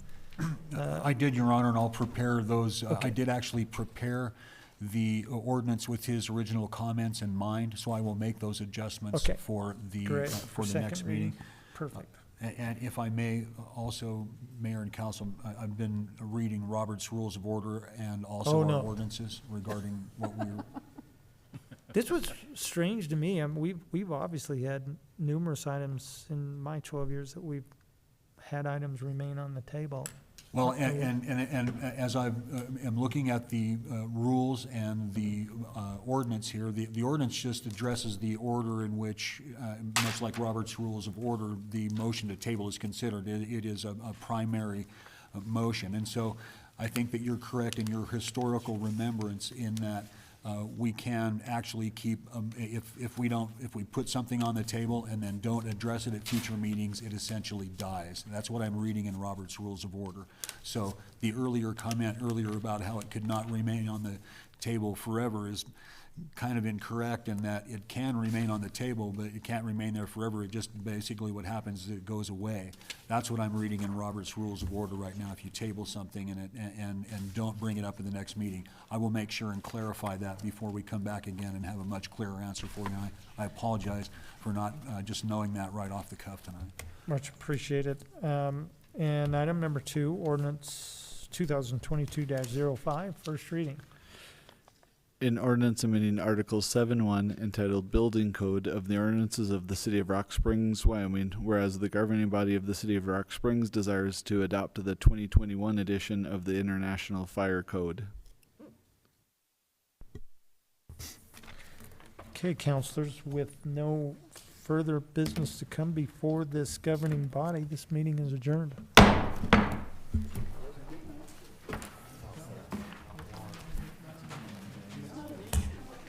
[SPEAKER 8] I did, Your Honor, and I'll prepare those.
[SPEAKER 1] Okay.
[SPEAKER 8] I did actually prepare the ordinance with his original comments in mind, so I will make those adjustments
[SPEAKER 1] Okay.
[SPEAKER 8] for the
[SPEAKER 1] Great.
[SPEAKER 8] for the
[SPEAKER 1] second
[SPEAKER 8] next
[SPEAKER 1] reading.
[SPEAKER 8] meeting.
[SPEAKER 1] Perfect.
[SPEAKER 8] And if I may, also, Mayor and Council, I've been reading Robert's Rules of Order and also
[SPEAKER 1] Oh,
[SPEAKER 8] our
[SPEAKER 1] no.
[SPEAKER 8] ordinances regarding what we're.
[SPEAKER 1] This was strange to me. We've obviously had numerous items in my 12 years that we've had items remain on the table.
[SPEAKER 8] Well, and as I am looking at the rules and the ordinance here, the ordinance just addresses the order in which, much like Robert's Rules of Order, the motion to table is considered. It is a primary motion. And so I think that you're correct in your historical remembrance in that we can actually keep, if we put something on the table and then don't address it at future meetings, it essentially dies. And that's what I'm reading in Robert's Rules of Order. So the earlier comment about how it could not remain on the table forever is kind of incorrect in that it can remain on the table, but it can't remain there forever. It just basically what happens is it goes away. That's what I'm reading in Robert's Rules of Order right now. If you table something and don't bring it up in the next meeting, I will make sure and clarify that before we come back again and have a much clearer answer for you. I apologize for not just knowing that right off the cuff tonight.
[SPEAKER 1] Much appreciated. And item number 2, ordinance 2022-05, first reading.
[SPEAKER 9] An ordinance amending Article 7.1 entitled Building Code of the Ordinances of the City of Rock Springs, Wyoming, whereas the governing body of the City of Rock Springs desires to adopt the 2021 edition of the International Fire Code.
[SPEAKER 1] Okay, councilors, with no further business to come before this governing body, this meeting is adjourned.